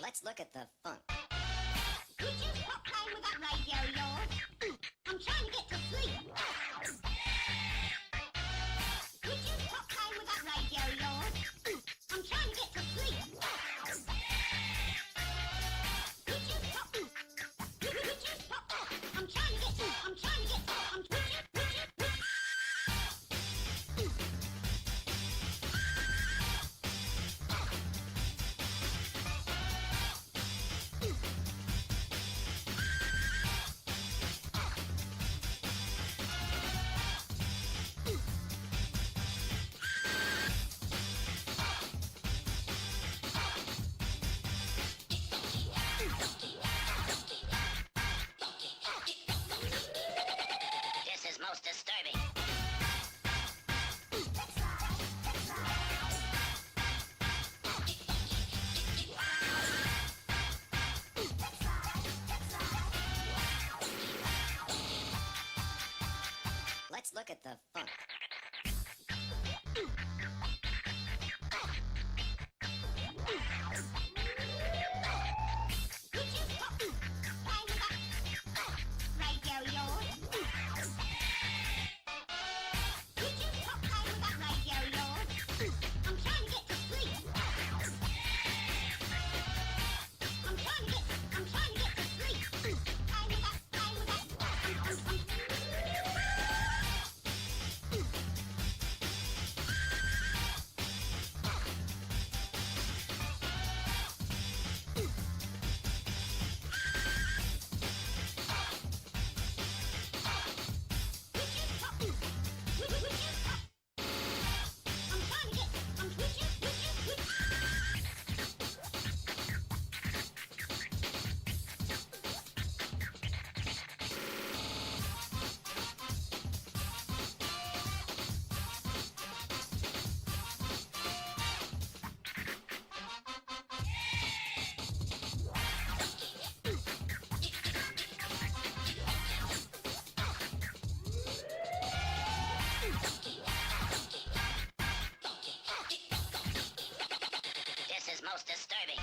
Let's look at the funk. Could you stop playing with that radio of yours? I'm trying to get to sleep. Could you stop playing with that radio of yours? I'm trying to get to sleep. Could you stop? Could you stop? I'm trying to get to. I'm trying to get to. This is most disturbing. Let's look at the funk. Could you stop playing with that radio of yours? Could you stop playing with that radio of yours? I'm trying to get to sleep. I'm trying to get to sleep. Playing with that. This is most disturbing.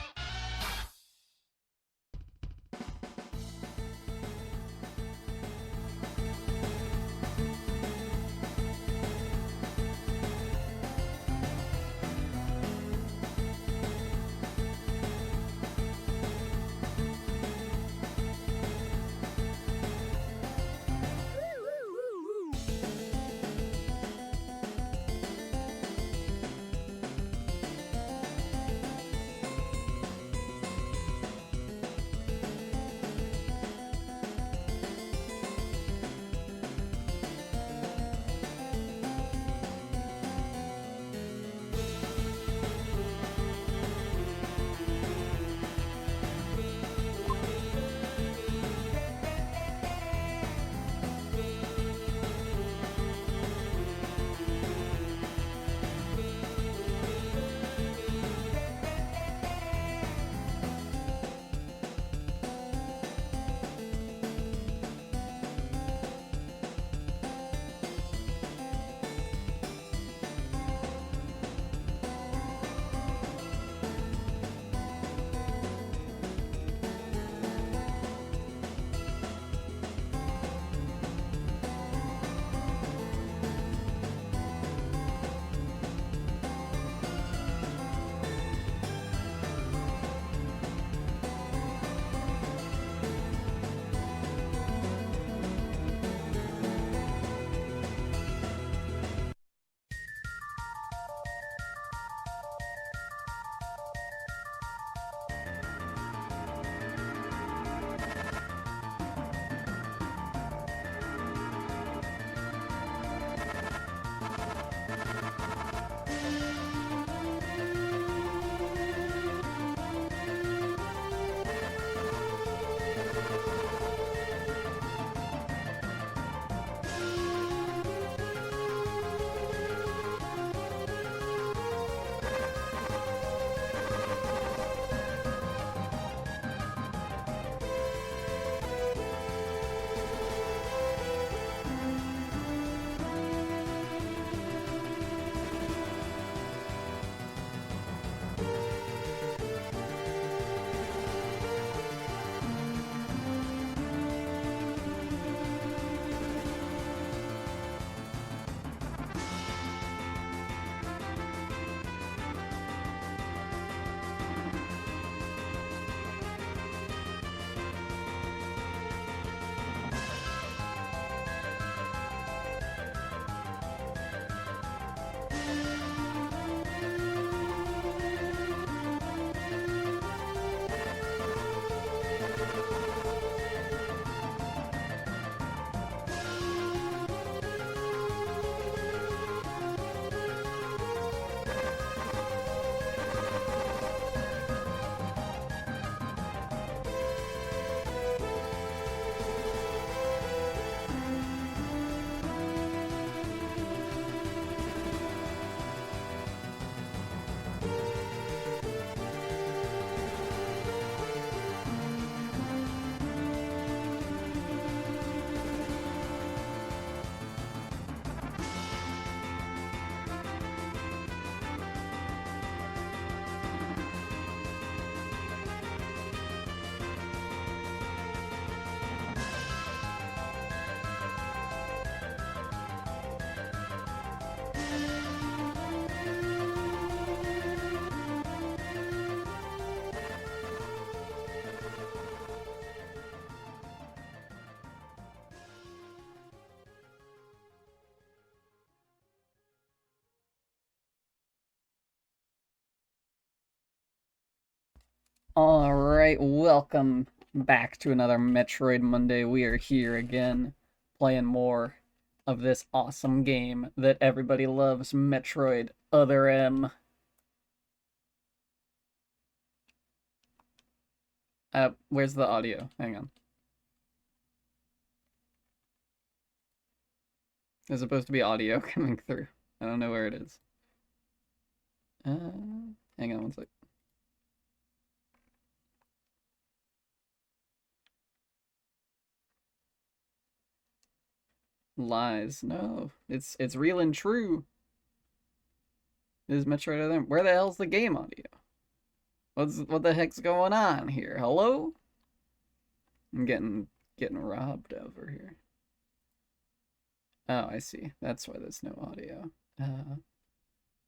Alright, welcome back to another Metroid Monday. We are here again, playing more of this awesome game that everybody loves, Metroid Other M. Where's the audio? Hang on. There's supposed to be audio coming through. I don't know where it is. Hang on one sec. Lies. No, it's real and true. This is Metroid Other M. Where the hell's the game audio? What the heck's going on here? Hello? I'm getting robbed over here. Oh, I see. That's why there's no audio.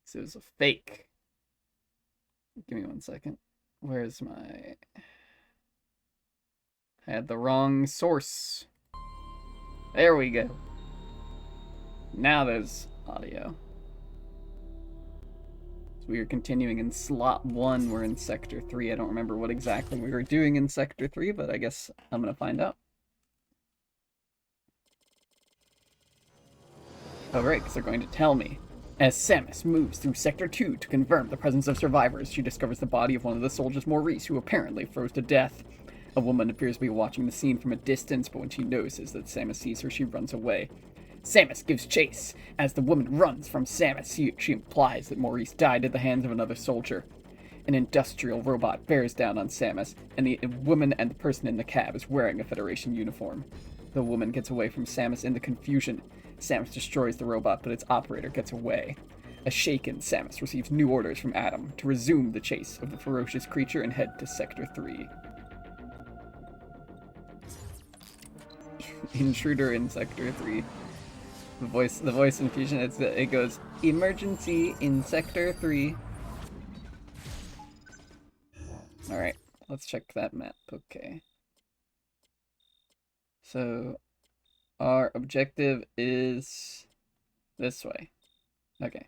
So it was a fake. Give me 1 second. Where's my... I had the wrong source. There we go. Now there's audio. So we are continuing in slot 1. We're in sector 3. I don't remember what exactly we were doing in sector 3, but I guess I'm gonna find out. Oh, right, because they're going to tell me. As Samus moves through Sector 2 to confirm the presence of survivors, she discovers the body of one of the soldiers, Maurice, who apparently froze to death. A woman appears to be watching the scene from a distance, but when she notices that Samus sees her, she runs away. Samus gives chase. As the woman runs from Samus, she implies that Maurice died at the hands of another soldier. An industrial robot bears down on Samus, and the woman and the person in the cab is wearing a Federation uniform. The woman gets away from Samus in the confusion. Samus destroys the robot, but its operator gets away. A shaken Samus receives new orders from Adam to resume the chase of the ferocious creature and head to Sector 3. Intruder in Sector 3. The voice infusion, it goes, emergency in Sector 3. Alright, let's check that map. Okay. So, our objective is this way. Okay.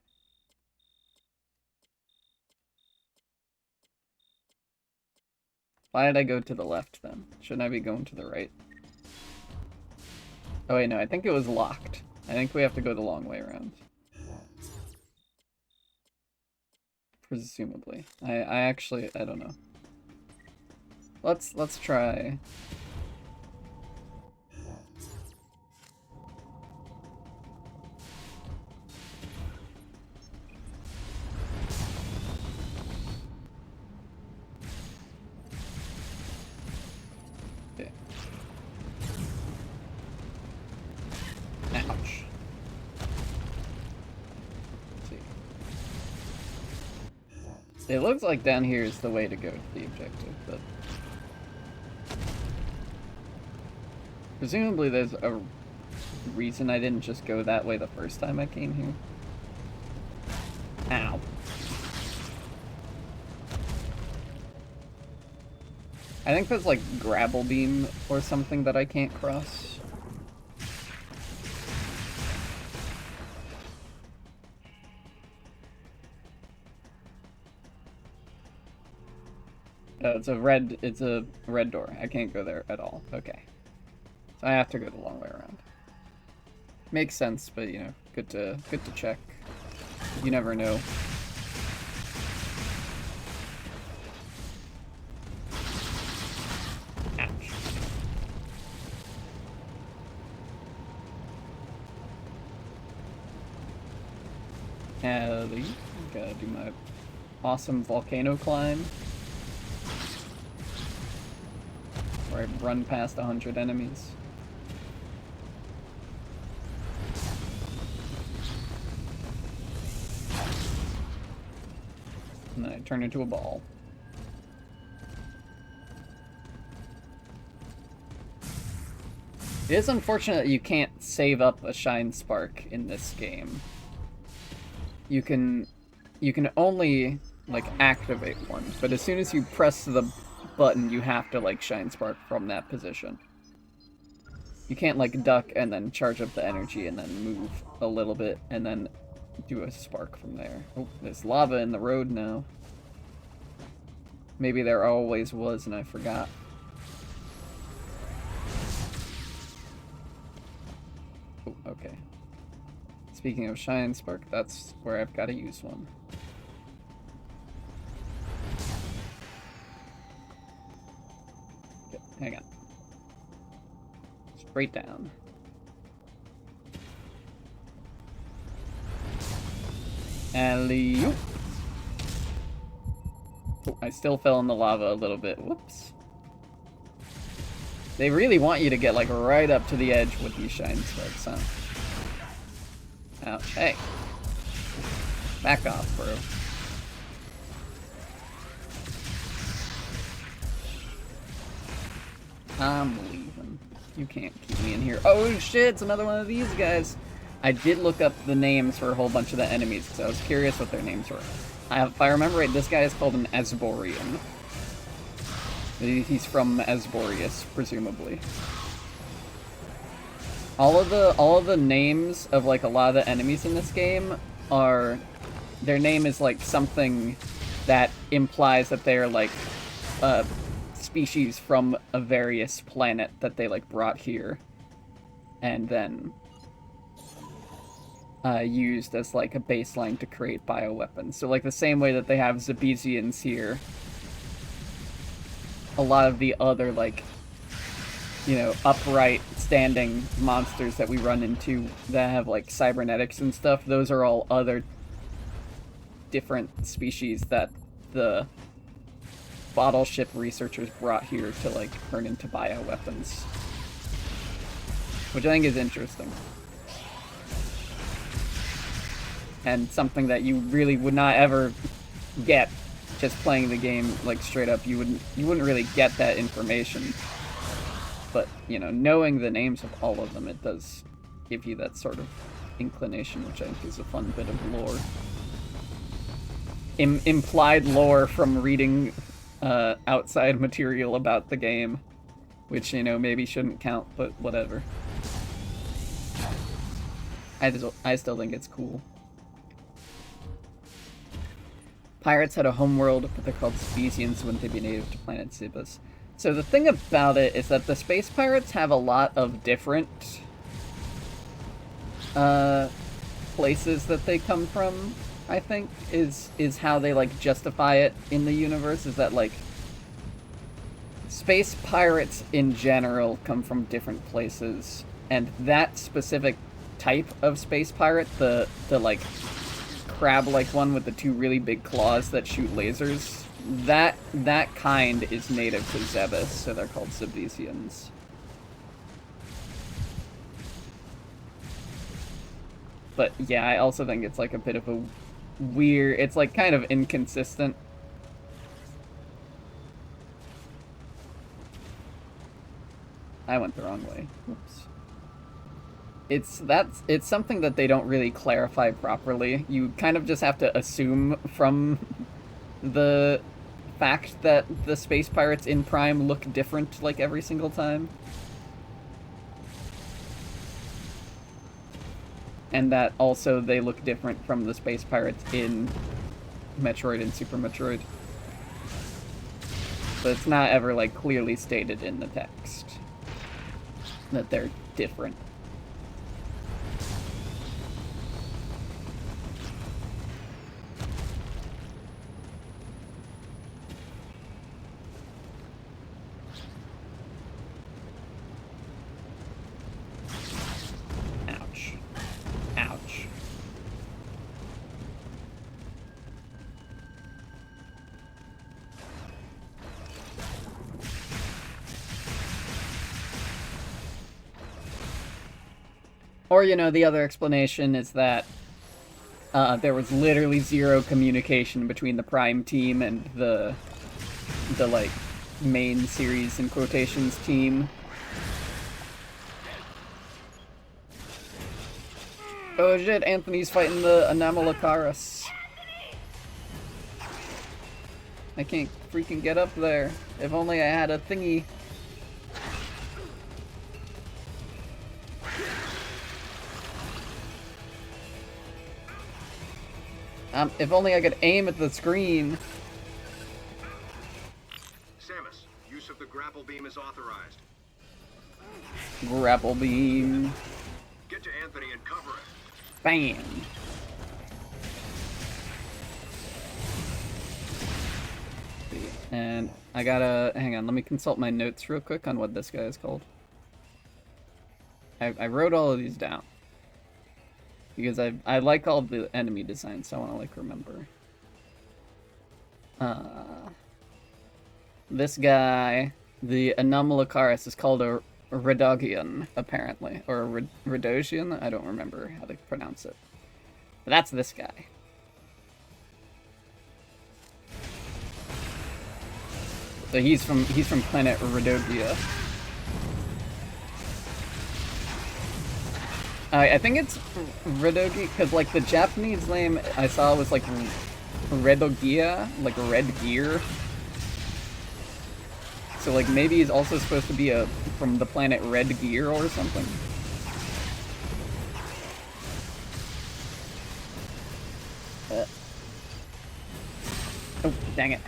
Why did I go to the left then? Shouldn't I be going to the right? Oh wait, no, I think it was locked. I think we have to go the long way around. Presumably. I don't know. Let's try. Okay. Ouch. Let's see. It looks like down here is the way to go to the objective, but presumably there's a reason I didn't just go that way the first time I came here. Ow. I think there's like grapple beam or something that I can't cross. It's a red door. I can't go there at all. Okay. So I have to go the long way around. Makes sense, but you know, good to check. You never know. Ouch. Gotta do my awesome volcano climb. Where I run past 100 enemies. And then I turn into a ball. It is unfortunate that you can't save up a Shine Spark in this game. You can only, like, activate one, but as soon as you press the button, you have to, like, Shine Spark from that position. You can't, like, duck and then charge up the energy and then move a little bit and then do a spark from there. Oh, there's lava in the road now. Maybe there always was and I forgot. Oh, okay. Speaking of Shine Spark, that's where I've got to use one. Okay, hang on. Straight down. Alley-oop. Oh, I still fell in the lava a little bit. Whoops. They really want you to get, like, right up to the edge with these Shine Sparks, huh? Ouch. Hey. Back off, bro. I'm leaving. You can't keep me in here. Oh shit, it's another one of these guys. I did look up the names for a whole bunch of the enemies because I was curious what their names were. If I remember right, this guy is called an Asborian. He's from Asborius, presumably. All of the names of like a lot of the enemies in this game are, their name is like something that implies that they're like species from a various planet that they like brought here and then used as like a baseline to create bioweapons. So like the same way that they have Zabezians here, a lot of the other like, you know, upright standing monsters that we run into that have like cybernetics and stuff, those are all other different species that the bottle ship researchers brought here to like turn into bioweapons, which I think is interesting and something that you really would not ever get just playing the game like straight up. You wouldn't really get that information, but you know, knowing the names of all of them, it does give you that sort of inclination, which I think is a fun bit of lore. Implied lore from reading outside material about the game, which, you know, maybe shouldn't count, but whatever. I still think it's cool. Pirates had a homeworld, but they're called Spezians. Wouldn't they be native to planet Zibus? So the thing about it is that the space pirates have a lot of different places that they come from, I think, is how they like justify it in the universe, is that like space pirates in general come from different places, and that specific type of space pirate, the like crab-like one with the two really big claws that shoot lasers, that kind is native to Zebes, so they're called Zabezians. But yeah, I also think it's like a bit of a weird, it's like kind of inconsistent. I went the wrong way. Oops. It's something that they don't really clarify properly. You kind of just have to assume from the fact that the space pirates in Prime look different like every single time. And that also they look different from the space pirates in Metroid and Super Metroid. But it's not ever like clearly stated in the text that they're different. Ouch. Ouch. Or, you know, the other explanation is that there was literally zero communication between the Prime team and the like, main series, in quotations, team. Oh shit, Anthony's fighting the Anomalocaris. I can't freaking get up there. If only I had a thingy. If only I could aim at the screen. Use of the grapple beam is authorized. Grapple beam. Get to Anthony and cover it. Bam. And I gotta, hang on, let me consult my notes real quick on what this guy is called. I wrote all of these down. Because I like all the enemy designs, so I want to, like, remember. This guy, the Anomalocaris, is called a Redogian, apparently. Or a Redosian? I don't remember how to pronounce it. But that's this guy. So he's from planet Redogia. I think it's Redogi, because, like, the Japanese name I saw was, like, Redogia, like, Red Gear. So, like, maybe he's also supposed to be from the planet Red Gear or something. Oh, dang it.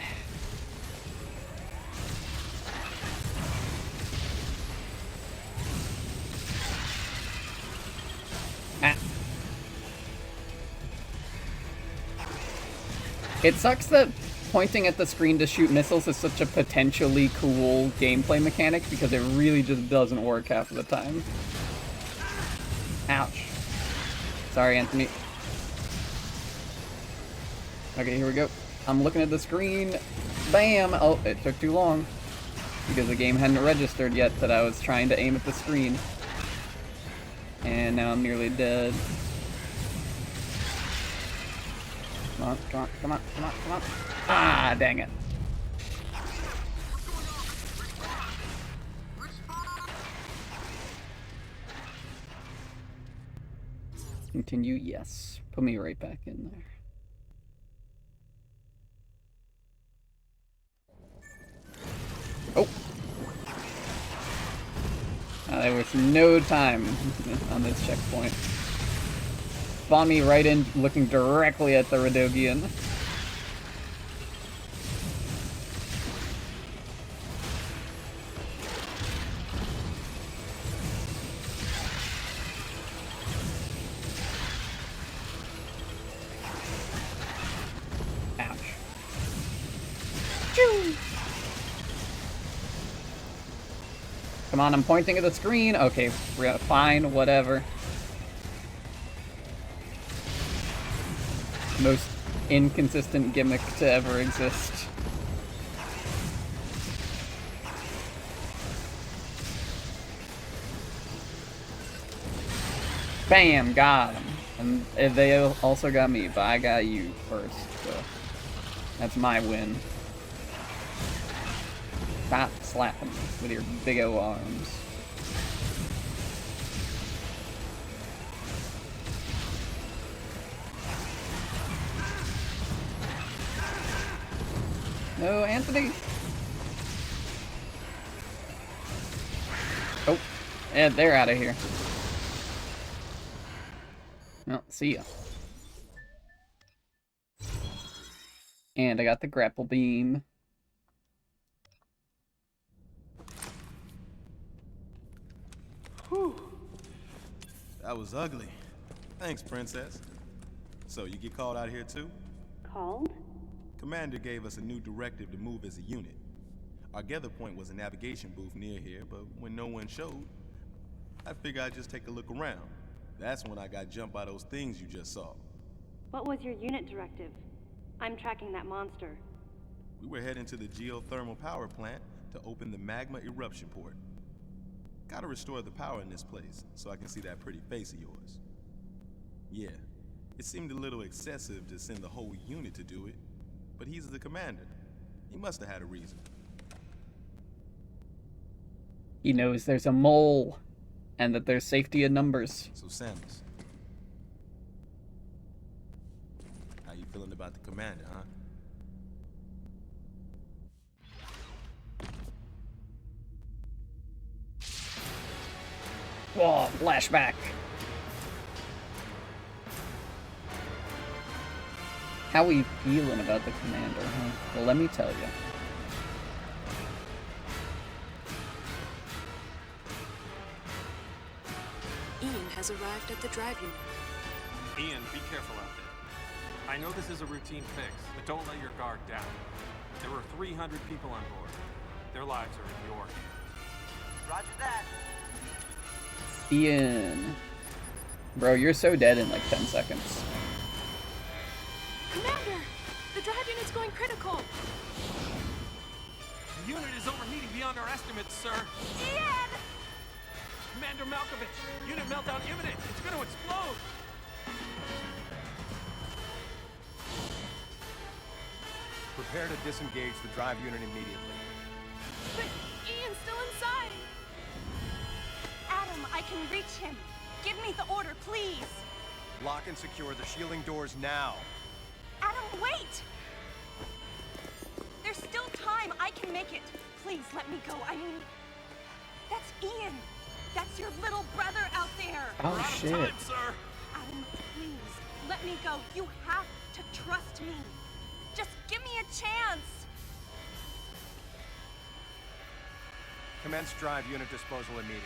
It sucks that pointing at the screen to shoot missiles is such a potentially cool gameplay mechanic because it really just doesn't work half of the time. Ouch. Sorry, Anthony. Okay, here we go. I'm looking at the screen. Bam! Oh, it took too long. Because the game hadn't registered yet that I was trying to aim at the screen. And now I'm nearly dead. Come on, come on, come on, come on, come on. Ah, dang it. Continue, yes. Put me right back in there. Oh! There was no time on this checkpoint. Spawn me right in, looking directly at the Redogian. Ouch. Choo! Come on, I'm pointing at the screen. Okay, fine, whatever. Most inconsistent gimmick to ever exist. Bam! Got him. And they also got me, but I got you first, so that's my win. Stop slapping me with your big O arms. No, Anthony! Oh, yeah, they're out of here. Well, see ya. And I got the grapple beam. Whew. That was ugly. Thanks, Princess. So, you get called out here too? Called? Commander gave us a new directive to move as a unit. Our gather point was a navigation booth near here, but when no one showed, I figured I'd just take a look around. That's when I got jumped by those things you just saw. What was your unit directive? I'm tracking that monster. We were heading to the geothermal power plant to open the magma eruption port. Gotta restore the power in this place, so I can see that pretty face of yours. Yeah, it seemed a little excessive to send the whole unit to do it, but he's the commander. He must have had a reason. He knows there's a mole, and that there's safety in numbers. So Samus, how you feeling about the commander, huh? Whoa, flashback. How we feeling about the commander, huh? Well, let me tell you. Ian has arrived at the drive unit. Ian, be careful out there. I know this is a routine fix, but don't let your guard down. There were 300 people on board. Their lives are in your hands. Roger that. Ian. Bro, you're so dead in like 10 seconds. Commander! The drive unit's going critical! The unit is overheating beyond our estimates, sir. Ian! Commander Malkovich, unit meltdown imminent. It's going to explode. Prepare to disengage the drive unit immediately. But Ian's still inside! Adam, I can reach him. Give me the order, please. Lock and secure the shielding doors now. Adam, wait! There's still time. I can make it. Please, let me go. I mean, that's Ian. That's your little brother out there. Oh, We're out of shit. time, sir. Adam, please, let me go. You have to trust me. Just give me a chance. Commence drive unit disposal immediately.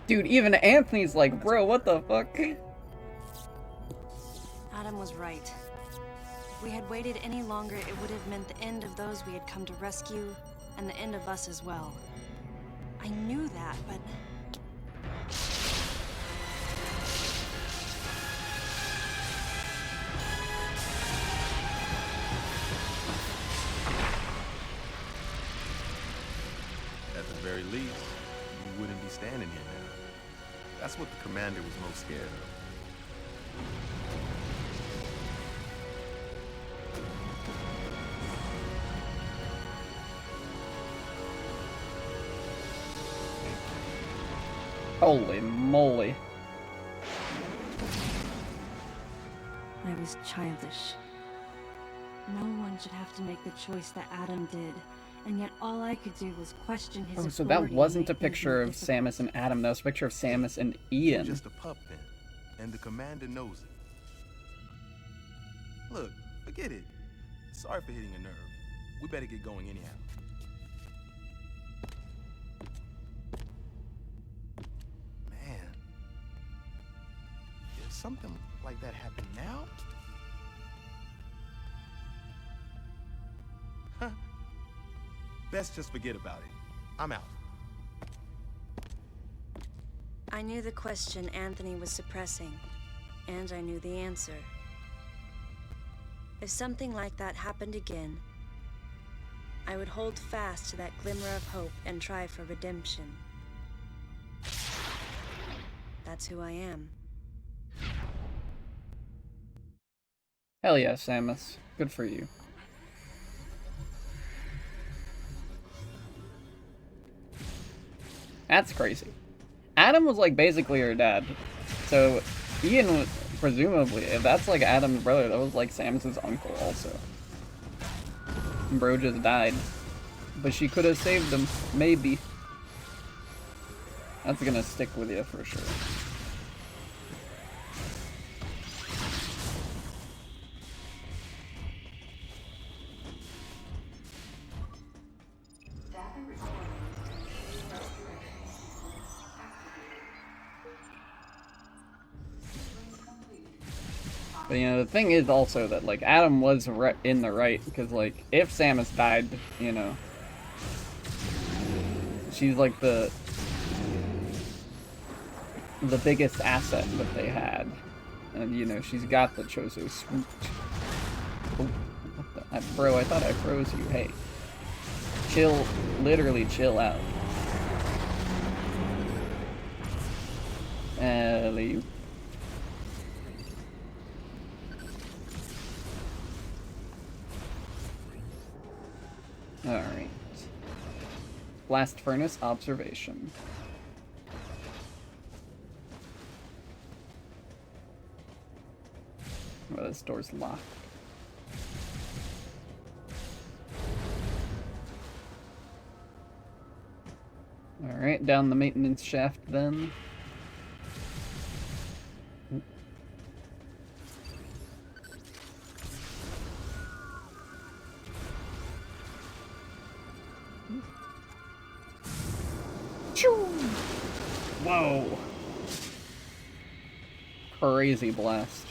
Dude, even Anthony's like, bro, what the fuck? Adam was right. If we had waited any longer, it would have meant the end of those we had come to rescue, and the end of us as well. I knew that, but... At the very least, you wouldn't be standing here now. That's what the commander was most scared of. Holy moly. I was childish. No one should have to make the choice that Adam did, and yet all I could do was question his Oh, so authority that and wasn't a make things picture more of difficult. Samus and Adam, that was a picture of Samus and You're Ian. just a pup then, and the commander knows it. Look, forget it. Sorry for hitting a nerve. We better get going anyhow. Man, if something like that happened now? Huh. Best just forget about it. I'm out. I knew the question Anthony was suppressing, and I knew the answer. If something like that happened again, I would hold fast to that glimmer of hope and try for redemption. That's who I am. Hell yeah, Samus. Good for you. That's crazy. Adam was like basically her dad. So Ian was presumably, if that's like Adam's brother, that was like Samus's uncle also. And bro just died. But she could have saved him. Maybe. That's gonna stick with you for sure. But you know, the thing is also that like Adam was in the right, because like if Samus died, you know, she's like the biggest asset that they had, and you know she's got the Chozo swoop. Oh, what the, bro, I thought I froze you. Hey, chill, literally chill out. Ellie. Alright. Blast furnace observation. Well, this door's locked. Alright, down the maintenance shaft then. Whoa. Crazy blast.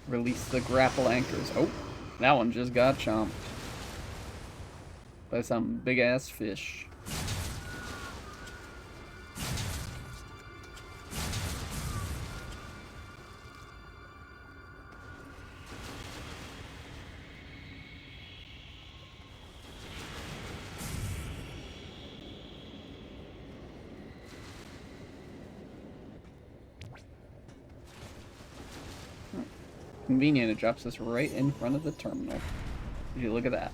Release the grapple anchors. Oh, that one just got chomped by some big ass fish. Convenient, it drops us right in front of the terminal. Would you look at that?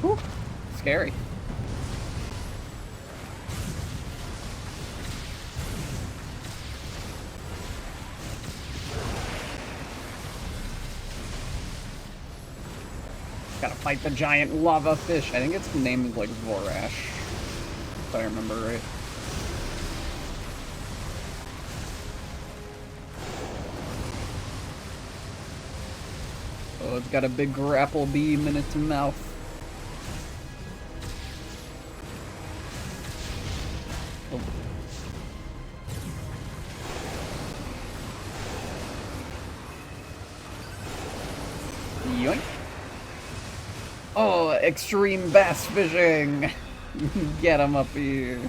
Whew, scary. Gotta fight the giant lava fish. I think its name is like Vorash, if I remember right. Oh, it's got a big grapple beam in its mouth. Oh. Yoink. Oh, extreme bass fishing! Get him up here.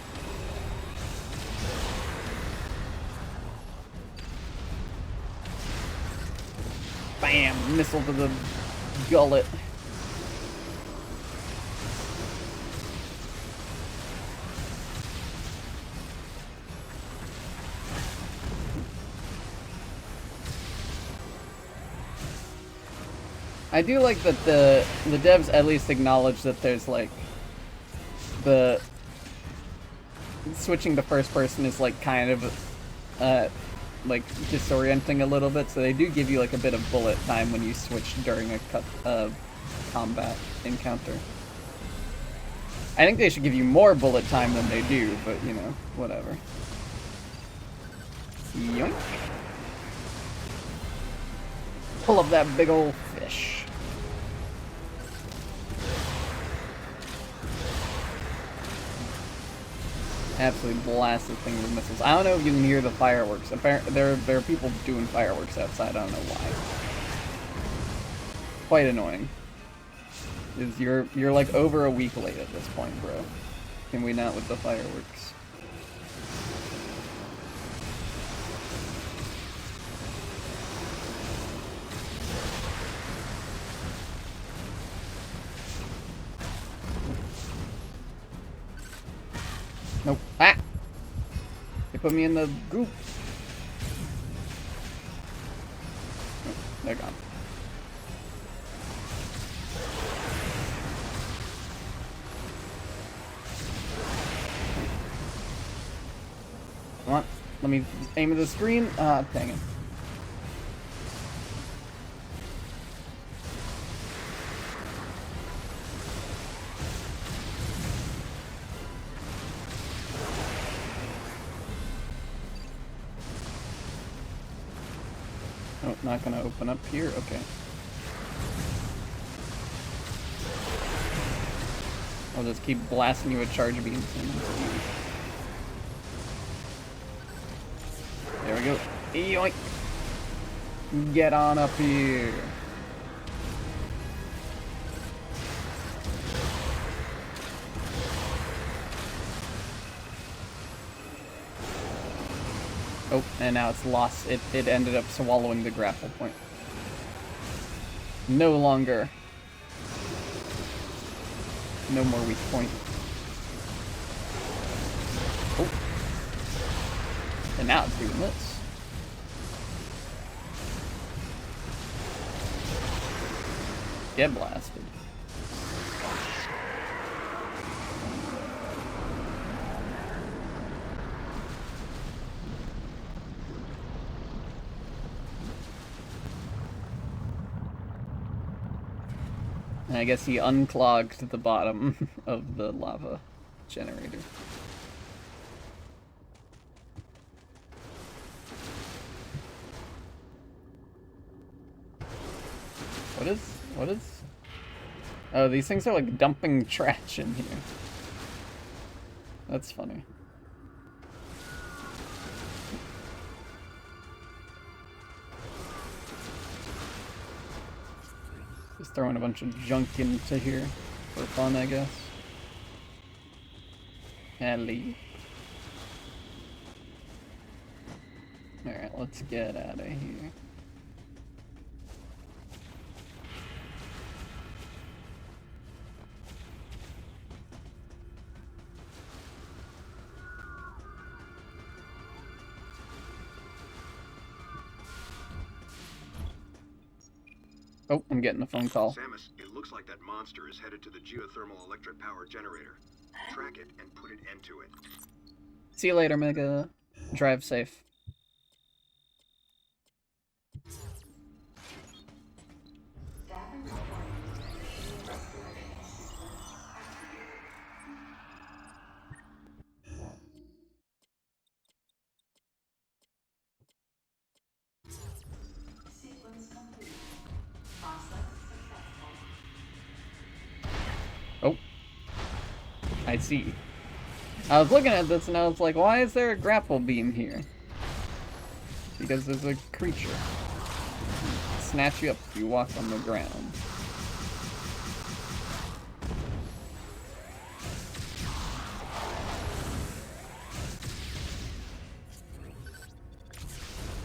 Bam! Missile to the gullet. I do like that the devs at least acknowledge that there's like the switching to first person is like kind of like disorienting a little bit, so they do give you like a bit of bullet time when you switch during a combat encounter. I think they should give you more bullet time than they do, but you know, whatever. Yoink. Pull up that big old fish. Absolutely blast this thing with missiles. I don't know if you can hear the fireworks. There are people doing fireworks outside. I don't know why. Quite annoying. You're like over a week late at this point, bro. Can we not with the fireworks? Nope. Ah! They put me in the goop. Oh, they're gone. Come on. Let me aim at the screen. Ah, dang it. Oh, not gonna open up here? Okay. I'll just keep blasting you with charge beams. There we go. Yoink! Get on up here. Oh, and now it's lost. It ended up swallowing the grapple point. No longer. No more weak point. Oh. And now it's doing this. Get blasted. And I guess he unclogged the bottom of the lava generator. What is? Oh, these things are like dumping trash in here. That's funny. Just throwing a bunch of junk into here for fun, I guess. And leave. Alright, let's get out of here. Oh, I'm getting a phone call. Samus, it looks like that monster is headed to the geothermal electric power generator. Track it and put an end to it. See you later, Mega. Drive safe. Oh. I see. I was looking at this and I was like, why is there a grapple beam here? Because there's a creature. Snatch you up if you walk on the ground.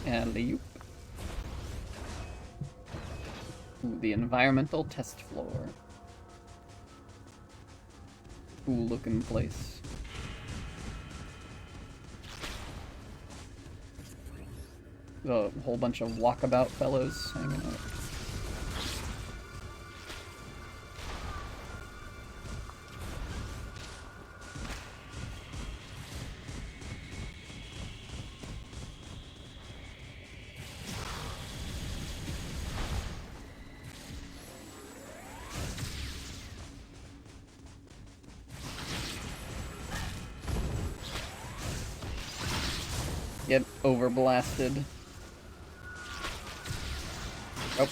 Alley-oop. Ooh, the environmental test floor. Cool looking place. A whole bunch of walkabout fellows hanging out. Get overblasted. Oh.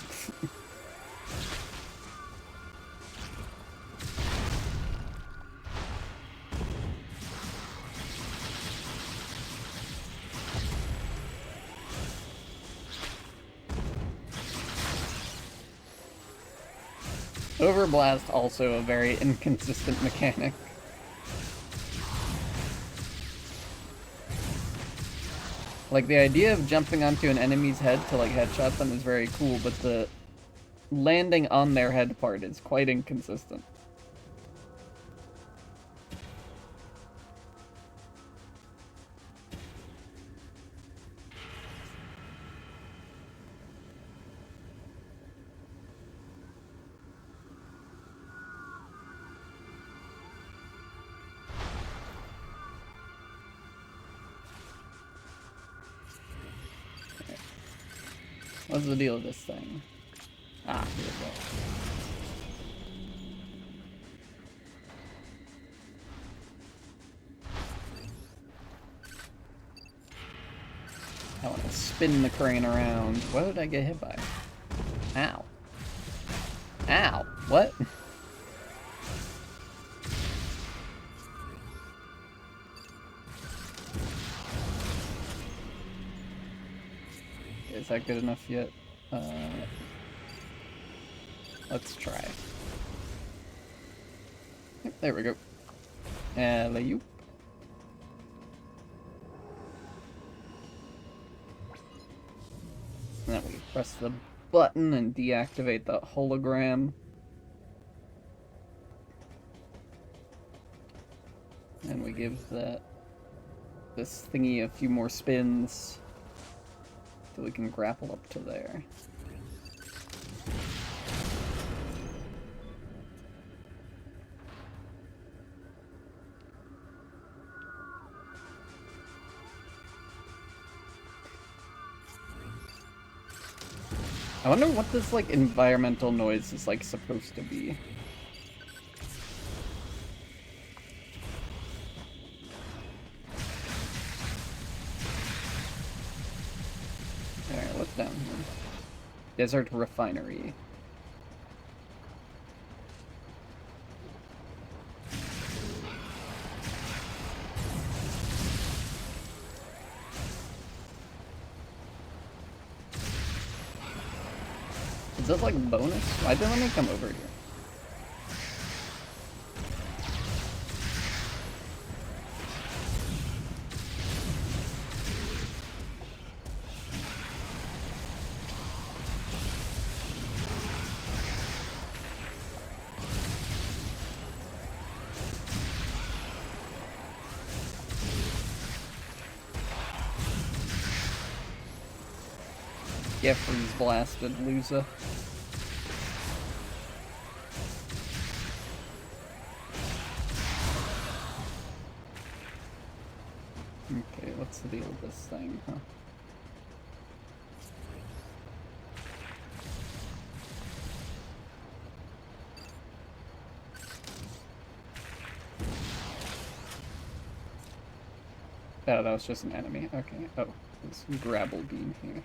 Overblast, also a very inconsistent mechanic. Like, the idea of jumping onto an enemy's head to, like, headshot them is very cool, but the landing on their head part is quite inconsistent. What's the deal with this thing? Ah, here we go. I want to spin the crane around. What did I get hit by? Ow. Ow. What? Is that good enough yet? Let's try. Yep, there we go. Alley-oop. And then we press the button and deactivate the hologram. And we give this thingy a few more spins so we can grapple up to there. I wonder what this, like, environmental noise is, like, supposed to be. Alright, what's down here? Desert refinery. Is this like bonus? Why didn't let me come over here? Yeah, freeze blasted, loser. Okay, what's the deal with this thing, huh? Oh, that was just an enemy. Okay. Oh, this grapple beam here.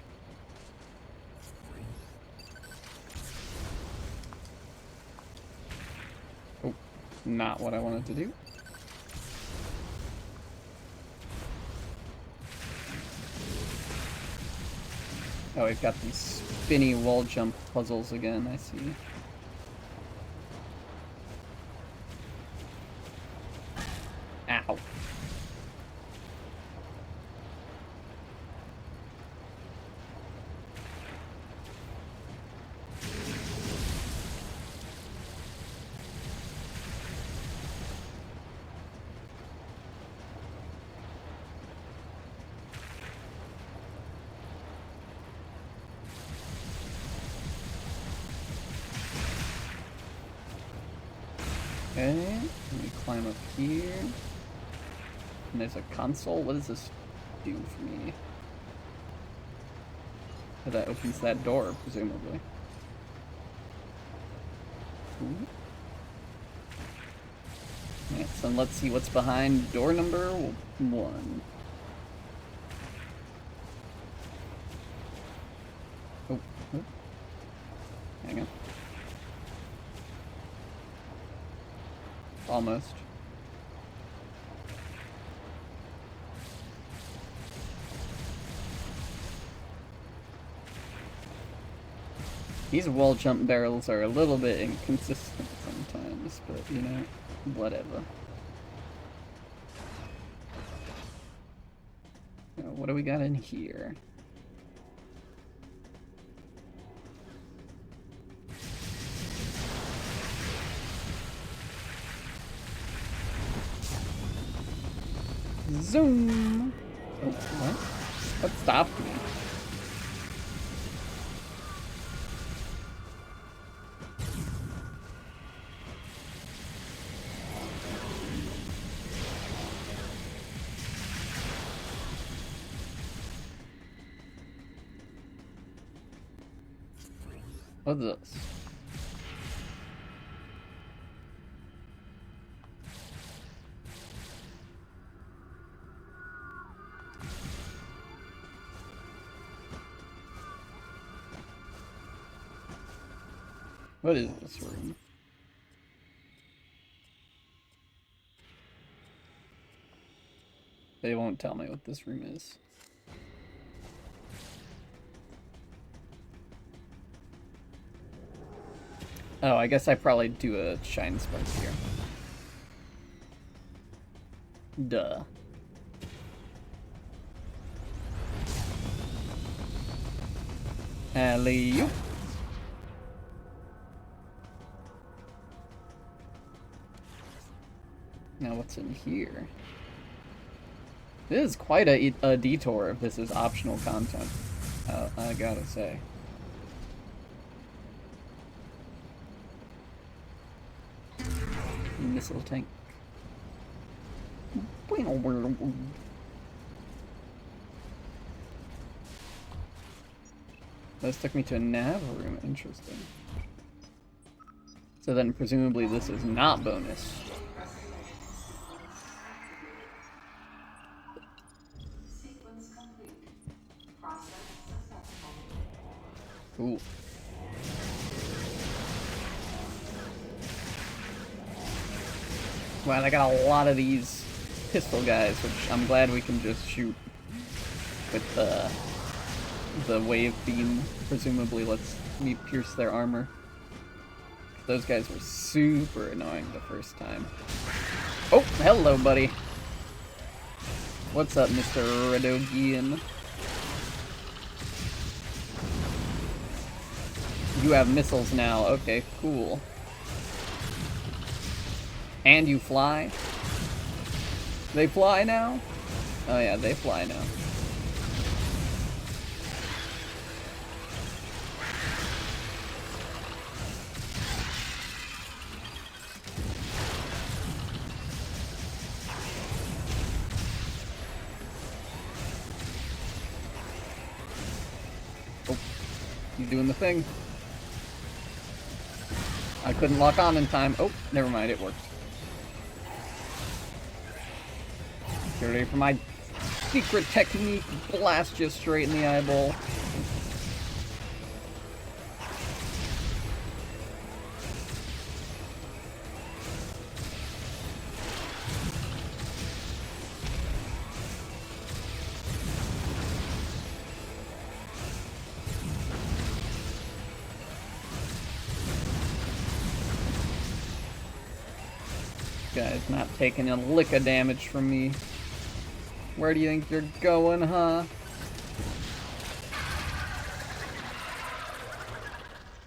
Oh, not what I wanted to do. Oh, we've got these spinny wall jump puzzles again, I see. Ow. Okay, let me climb up here. And there's a console. What does this do for me? Oh, that opens that door, presumably. Ooh. Yes, and let's see what's behind door number 1. Oh, oh. Hang on. Almost. These wall jump barrels are a little bit inconsistent sometimes, but you know, whatever. Now, what do we got in here? Zoom! Oh, what? What stopped me? What's this? What is this room? They won't tell me what this room is. Oh, I guess I probably do a shine spark here. Duh. Alley-oop. Now what's in here? This is quite a detour if this is optional content, I gotta say. Missile tank. This took me to a nav room. Interesting. So then presumably this is not bonus. Cool. Wow, I got a lot of these pistol guys, which I'm glad we can just shoot with the wave beam. Presumably lets me pierce their armor. Those guys were super annoying the first time. Oh, hello, buddy. What's up, Mr. Redogian? You have missiles now. Okay, cool. And you fly? They fly now? Oh yeah, they fly now. Oh, you doing the thing. I couldn't lock on in time. Oh, never mind, it worked. Get ready for my secret technique, blast you straight in the eyeball. Guy's not taking a lick of damage from me. Where do you think you're going, huh?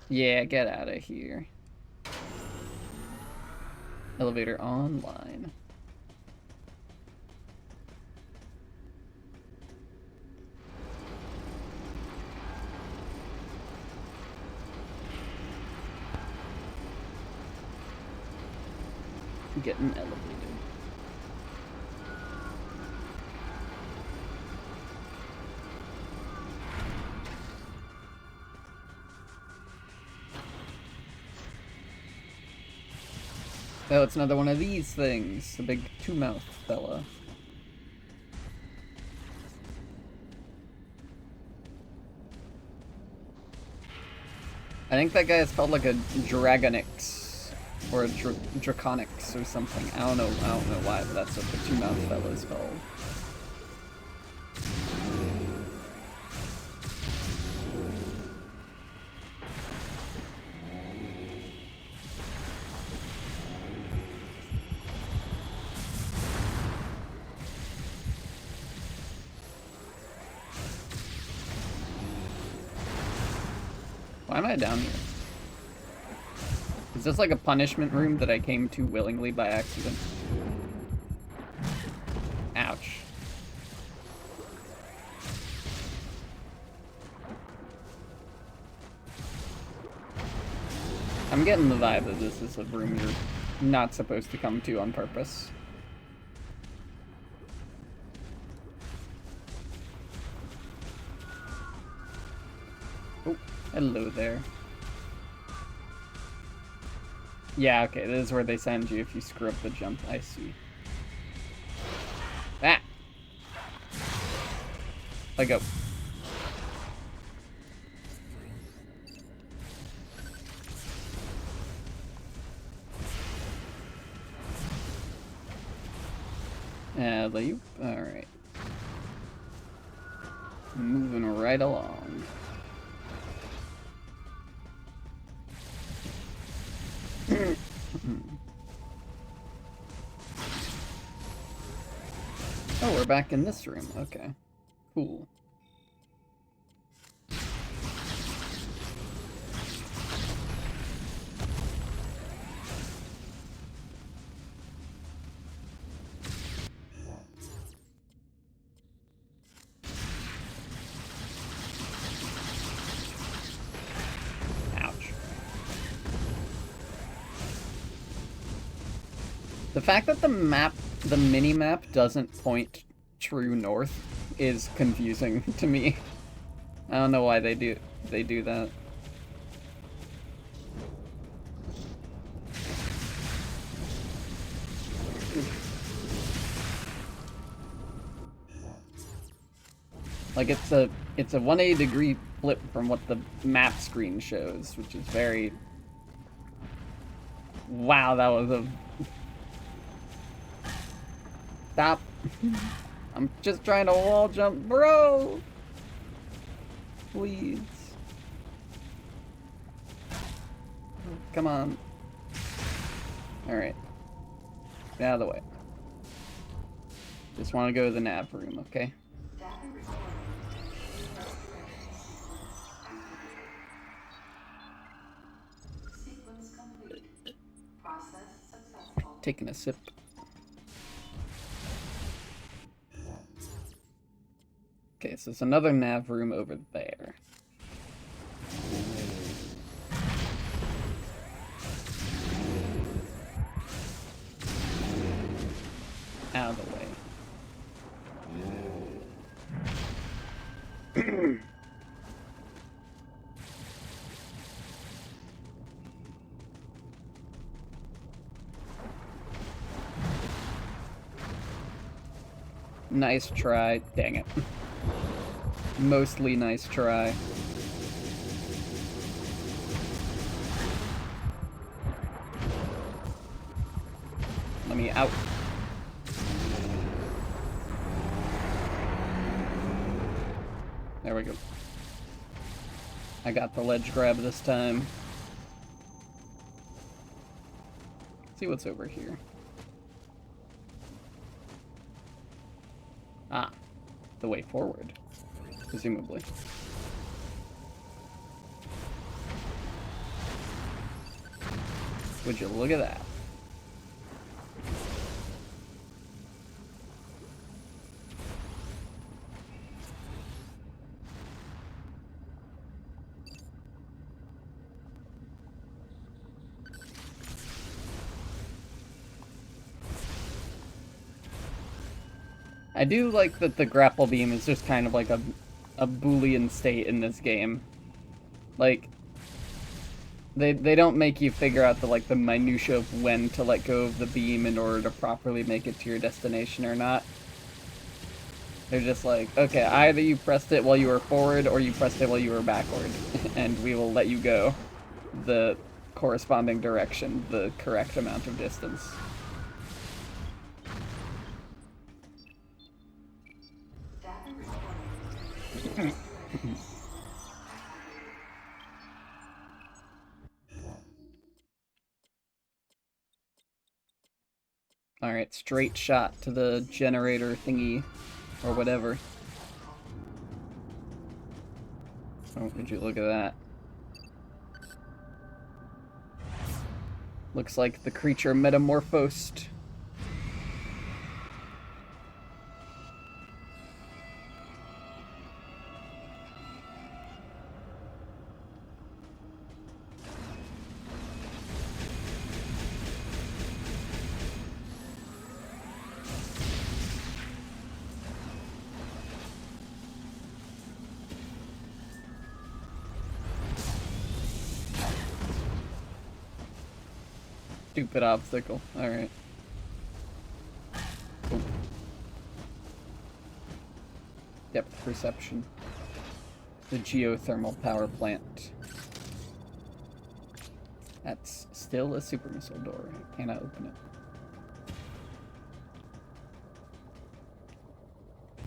Yeah, get out of here. Elevator online. Getting elevated. Oh, it's another one of these things. The big two-mouth fella. I think that guy is called like a Dragonix. Or a Draconix or something. I don't know why, but that's what the two-mouth fella is called. Why am I down here? Is this like a punishment room that I came to willingly by accident? Ouch. I'm getting the vibe that this is a room you're not supposed to come to on purpose. Oh, hello there. Yeah, okay, this is where they send you if you screw up the jump. I see. Ah! Let go. Alley-oop. Alright. Moving right along. Oh, we're back in this room. Okay. Cool. Ouch. The fact that the mini-map doesn't point true north is confusing to me. I don't know why they do that. Like it's a 180-degree flip from what the map screen shows, which is very... Wow, that was a... Stop. I'm just trying to wall jump, bro! Please. Come on. Alright. Get out of the way. Just want to go to the nav room, okay? Taking a sip. Okay, so there's another nav room over there. Out of the way. Nice try. Dang it. Mostly nice try. Let me out. There we go. I got the ledge grab this time. Let's see what's over here. Ah, the way forward, presumably. Would you look at that? I do like that the grapple beam is just kind of like a Boolean state in this game. Like, they don't make you figure out the minutia of when to let go of the beam in order to properly make it to your destination or not. They're just like, okay, either you pressed it while you were forward or you pressed it while you were backward, and we will let you go the corresponding direction, the correct amount of distance. Alright, straight shot to the generator thingy, or whatever. Oh, would you look at that? Looks like the creature metamorphosed. Stupid obstacle. Alright. Oh. Depth perception. The geothermal power plant. That's still a super missile door. I cannot open it.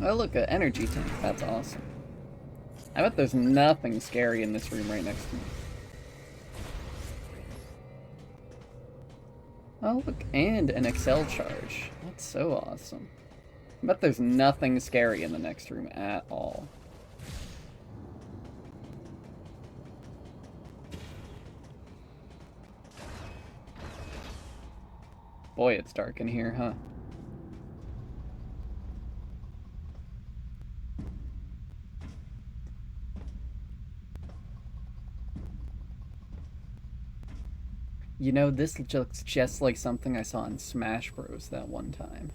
Oh look, an energy tank. That's awesome. I bet there's nothing scary in this room right next to me. Oh, look, and an Excel charge. That's so awesome. I bet there's nothing scary in the next room at all. Boy, it's dark in here, huh? You know, this looks just like something I saw in Smash Bros. That one time.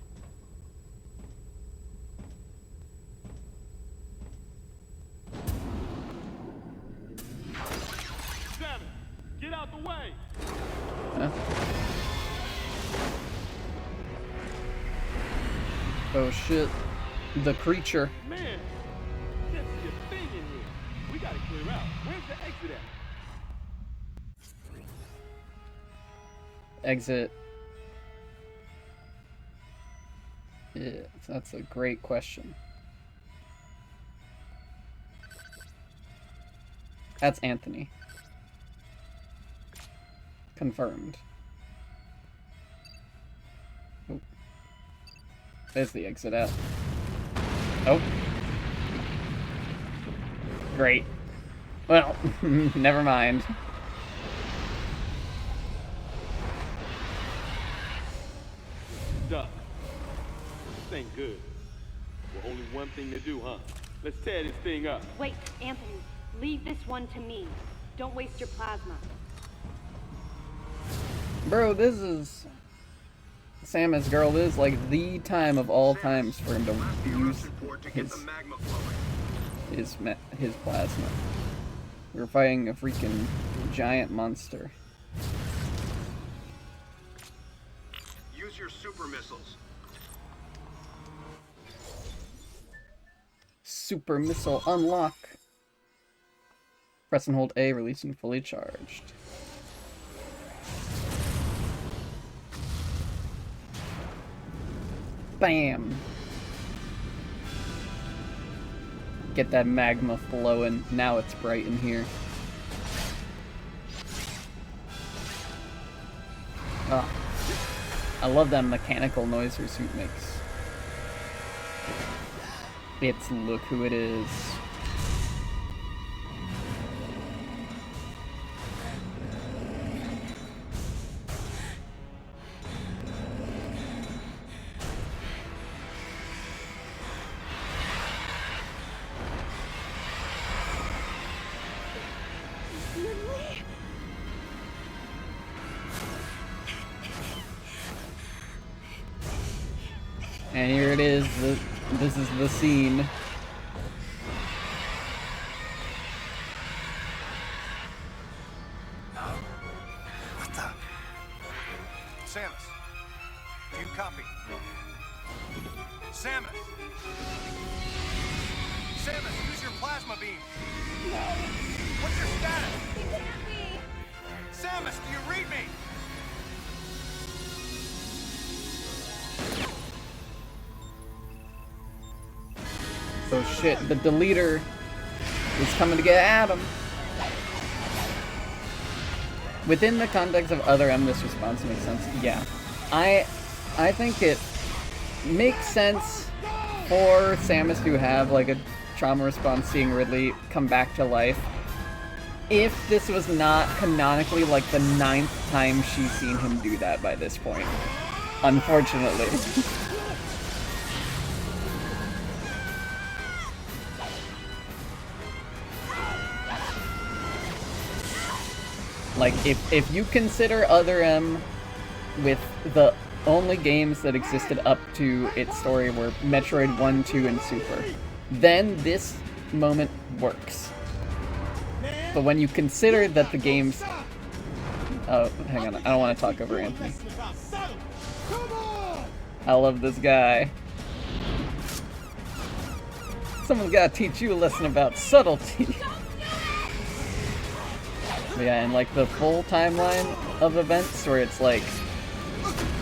away! Huh? Oh shit. The creature. Man, can't see a thing in here. We gotta clear out. Where's the exit at? Exit. Yeah, that's a great question. That's Anthony. Confirmed. Oh. There's the exit out. Oh. Great. Well, never mind. Duck. This ain't good. Well, only one thing to do, huh? Let's tear this thing up. Wait, Anthony. Leave this one to me. Don't waste your plasma. Bro, this is... Samus, girl, this is like the time of all times for him to use his plasma. We're fighting a freaking giant monster. Use your super missiles. Super missile unlock. Press and hold A, releasing fully charged. Bam! Get that magma flowing. Now it's bright in here. Ah. I love that mechanical noise her suit makes. It's look who it is. And here it is. This is the scene. What the? Samus, do you copy? Samus! Samus, use your plasma beam! No! What's your status? He can't be! Samus, do you read me? Oh shit, the deleter is coming to get Adam. Within the context of other M, this response makes sense. Yeah. I think it makes sense for Samus to have like a trauma response seeing Ridley come back to life. If this was not canonically like the 9th time she's seen him do that by this point. Unfortunately. Like, if you consider Other M with the only games that existed up to its story were Metroid 1, 2, and Super, then this moment works. But when you consider that the games... Oh, hang on, I don't want to talk over Anthony. I love this guy. Someone's gotta teach you a lesson about subtlety. Yeah, and like the full timeline of events where it's like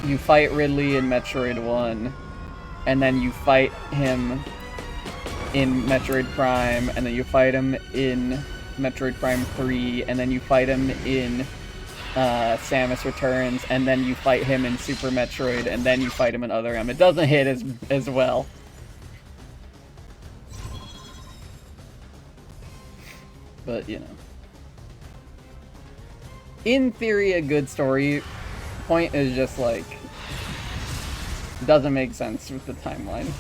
you fight Ridley in Metroid 1 and then you fight him in Metroid Prime and then you fight him in Metroid Prime 3 and then you fight him in Samus Returns and then you fight him in Super Metroid and then you fight him in Other M. It doesn't hit as well. But, you know. In theory, a good story point is just like, doesn't make sense with the timeline.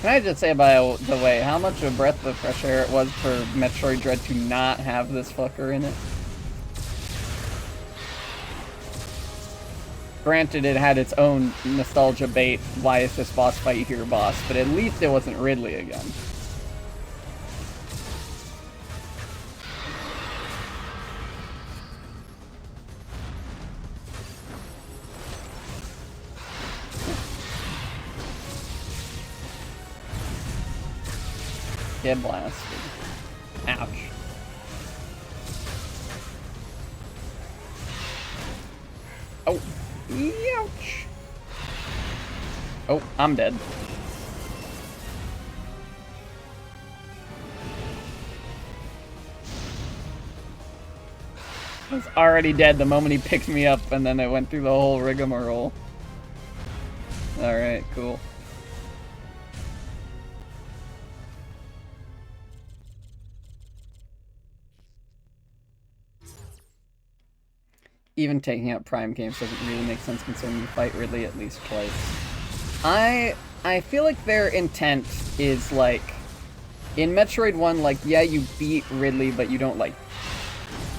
Can I just say, by the way, how much of a breath of fresh air it was for Metroid Dread to not have this fucker in it? Granted, it had its own nostalgia bait, why is this boss fight here, boss, but at least it wasn't Ridley again. Get blasted. Ouch. Oh. Ouch. Oh, I'm dead. I was already dead the moment he picked me up, and then I went through the whole rigmarole. Alright, cool. Even taking out Prime games doesn't really make sense considering you fight Ridley at least twice. I feel like their intent is like, in Metroid 1, like, yeah, you beat Ridley, but you don't, like,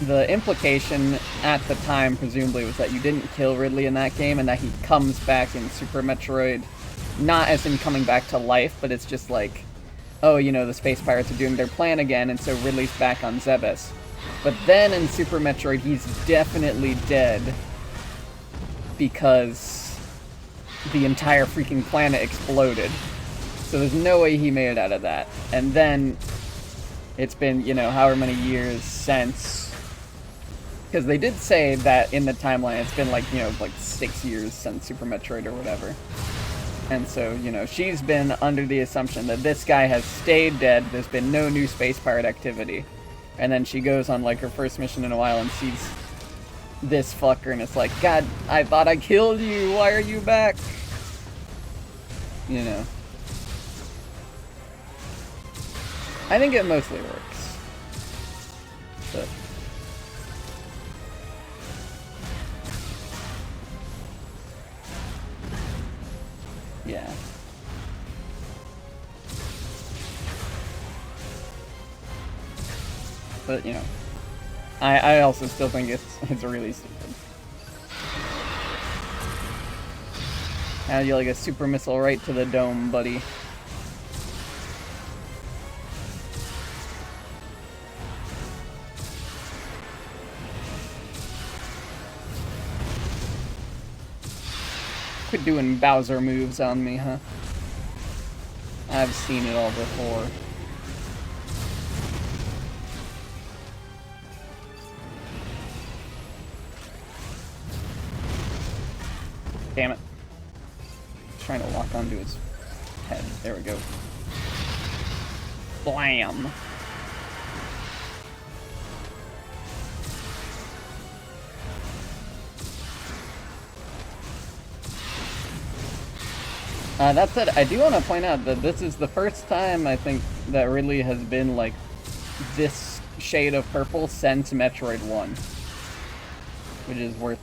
the implication at the time, presumably, was that you didn't kill Ridley in that game, and that he comes back in Super Metroid, not as in coming back to life, but it's just like, oh, you know, the Space Pirates are doing their plan again, and so Ridley's back on Zebes. But then in Super Metroid, he's definitely dead because the entire freaking planet exploded. So there's no way he made it out of that. And then it's been, you know, however many years since. Because they did say that in the timeline it's been like, you know, like 6 years since Super Metroid or whatever. And so, you know, she's been under the assumption that this guy has stayed dead, there's been no new Space Pirate activity. And then she goes on, like, her first mission in a while and sees this fucker, and it's like, God, I thought I killed you, why are you back? You know. I think it mostly works. But... yeah. But, you know, I also still think it's really stupid. How do you like a super missile right to the dome, buddy? Quit doing Bowser moves on me, huh? I've seen it all before. Damn it. Trying to lock onto his head. There we go. Blam! That said, I do want to point out that this is the first time, I think, that Ridley has been, like, this shade of purple since Metroid 1. Which is worth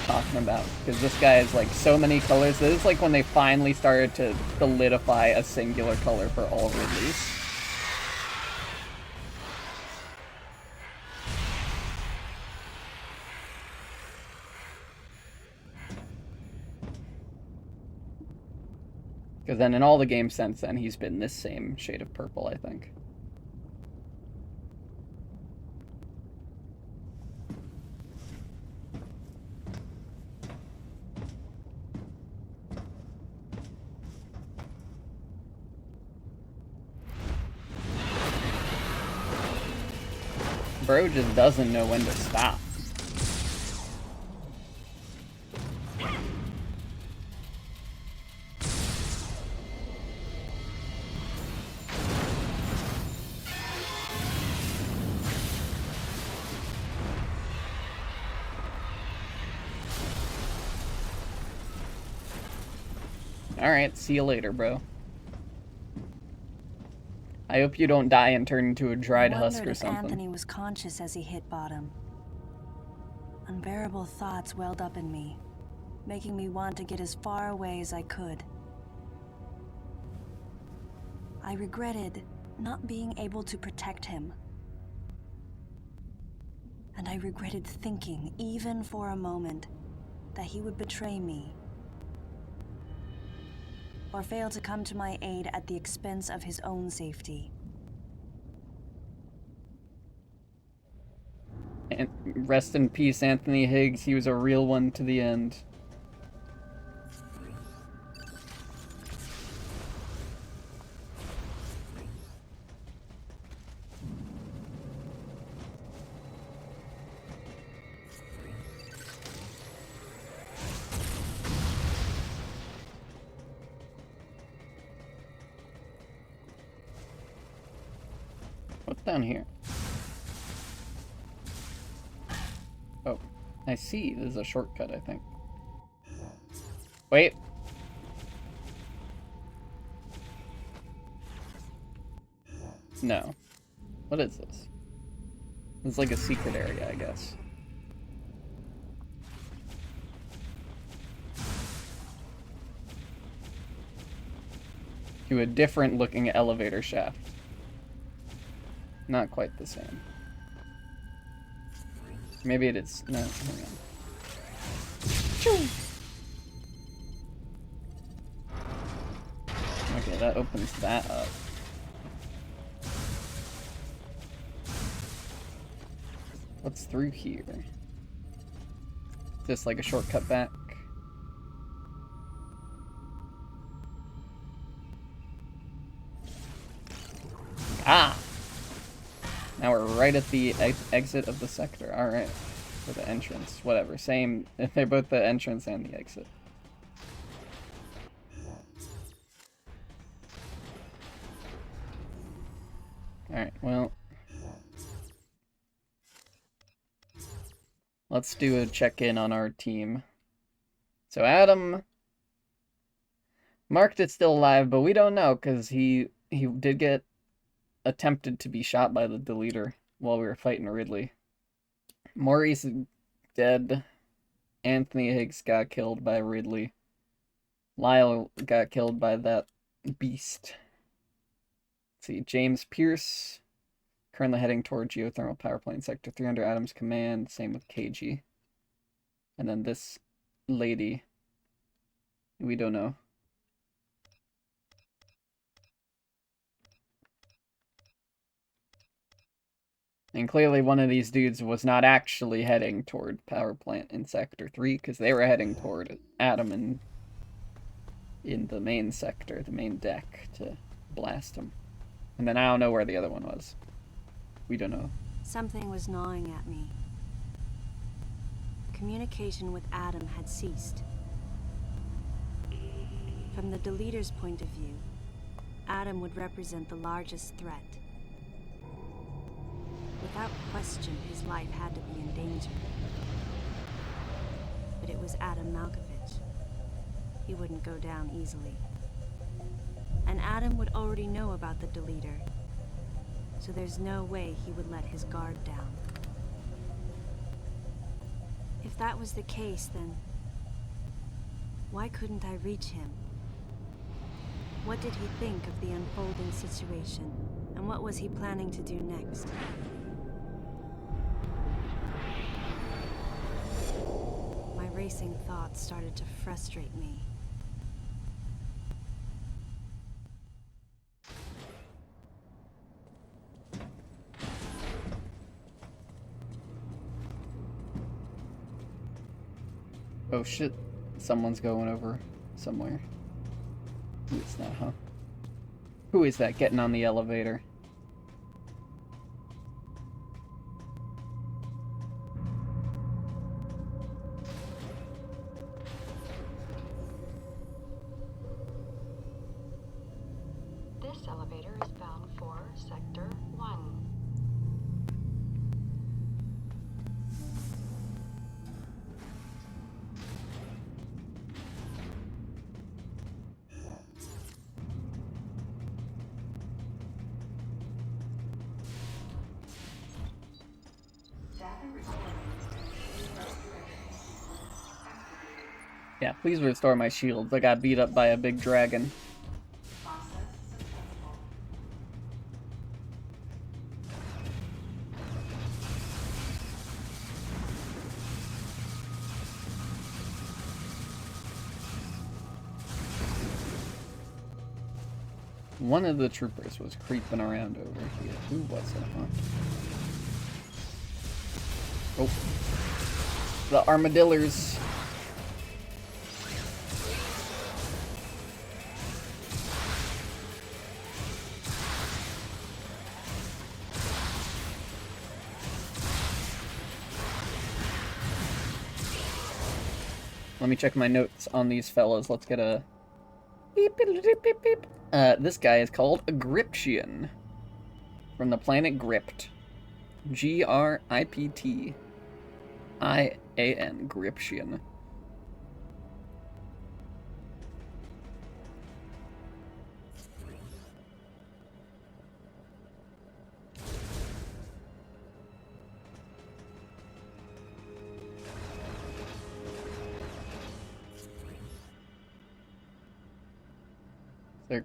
talking about, because this guy is like so many colors. This is like when they finally started to solidify a singular color for all Ridleys. Because then in all the games since then, he's been this same shade of purple, I think. Bro just doesn't know when to stop. Alright, see you later, bro. I hope you don't die and turn into a dried husk or something. Anthony was conscious as he hit bottom. Unbearable thoughts welled up in me, making me want to get as far away as I could. I regretted not being able to protect him. And I regretted thinking, even for a moment, that he would betray me. Or fail to come to my aid at the expense of his own safety. And rest in peace, Anthony Higgs. He was a real one to the end. What's down here? Oh, I see. This is a shortcut, I think. Wait. No. What is this? It's like a secret area, I guess. To a different looking elevator shaft. Not quite the same. Maybe it is. No, hang on. Okay, that opens that up. What's through here? Is this like a shortcut back? Ah! Now we're right at the exit of the sector. Alright. Or the entrance. Whatever. Same. They're both the entrance and the exit. Alright, well. Let's do a check-in on our team. So Adam marked it still alive, but we don't know because he did get attempted to be shot by the deleter while we were fighting Ridley. Maurice is dead. Anthony Higgs got killed by Ridley. Lyle got killed by that beast. Let's see, James Pierce, currently heading toward geothermal power plant sector 3 under Adam's command. Same with KG. And then this lady, we don't know. And clearly one of these dudes was not actually heading toward power plant in sector 3 because they were heading toward Adam and in the main sector, the main deck, to blast him. And then I don't know where the other one was. We don't know. Something was gnawing at me. Communication with Adam had ceased. From the deleter's point of view, Adam would represent the largest threat. Without question, his life had to be in danger. But it was Adam Malkovich. He wouldn't go down easily. And Adam would already know about the deleter, so there's no way he would let his guard down. If that was the case, then why couldn't I reach him? What did he think of the unfolding situation, and what was he planning to do next? My racing thoughts started to frustrate me. Oh shit, someone's going over somewhere. Who is that, huh? Who is that getting on the elevator? This elevator is bound for Sector 1. Yeah, please restore my shields. I got beat up by a big dragon. One of the troopers was creeping around over here. Who was it, huh? Oh. The armadillos. Let me check my notes on these fellas. Let's get a beep, beep, beep, beep, beep. This guy is called a Griptian from the planet Gript. Griptian. Griptian.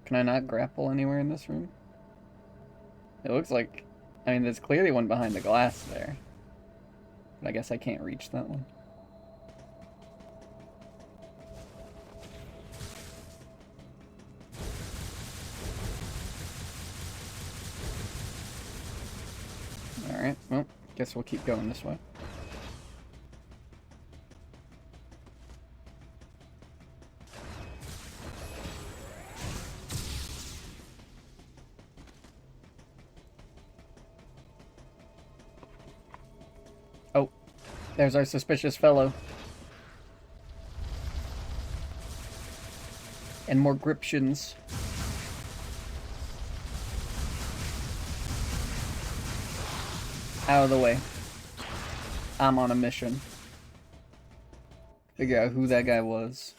Can I not grapple anywhere in this room? It looks like... I mean, there's clearly one behind the glass there. But I guess I can't reach that one. Alright, well, guess we'll keep going this way. Oh, there's our suspicious fellow. And more Griptians. Out of the way. I'm on a mission. Figure out who that guy was.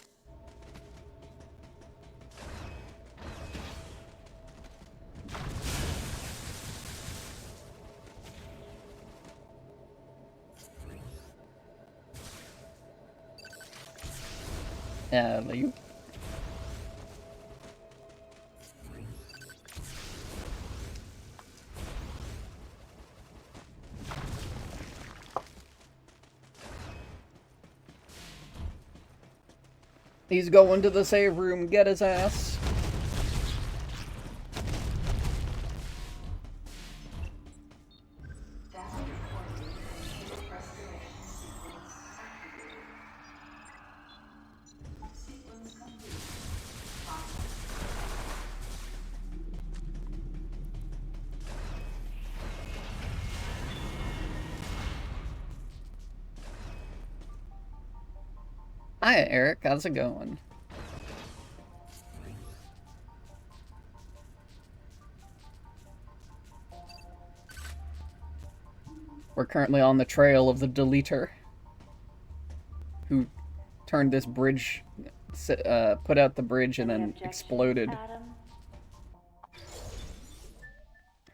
You. He's going to the save room. Get his ass. Hi, Eric. How's it going? We're currently on the trail of the deleter, who turned this bridge, put out the bridge and then exploded.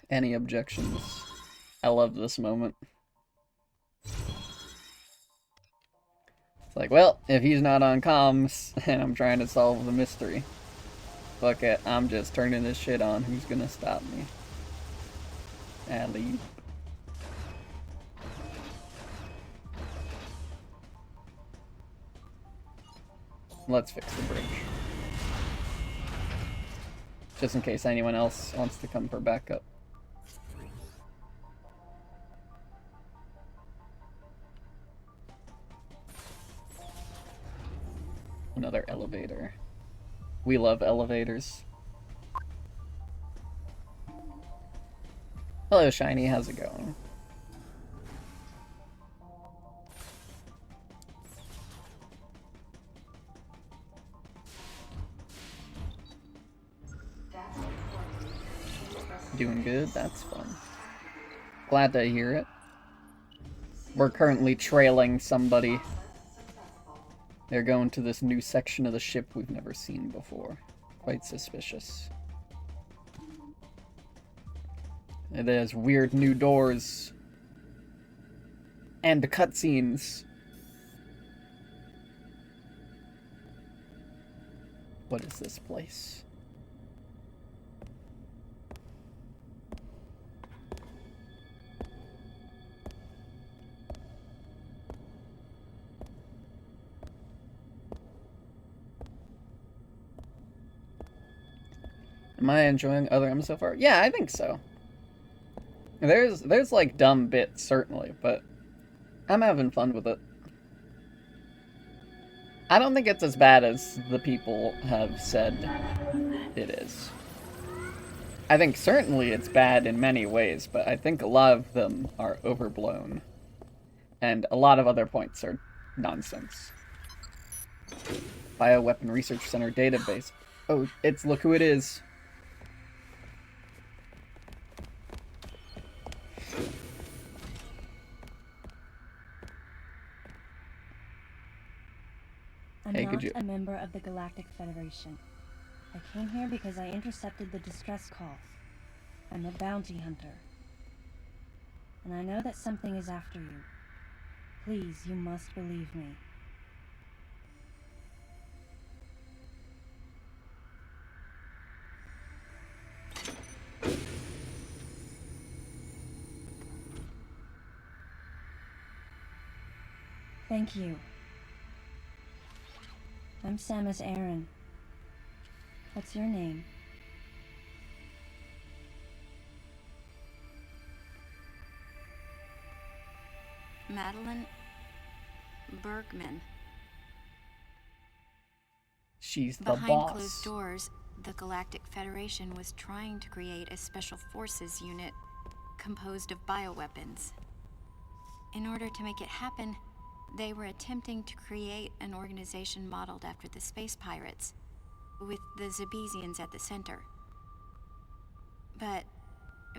Any objections? I love this moment. It's like, well, if he's not on comms and I'm trying to solve the mystery, fuck it, I'm just turning this shit on. Who's gonna stop me? Ali. Let's fix the bridge. Just in case anyone else wants to come for backup. Another elevator. We love elevators. Hello, Shiny. How's it going? Doing good? That's fun. Glad to hear it. We're currently trailing somebody. They're going to this new section of the ship we've never seen before. Quite suspicious. And there's weird new doors. And cutscenes. What is this place? Am I enjoying Other M so far? Yeah, I think so. There's like dumb bits, certainly, but I'm having fun with it. I don't think it's as bad as the people have said it is. I think certainly it's bad in many ways, but I think a lot of them are overblown. And a lot of other points are nonsense. Bioweapon Research Center database. Oh, it's look who it is. I'm Hey, not could you... a member of the Galactic Federation. I came here because I intercepted the distress call. I'm a bounty hunter. And I know that something is after you. Please, you must believe me. Thank you. I'm Samus Aran. What's your name? Madeline Bergman. She's the Behind boss. closed doors, the Galactic Federation was trying to create a special forces unit composed of bioweapons. In order to make it happen, they were attempting to create an organization modeled after the space pirates, with the Zebesians at the center. But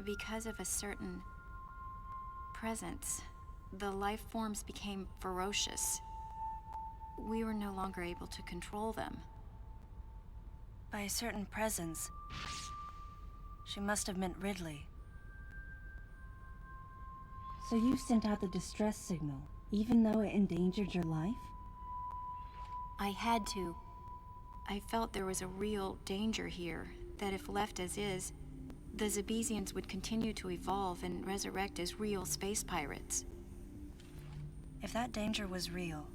because of a certain presence, the life forms became ferocious. We were no longer able to control them. By a certain presence, she must have meant Ridley. So you sent out the distress signal, even though it endangered your life? I had to. I felt there was a real danger here, that if left as is, the Zebesians would continue to evolve and resurrect as real space pirates. If that danger was real,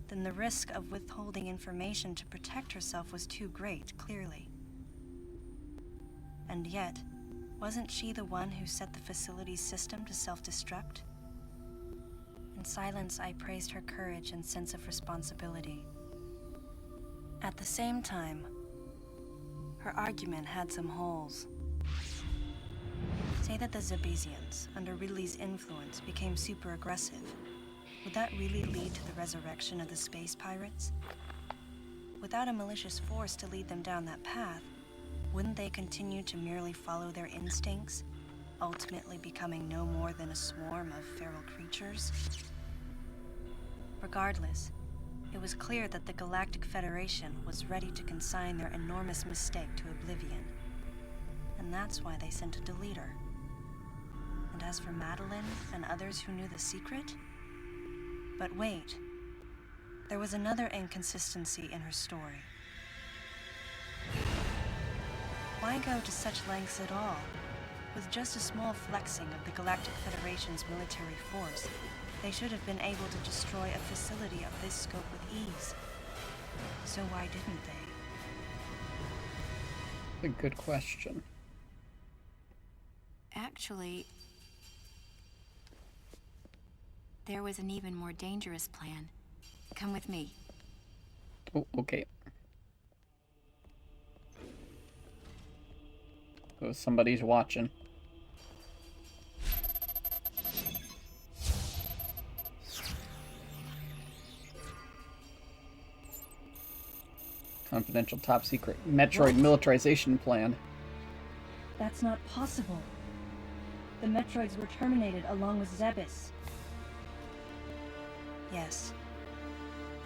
then the risk of withholding information to protect herself was too great, clearly. And yet, wasn't she the one who set the facility's system to self-destruct? In silence, I praised her courage and sense of responsibility. At the same time, her argument had some holes. Say that the Zebesians, under Ridley's influence, became super aggressive. Would that really lead to the resurrection of the space pirates? Without a malicious force to lead them down that path, wouldn't they continue to merely follow their instincts, ultimately becoming no more than a swarm of feral creatures? Regardless, it was clear that the Galactic Federation was ready to consign their enormous mistake to oblivion. And that's why they sent a deleter. And as for Madeline and others who knew the secret? But wait, there was another inconsistency in her story. Why go to such lengths at all? With just a small flexing of the Galactic Federation's military force, they should have been able to destroy a facility of this scope with ease. So why didn't they? A good question. Actually, there was an even more dangerous plan. Come with me. Oh, okay. Oh, somebody's watching. Confidential top secret Metroid militarization plan. That's not possible. The Metroids were terminated along with Zebes. Yes.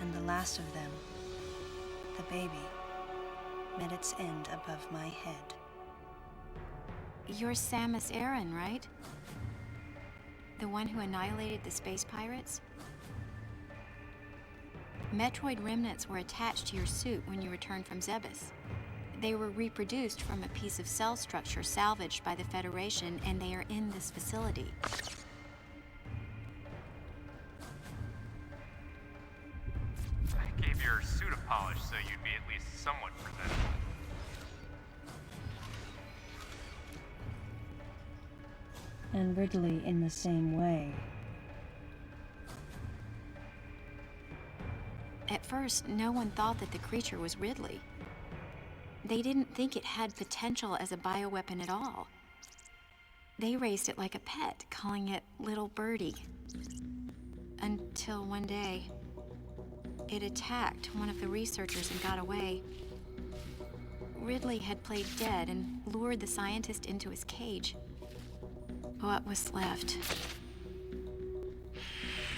And the last of them, the baby, met its end above my head. You're Samus Aran, right? The one who annihilated the space pirates? Metroid remnants were attached to your suit when you returned from Zebes. They were reproduced from a piece of cell structure salvaged by the Federation, and they are in this facility. I gave your suit a polish so you'd be at least somewhat presentable. And Ridley in the same way. At first, no one thought that the creature was Ridley. They didn't think it had potential as a bioweapon at all. They raised it like a pet, calling it Little Birdie. Until one day, it attacked one of the researchers and got away. Ridley had played dead and lured the scientist into his cage. What was left?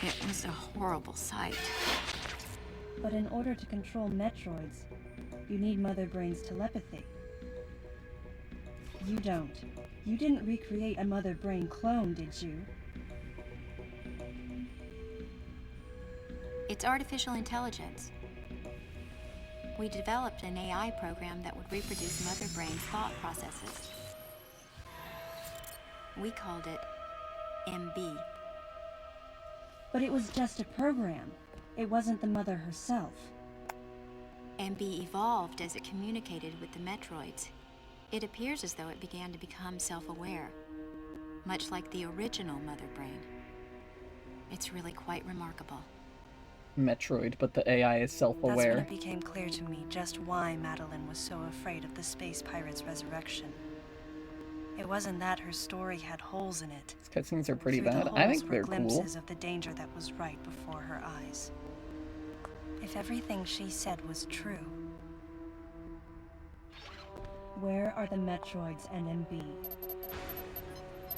It was a horrible sight. But in order to control Metroids, you need Mother Brain's telepathy. You don't. You didn't recreate a Mother Brain clone, did you? It's artificial intelligence. We developed an AI program that would reproduce Mother Brain's thought processes. We called it MB. But it was just a program. It wasn't the Mother herself. MB evolved as it communicated with the Metroids. It appears as though it began to become self-aware, much like the original Mother Brain. It's really quite remarkable. Metroid, but the AI is That's self-aware. when it became clear to me just why Madeline was so afraid of the space pirate's resurrection. It wasn't that her story had holes in it. These cutscenes are pretty Through the bad. I holes think were they're cool. glimpses of the danger that was right before her eyes. If everything she said was true, where are the Metroids and MB?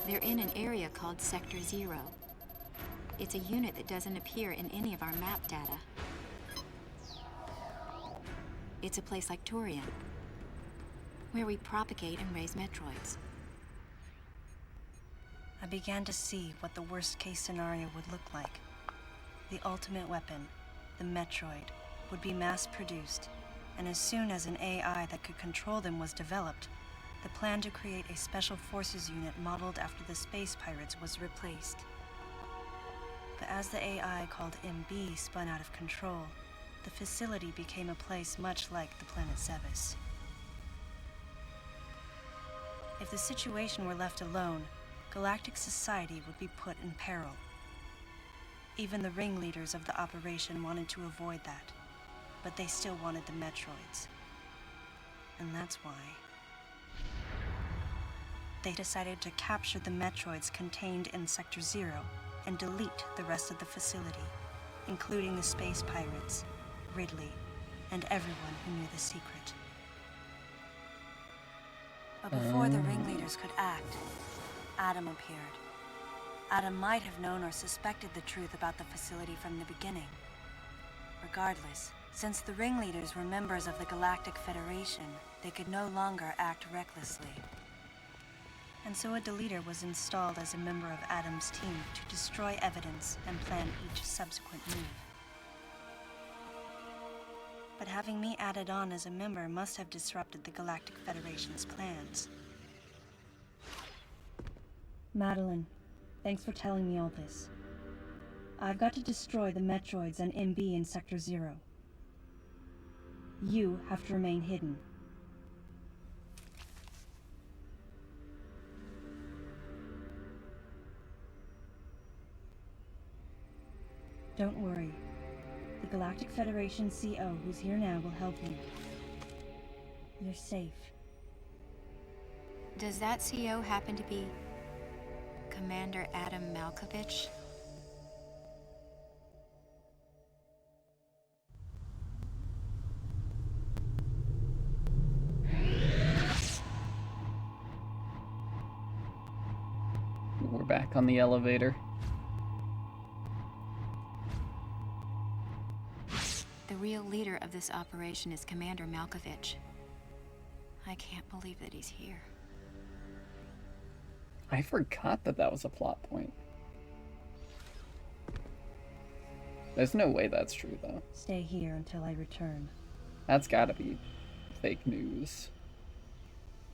They're in an area called Sector 0. It's a unit that doesn't appear in any of our map data. It's a place like Turian, where we propagate and raise Metroids. I began to see what the worst-case scenario would look like. The ultimate weapon, the Metroid, would be mass-produced, and as soon as an AI that could control them was developed, the plan to create a special forces unit modeled after the space pirates was replaced. But as the AI called MB spun out of control, the facility became a place much like the planet Sevis. If the situation were left alone, galactic society would be put in peril. Even the ringleaders of the operation wanted to avoid that, but they still wanted the Metroids. And that's why they decided to capture the Metroids contained in Sector 0 and delete the rest of the facility, including the space pirates, Ridley, and everyone who knew the secret. But before the ringleaders could act, Adam appeared. Adam might have known or suspected the truth about the facility from the beginning. Regardless, since the ringleaders were members of the Galactic Federation, they could no longer act recklessly. And so a deleter was installed as a member of Adam's team to destroy evidence and plan each subsequent move. But having me added on as a member must have disrupted the Galactic Federation's plans. Madeline, thanks for telling me all this. I've got to destroy the Metroids and MB in Sector 0. You have to remain hidden. Don't worry. The Galactic Federation CO who's here now will help you. You're safe. Does that CO happen to be Commander Adam Malkovich? We're back on the elevator. The real leader of this operation is Commander Malkovich. I can't believe that he's here. I forgot that that was a plot point. There's no way that's true, though. Stay here until I return. That's gotta be fake news.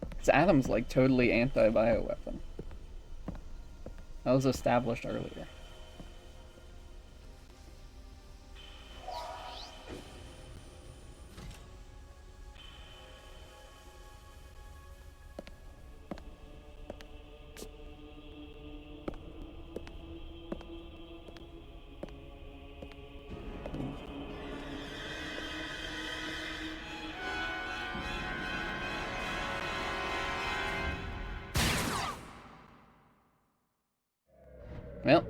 Because Adam's, like, totally anti-bioweapon. That was established earlier. Well,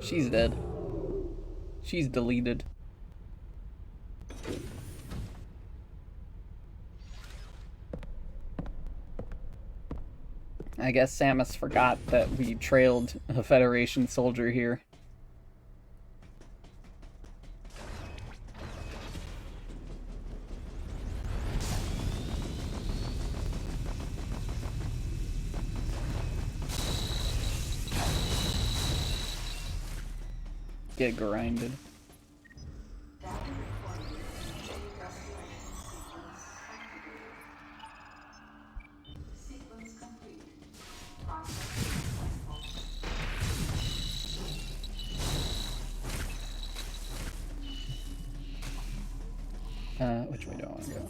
she's dead. She's deleted. I guess Samus forgot that we trailed a Federation soldier here. Get grinded. Which way do I want to go?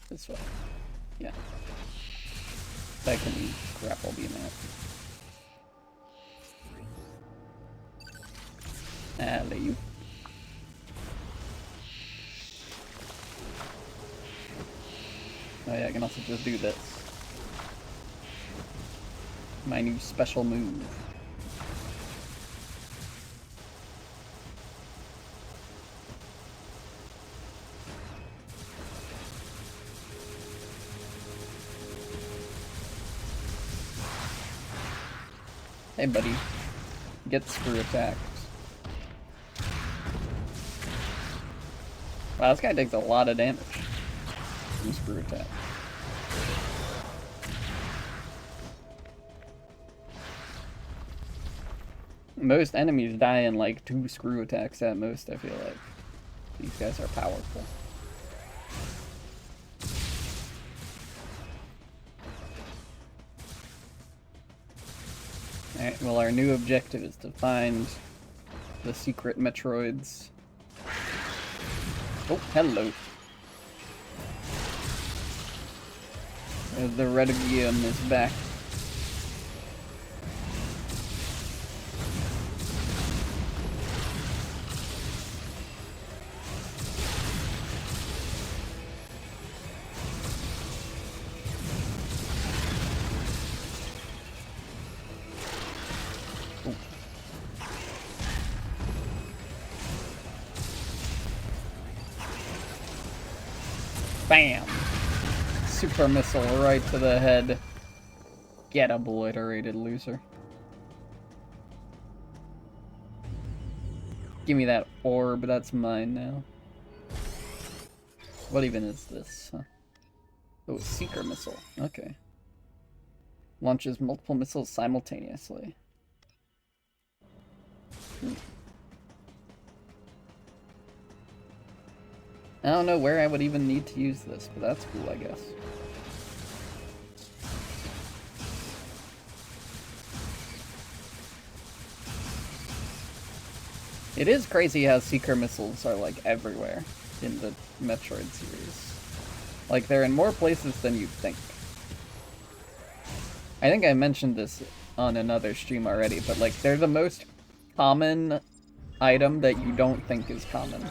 This way. Yeah. That can grapple beam at. Alley. Oh yeah, I can also just do this. My new special move. Hey buddy, get screw attacked. Wow, this guy takes a lot of damage from screw attack. Most enemies die in like 2 screw attacks at most, I feel like. These guys are powerful. Alright, well our new objective is to find the secret metroids. Oh, hello. The Redigium is back. Bam! Super missile right to the head. Get obliterated, loser. Give me that orb, that's mine now. What even is this? Huh? Oh, seeker missile. Okay. Launches multiple missiles simultaneously. I don't know where I would even need to use this, but that's cool, I guess. It is crazy how seeker missiles are like everywhere in the Metroid series. Like they're in more places than you'd think. I think I mentioned this on another stream already, but like they're the most common item that you don't think is common.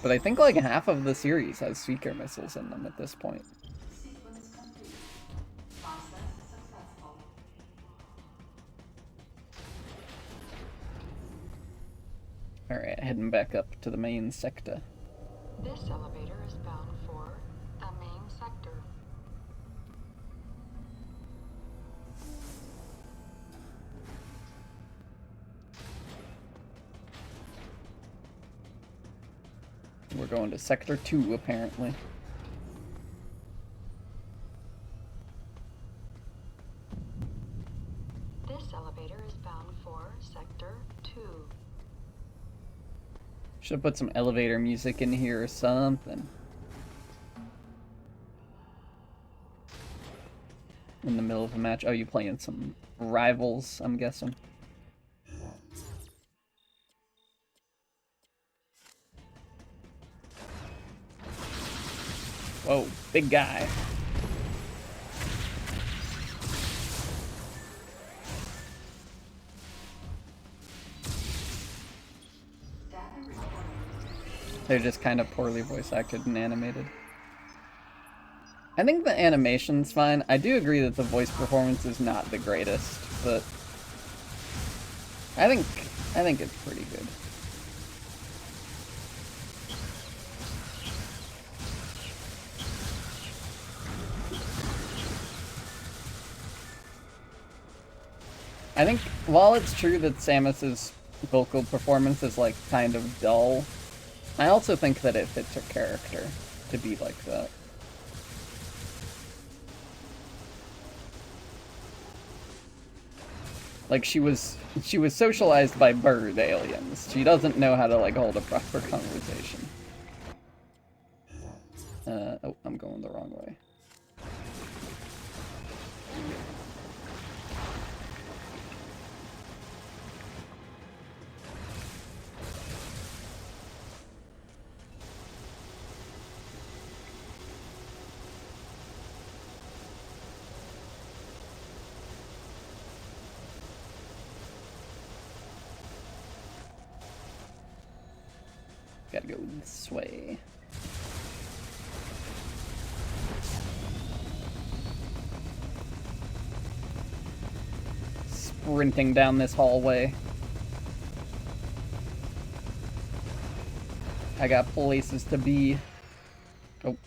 But I think like half of the series has seeker missiles in them at this point. Alright, heading back up to the main sector. This elevator is bound for the main sector. We're going to Sector 2, apparently. This elevator is bound for Sector 2. Should put some elevator music in here or something. In the middle of a match. Oh, you playing some rivals, I'm guessing. Whoa, big guy. They're just kind of poorly voice acted and animated. I think the animation's fine. I do agree that the voice performance is not the greatest, but I think it's pretty good. I think while it's true that Samus's vocal performance is like kind of dull, I also think that it fits her character to be like that. Like she was socialized by bird aliens. She doesn't know how to like hold a proper conversation. Oh, I'm going the wrong way. Gotta go this way. Sprinting down this hallway. I got places to be. Oh,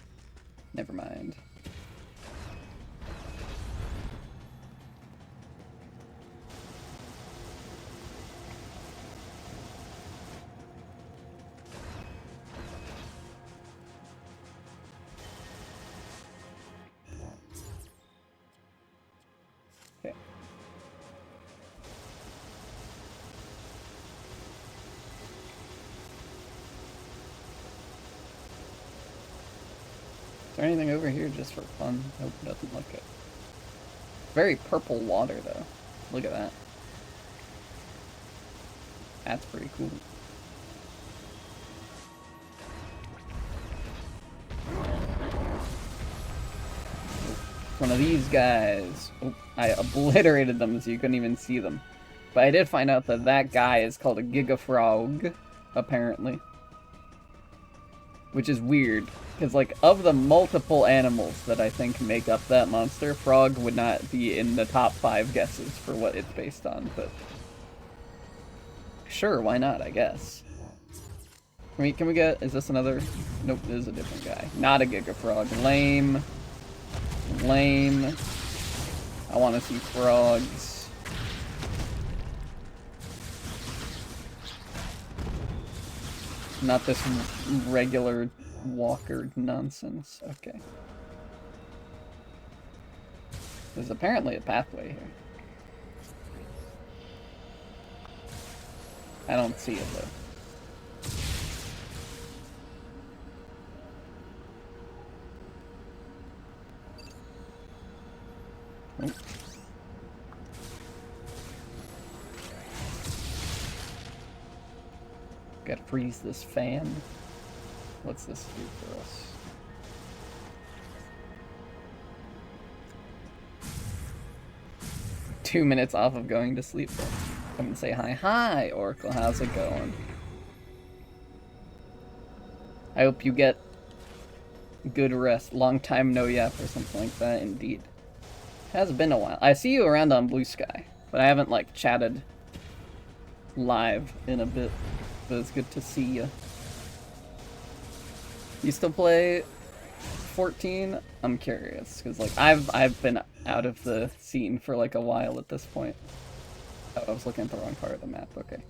never mind. Is there anything over here just for fun? Nope, doesn't look it. Very purple water, though. Look at that. That's pretty cool. One of these guys. Oh, I obliterated them so you couldn't even see them. But I did find out that that guy is called a Gigafrog, apparently. Which is weird, because like of the multiple animals that I think make up that monster, frog would not be in the top 5 guesses for what it's based on, but sure, why not, I guess. Can we get, is this another, nope, this is a different guy. Not a Gigafrog. Lame. Lame. I want to see frogs. Not this regular walker nonsense. Okay. There's apparently a pathway here. I don't see it though. Oh. Gotta freeze this fan. What's this do for us? Two minutes off of going to sleep. Come and say hi. Hi, Oracle. How's it going? I hope you get good rest. Long time no yap or something like that, indeed. Has been a while. I see you around on Blue Sky, but I haven't, like, chatted live in a bit. But it's good to see you. You still play 14? I'm curious, because like I've been out of the scene for like a while at this point. Oh, I was looking at the wrong part of the map. Okay.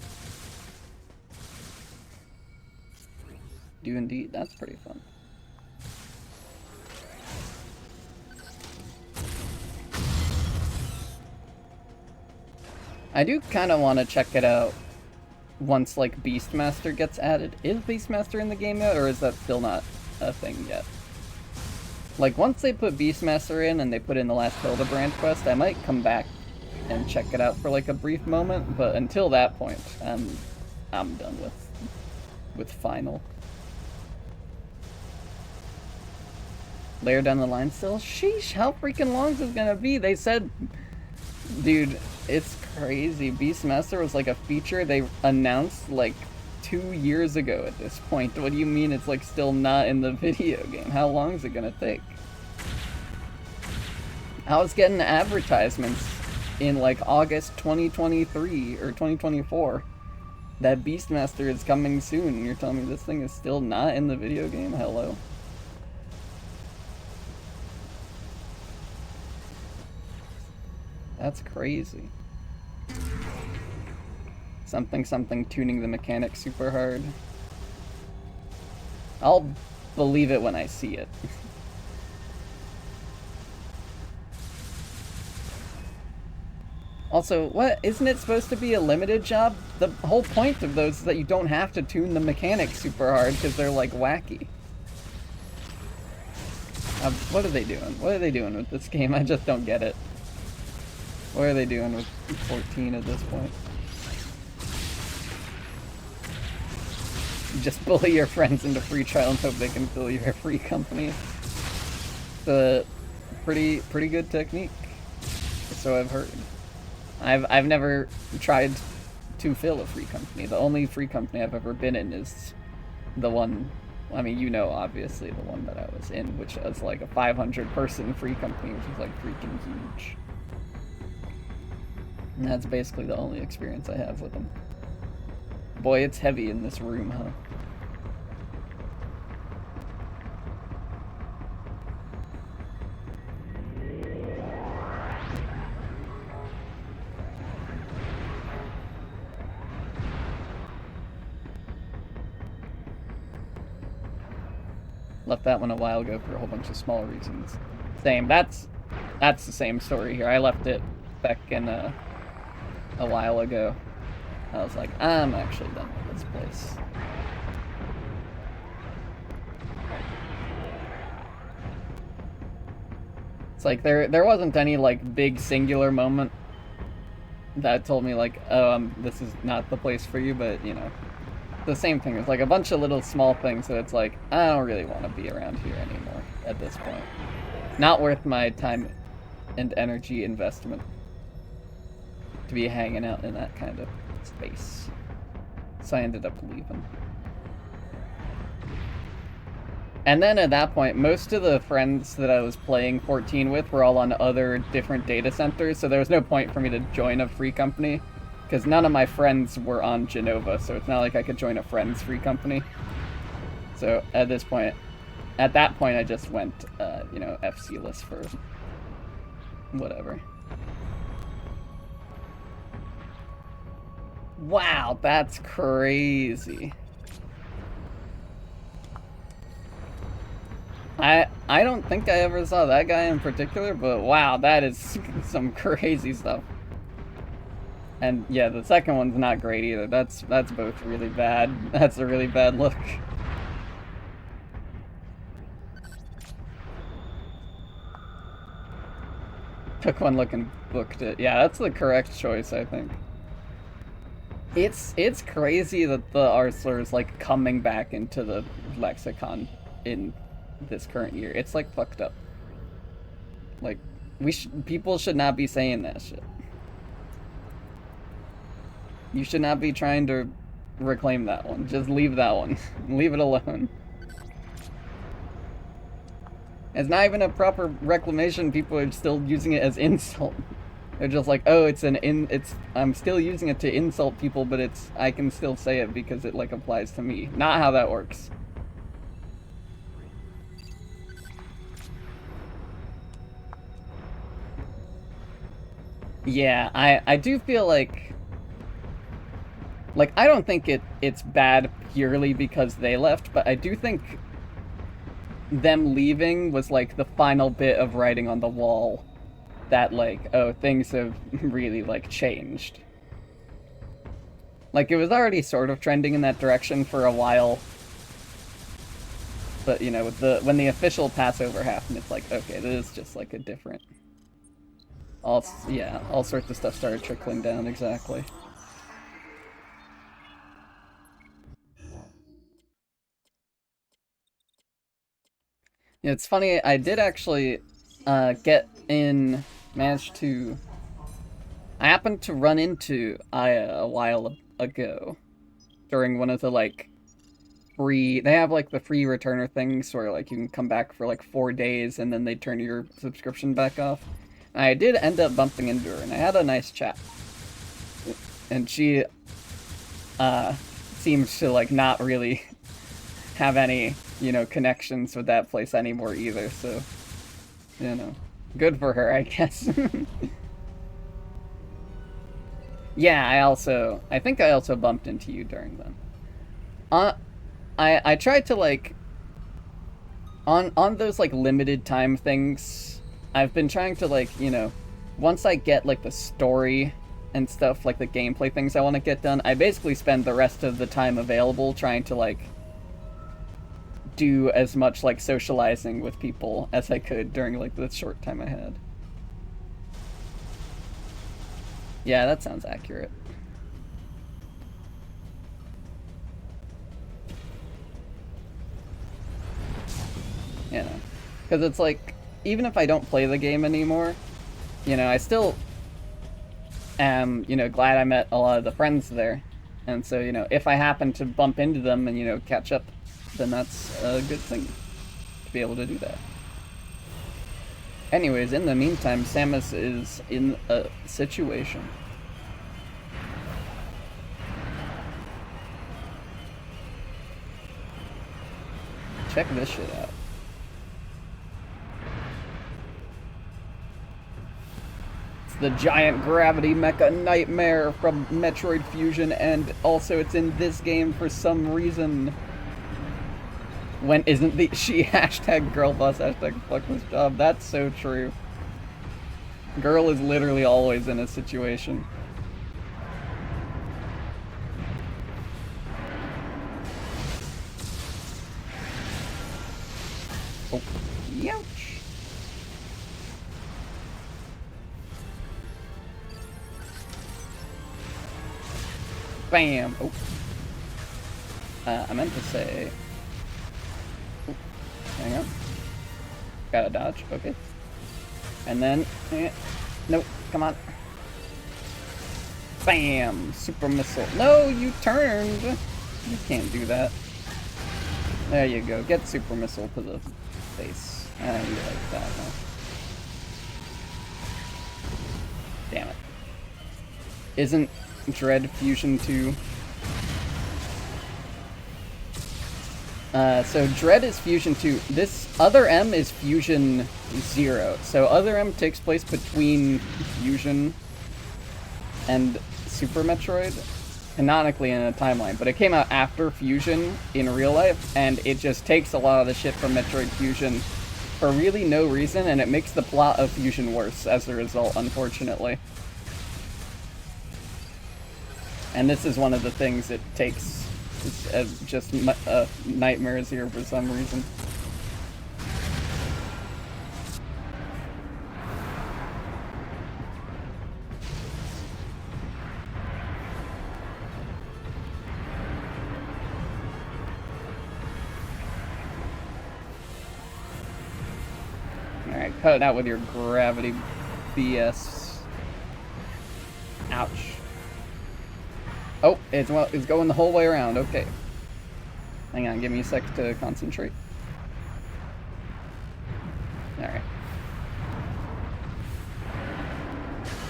Do indeed. That's pretty fun. I do kind of want to check it out once like Beastmaster gets added. Is Beastmaster in the game yet, or is that still not a thing yet? Like once they put Beastmaster in and they put in the last Hildebrand quest, I might come back and check it out for like a brief moment, but until that point, I'm done with Final. Layer down the line still? Sheesh, how freaking long is this gonna be? They said, dude, it's crazy. Beastmaster was like a feature they announced like 2 years ago at this point. What do you mean it's like still not in the video game? How long is it gonna take? I was getting advertisements in like August 2023 or 2024 that Beastmaster is coming soon, and you're telling me this thing is still not in the video game? Hello. That's crazy. Something tuning the mechanics super hard. I'll believe it when I see it. Also, what? Isn't it supposed to be a limited job? The whole point of those is that you don't have to tune the mechanics super hard because they're like wacky. What are they doing? What are they doing with this game? I just don't get it. What are they doing with 14 at this point? You just bully your friends into free trial and hope they can fill your free company. It's a pretty good technique, so I've heard. I've never tried to fill a free company. The only free company I've ever been in is the one, I mean, you know, obviously the one that I was in, which was like a 500-person free company, which is like freaking huge. And that's basically the only experience I have with them. Boy, it's heavy in this room, huh? Left that one a while ago for a whole bunch of small reasons. Same. That's the same story here. I left it back in a while ago. I was like, I'm actually done with this place. It's like there wasn't any like big singular moment that told me like, oh, this is not the place for you, but you know, the same thing. It's like a bunch of little small things that it's like, I don't really want to be around here anymore at this point. Not worth my time and energy investment to be hanging out in that kind of space. So I ended up leaving. And then at that point, most of the friends that I was playing 14 with were all on other different data centers, so there was no point for me to join a free company, because none of my friends were on Genova, so it's not like I could join a friend's free company. So at that point, I just went, you know, FC-less for whatever. Wow, that's crazy. I don't think I ever saw that guy in particular, but wow, that is some crazy stuff. And yeah, the second one's not great either. That's both really bad. That's a really bad look. Took one look and booked it. Yeah, that's the correct choice, I think. It's crazy that the Arcelor is like coming back into the lexicon in this current year. It's like fucked up. Like people should not be saying that shit. You should not be trying to reclaim that one. Just leave that one. Leave it alone. It's not even a proper reclamation. People are still using it as insult. They're just like, oh, I'm still using it to insult people, but I can still say it because it like applies to me. Not how that works. Yeah, I do feel like I don't think it's bad purely because they left, but I do think them leaving was like the final bit of writing on the wall that like, oh, things have really like changed. Like it was already sort of trending in that direction for a while, but you know, with when the official Passover happened, it's like, okay, this is just like a different. All sorts of stuff started trickling down, exactly. Yeah, it's funny, I did actually manage to... I happened to run into Aya a while ago during one of the, like, free... They have, like, the free returner things where, like, you can come back for, like, 4 days and then they turn your subscription back off. I did end up bumping into her, and I had a nice chat. And she seems to like not really have any, you know, connections with that place anymore either, so, you know, good for her, I guess. Yeah, I think I also bumped into you during then. I tried to, like, on those, like, limited time things, I've been trying to, like, you know, once I get, like, the story and stuff, like the gameplay things I want to get done, I basically spend the rest of the time available trying to, like, do as much, like, socializing with people as I could during, like, the short time I had. Yeah, that sounds accurate. You know, because it's like, even if I don't play the game anymore, you know, I still am, you know, glad I met a lot of the friends there. And so, you know, if I happen to bump into them and, you know, catch up, then that's a good thing to be able to do that. Anyways, in the meantime, Samus is in a situation. Check this shit out. It's the giant gravity mecha nightmare from Metroid Fusion, and also it's in this game for some reason. When isn't the she hashtag girl boss hashtag fuck this job? That's so true. Girl is literally always in a situation. Oh, ouch. Bam. Oh. I meant to say. Hang on. Gotta dodge, okay. And then, nope, come on. Bam! Super missile. No, you turned! You can't do that. There you go, get super missile to the face. I don't really like that, huh? Damn it. Isn't Dread Fusion 2? So Dread is Fusion 2. This Other M is Fusion 0. So Other M takes place between Fusion and Super Metroid, canonically in a timeline, but it came out after Fusion in real life, and it just takes a lot of the shit from Metroid Fusion for really no reason, and it makes the plot of Fusion worse as a result, unfortunately. And this is one of the things it takes. It's just nightmares here for some reason. Alright, cut it out with your gravity BS. Ouch. Oh, it's going the whole way around. Okay. Hang on, give me a sec to concentrate. Alright.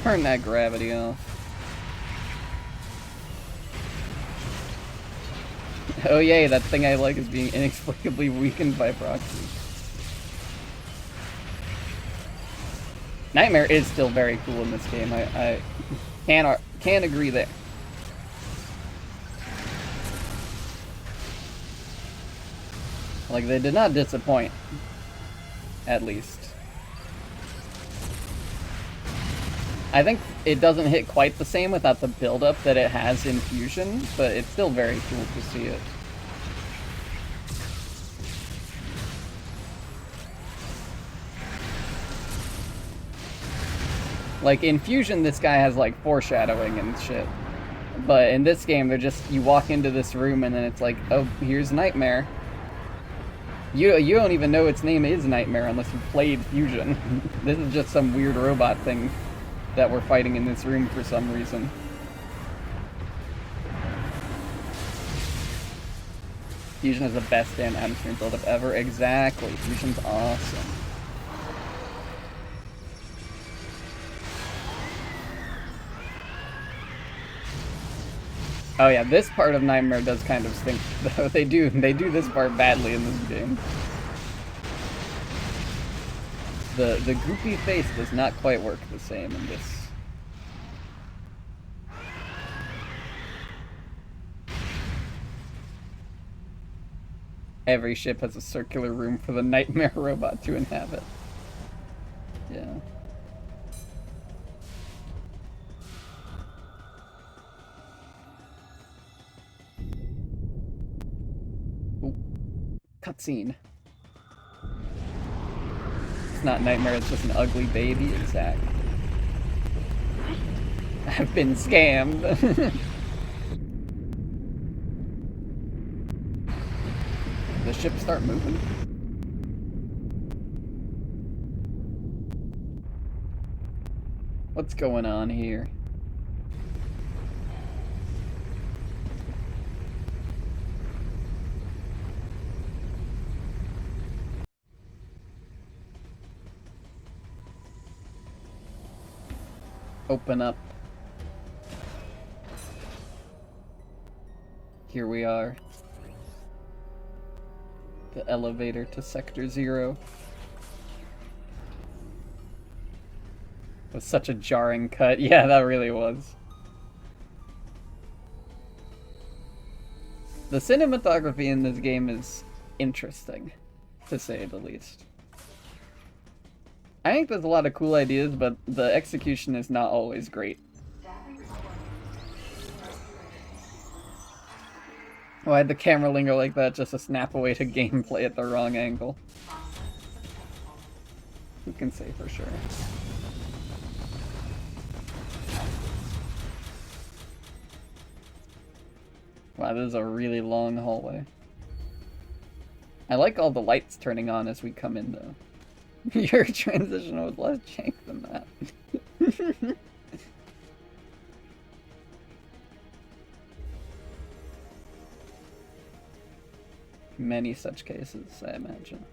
Turn that gravity off. Oh yay, that thing I like is being inexplicably weakened by proxy. Nightmare is still very cool in this game. I can agree there. Like, they did not disappoint, at least. I think it doesn't hit quite the same without the build-up that it has in Fusion, but it's still very cool to see it. Like, in Fusion, this guy has, like, foreshadowing and shit. But in this game, they're just, you walk into this room and then it's like, oh, here's Nightmare. You don't even know its name is Nightmare unless you played Fusion. This is just some weird robot thing that we're fighting in this room for some reason. Fusion is the best damn atmosphere build-up ever. Exactly. Fusion's awesome. Oh yeah, this part of Nightmare does kind of stink, though. They do this part badly in this game. The goofy face does not quite work the same in this. Every ship has a circular room for the Nightmare robot to inhabit. Yeah. Ooh. Cutscene. It's not Nightmare, it's just an ugly baby, exact. I've been scammed. The ship start moving. What's going on here? Open up. Here we are. The elevator to Sector 0. It was such a jarring cut. Yeah, that really was. The cinematography in this game is interesting, to say the least. I think there's a lot of cool ideas, but the execution is not always great. Why'd the camera linger like that just to snap away to gameplay at the wrong angle? Who can say for sure? Wow, this is a really long hallway. I like all the lights turning on as we come in, though. Your transition was less jank than that. Many such cases, I imagine.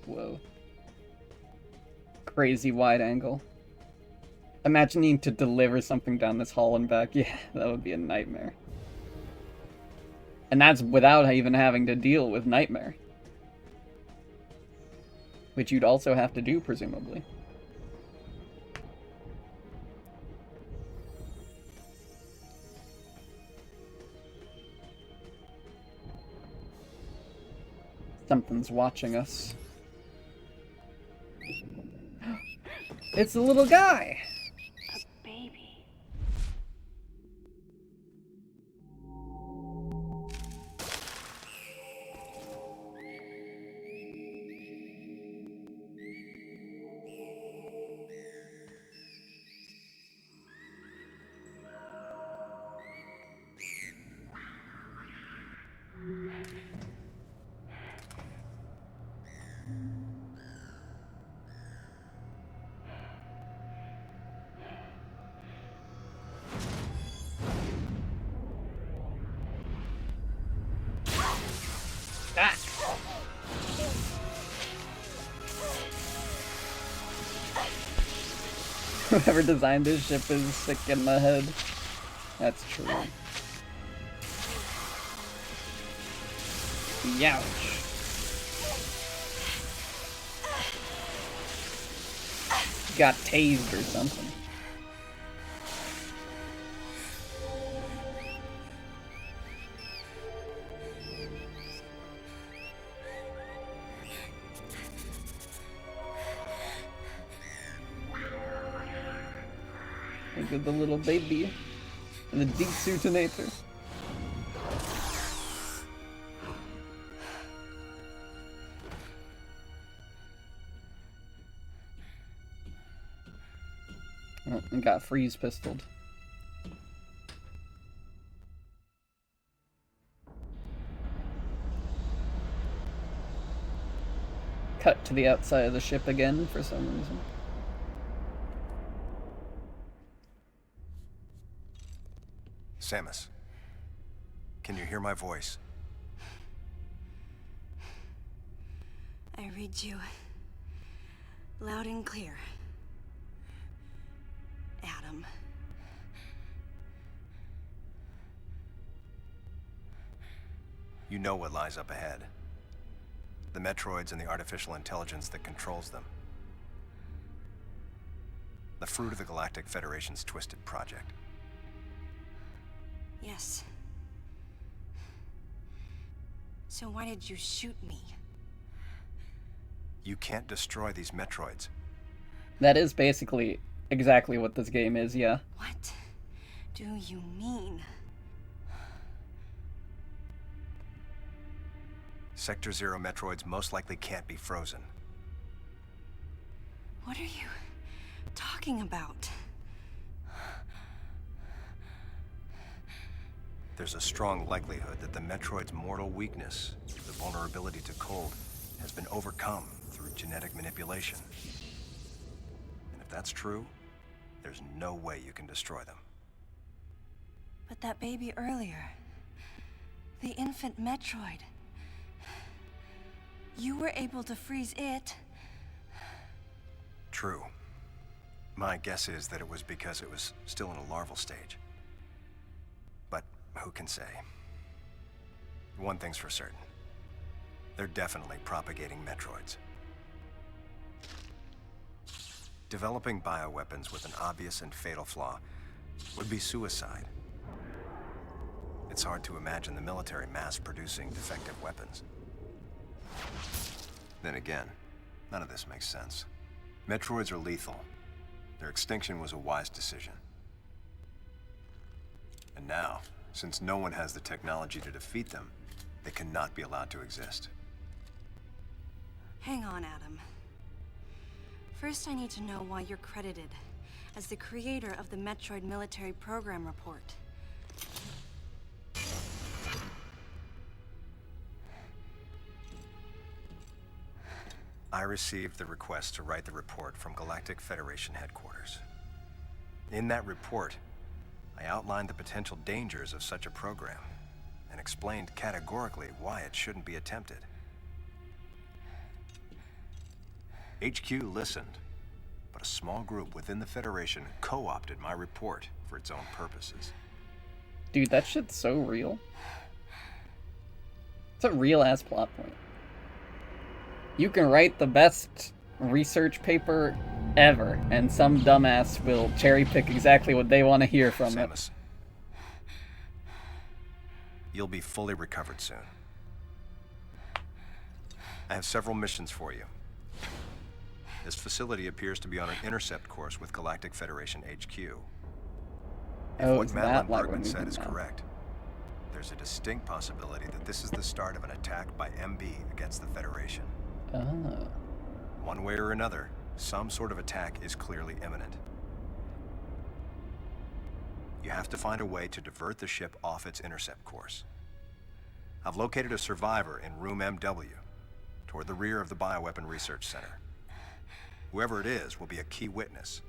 Whoa. Crazy wide angle. Imagine needing to deliver something down this hall and back. Yeah, that would be a nightmare. And that's without even having to deal with Nightmare. Which you'd also have to do, presumably. Something's watching us. It's a little guy! A baby. Whoever designed this ship is sick in the head. That's true. Youch. Got tased or something. Look at the little baby and the deep suitinator. Oh, and got freeze pistoled. Cut to the outside of the ship again for some reason. Samus, can you hear my voice? I read you loud and clear, Adam. You know what lies up ahead. The metroids and the artificial intelligence that controls them. The fruit of the Galactic Federation's twisted project. Yes. So why did you shoot me? You can't destroy these metroids. That is basically exactly what this game is, yeah. What do you mean? Sector Zero metroids most likely can't be frozen. What are you talking about? There's a strong likelihood that the metroid's mortal weakness, the vulnerability to cold, has been overcome through genetic manipulation. And if that's true, there's no way you can destroy them. But that baby earlier, the infant metroid, you were able to freeze it. True. My guess is that it was because it was still in a larval stage. But who can say? One thing's for certain. They're definitely propagating metroids. Developing bioweapons with an obvious and fatal flaw would be suicide. It's hard to imagine the military mass-producing defective weapons. Then again, none of this makes sense. Metroids are lethal. Their extinction was a wise decision. And now, since no one has the technology to defeat them, they cannot be allowed to exist. Hang on, Adam. First, I need to know why you're credited as the creator of the Metroid Military Program Report. I received the request to write the report from Galactic Federation headquarters. In that report, I outlined the potential dangers of such a program and explained categorically why it shouldn't be attempted. HQ listened, but a small group within the Federation co-opted my report for its own purposes. Dude, that shit's so real. It's a real-ass plot point. You can write the best research paper ever, and some dumbass will cherry-pick exactly what they want to hear from Samus, it. you'll be fully recovered soon. I have several missions for you. This facility appears to be on an intercept course with Galactic Federation HQ. If Oh, what it's Madeline that like Bergman we're said moving is now. correct, there's a distinct possibility that this is the start of an attack by MB against the Federation. Oh. One way or another, some sort of attack is clearly imminent. You have to find a way to divert the ship off its intercept course. I've located a survivor in room MW, toward the rear of the Bioweapon Research Center. Whoever it is will be a key witness.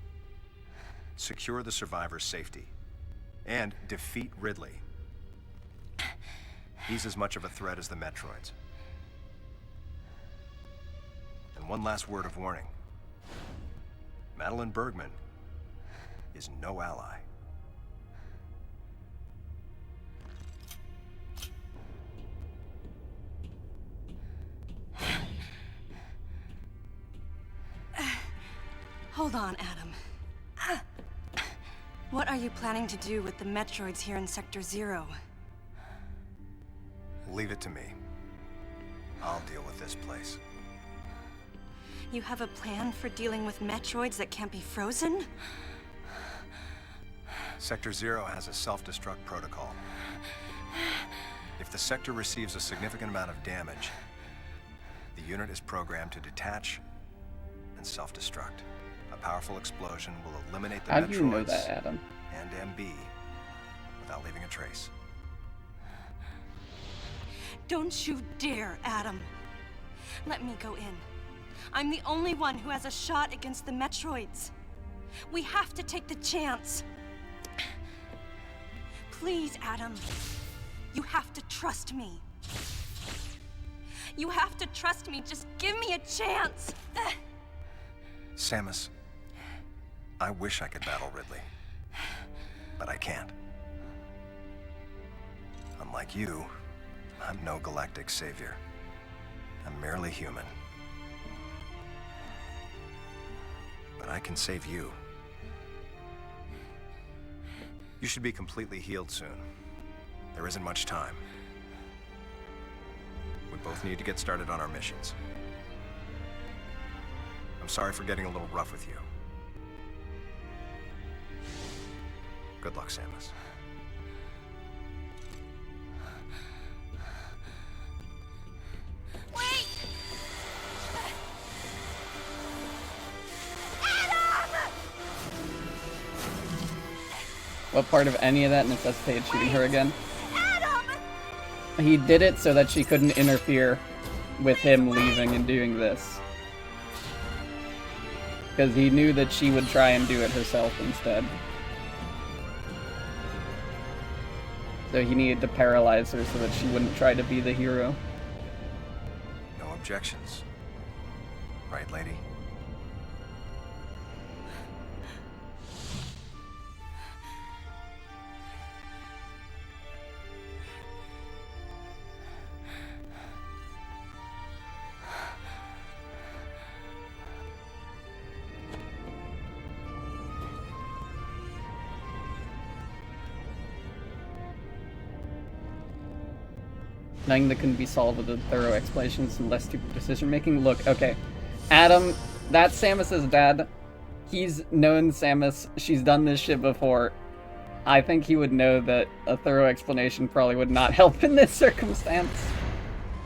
Secure the survivor's safety, and defeat Ridley. He's as much of a threat as the Metroids. And one last word of warning. Madeline Bergman is no ally. Hold on, Adam. What are you planning to do with the Metroids here in Sector Zero? Leave it to me. I'll deal with this place. You have a plan for dealing with Metroids that can't be frozen? Sector Zero has a self-destruct protocol. If the sector receives a significant amount of damage, the unit is programmed to detach and self-destruct. A powerful explosion will eliminate the How Metroids do you know that, Adam? and MB without leaving a trace. Don't you dare, Adam. Let me go in. I'm the only one who has a shot against the Metroids. We have to take the chance. Please, Adam. You have to trust me. You have to trust me. Just give me a chance. Samus, I wish I could battle Ridley, but I can't. Unlike you, I'm no galactic savior. I'm merely human. But I can save you. You should be completely healed soon. There isn't much time. We both need to get started on our missions. I'm sorry for getting a little rough with you. Good luck, Samus. Wait! What part of any of that necessitated shooting her again? Adam! He did it so that she couldn't interfere with him leaving and doing this. Because he knew that she would try and do it herself instead. So he needed to paralyze her so that she wouldn't try to be the hero. No objections. Right, lady? Nothing that couldn't be solved with a thorough explanations and less stupid decision making. Look, okay. Adam, that's Samus's dad. He's known Samus. She's done this shit before. I think he would know that a thorough explanation probably would not help in this circumstance.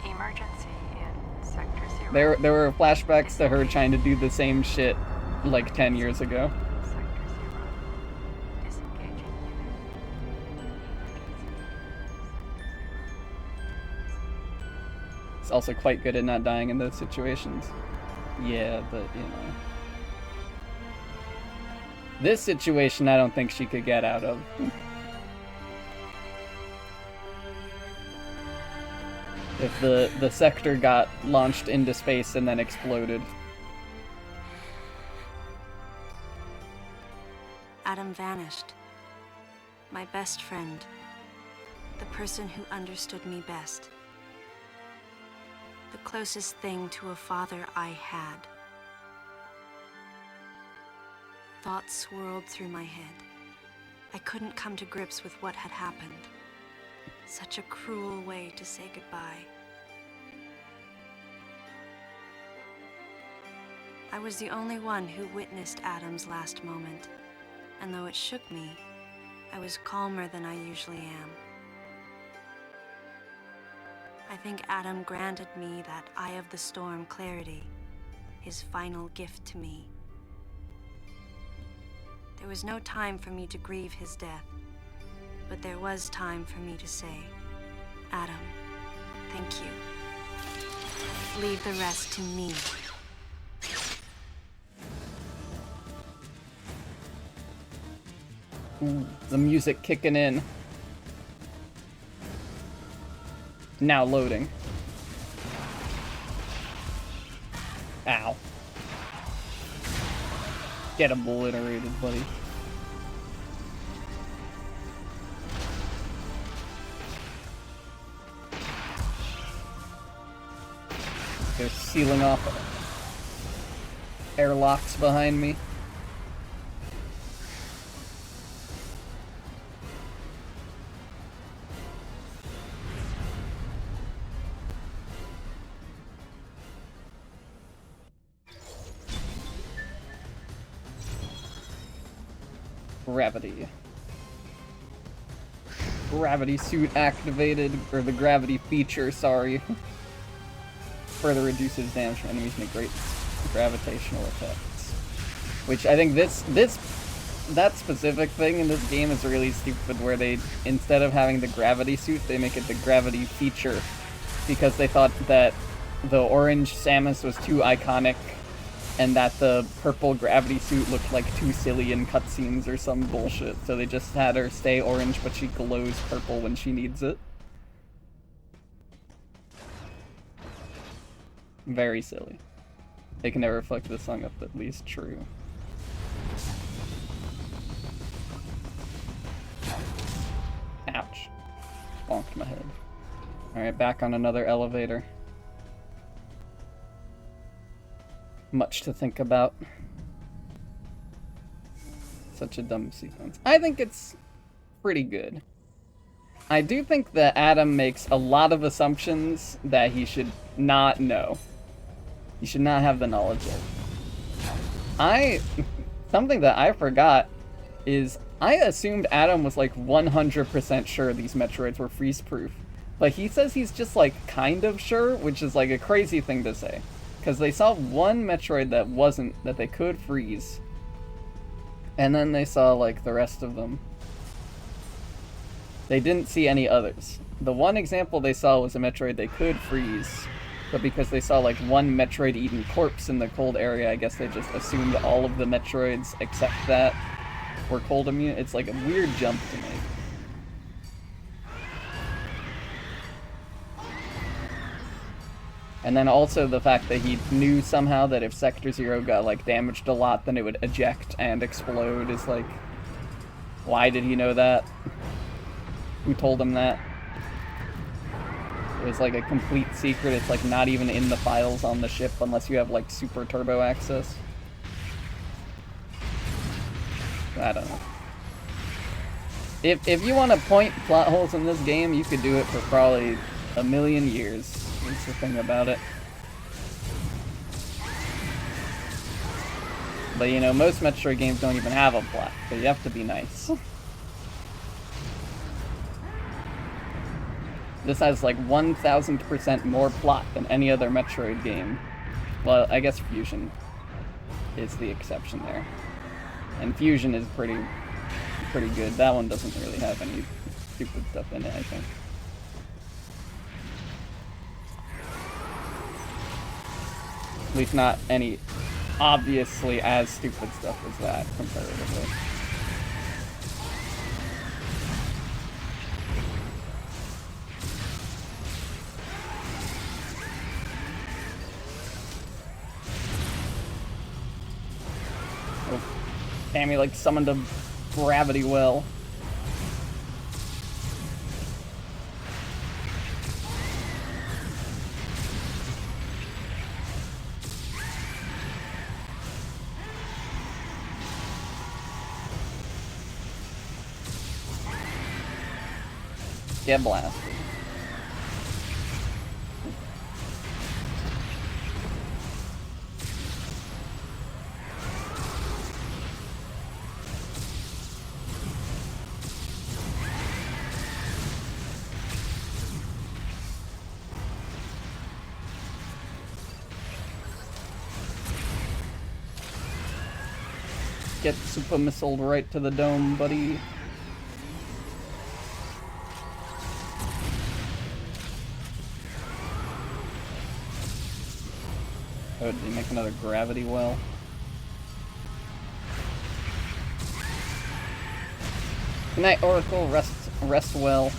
Emergency in Sector 0. There were flashbacks to her trying to do the same shit like 10 years ago. Sector 0. Disengaging unit. It's also quite good at not dying in those situations. Yeah, but, you know. This situation, I don't think she could get out of. If the sector got launched into space and then exploded. Adam vanished. My best friend. The person who understood me best. The closest thing to a father I had. Thoughts swirled through my head. I couldn't come to grips with what had happened. Such a cruel way to say goodbye. I was the only one who witnessed Adam's last moment, and though it shook me, I was calmer than I usually am. I think Adam granted me that Eye of the Storm clarity, his final gift to me. There was no time for me to grieve his death, but there was time for me to say, Adam, thank you. Leave the rest to me. Ooh, the music kicking in. Now loading. Ow. Get obliterated, buddy. They're sealing off airlocks behind me. Gravity. Gravity suit activated, or the gravity feature, sorry. Further reduces damage from enemies and great gravitational effects. Which I think that specific thing in this game is really stupid, where they, instead of having the gravity suit, they make it the gravity feature. Because they thought that the orange Samus was too iconic and that the purple gravity suit looked like too silly in cutscenes or some bullshit, so they just had her stay orange, but she glows purple when she needs it. Very silly. They can never fuck this song up, at least true. Ouch. Bonked my head. Alright, back on another elevator. Much to think about. Such a dumb sequence. I think it's pretty good. I do think that Adam makes a lot of assumptions that he should not know. He should not have the knowledge of. Something that I forgot is I assumed Adam was like 100% sure these Metroids were freeze-proof. But he says he's just like kind of sure, which is like a crazy thing to say. Because they saw one Metroid that wasn't, that they could freeze. And then they saw like the rest of them. They didn't see any others. The one example they saw was a Metroid they could freeze. But because they saw like one Metroid-eaten corpse in the cold area, I guess they just assumed all of the Metroids except that were cold immune. It's like a weird jump to make. And then also the fact that he knew somehow that if Sector 0 got like damaged a lot, then it would eject and explode is like, why did he know that? Who told him that? It was like a complete secret. It's like not even in the files on the ship unless you have like super turbo access. I don't know. If you want to point plot holes in this game, you could do it for probably a million years. That's the thing about it. But you know, most Metroid games don't even have a plot, so you have to be nice. This has like 1000% more plot than any other Metroid game. Well, I guess Fusion is the exception there. And Fusion is pretty good. That one doesn't really have any stupid stuff in it, I think. At least not any obviously as stupid stuff as that, comparatively. Oh, Tammy like summoned a gravity well. Get blasted. Get super missiled right to the dome, buddy. Oh, did he make another gravity well? Good night, Oracle. Rest well.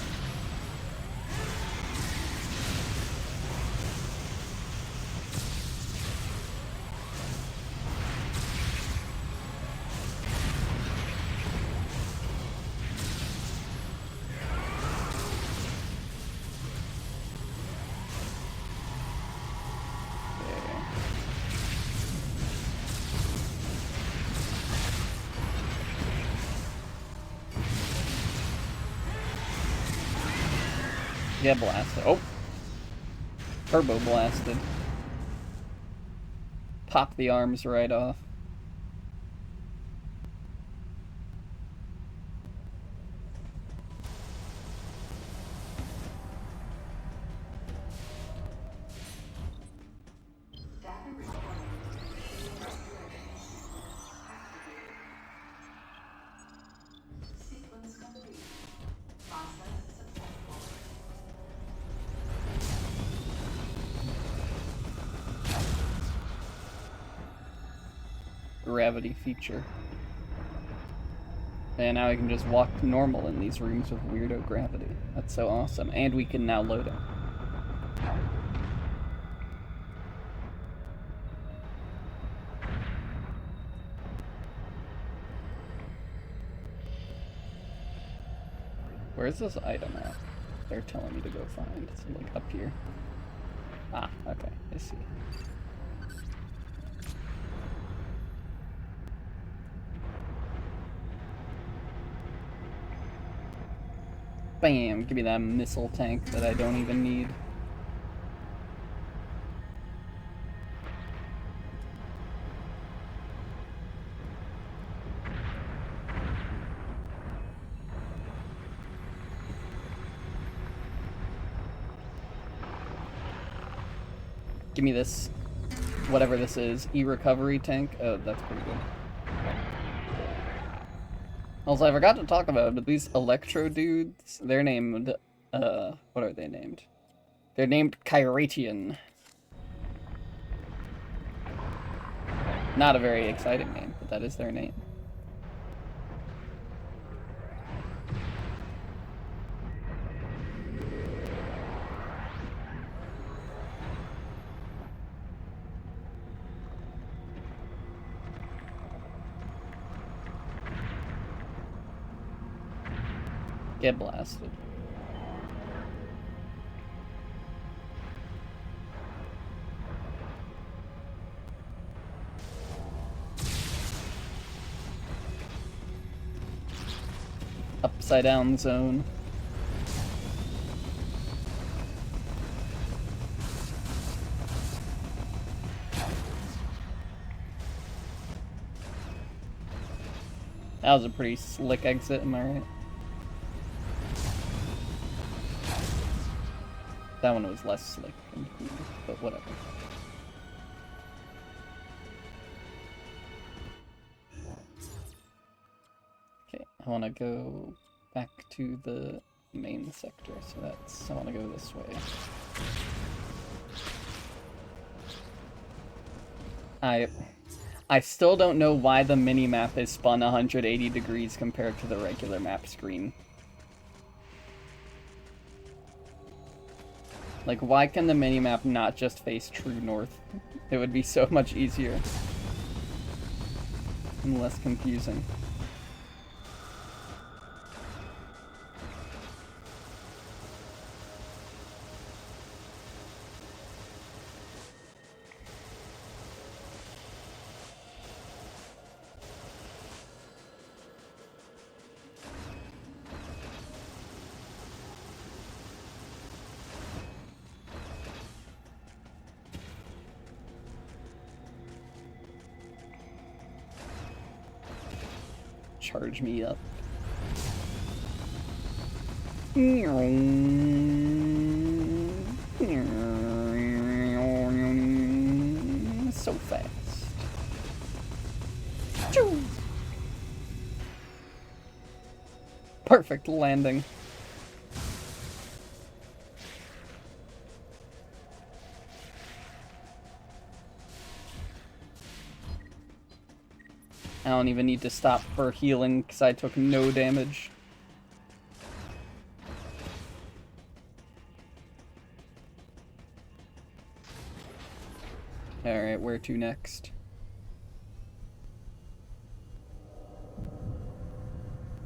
Get blasted. Oh! Turbo blasted. Pop the arms right off. gravity feature. And now I can just walk normal in these rooms with weirdo gravity. That's so awesome. And we can now load it. Where's this item at? They're telling me to go find. It's like up here. Ah, okay, I see. Bam! Give me that missile tank that I don't even need. Give me this, whatever this is, e-recovery tank. Oh, that's pretty good. Also, I forgot to talk about it, but these Electro dudes, they're named, what are they named? They're named Kyratian. Not a very exciting name, but that is their name. Get blasted. Upside down zone. That was a pretty slick exit, am I right? That one was less slick and cool, but whatever. Okay, I want to go back to the main sector, so I want to go this way. I still don't know why the mini-map is spun 180 degrees compared to the regular map screen. Like, why can the minimap not just face true north? It would be so much easier. And less confusing. Charge me up. So fast. Perfect landing. I don't even need to stop for healing because I took no damage. Alright, where to next?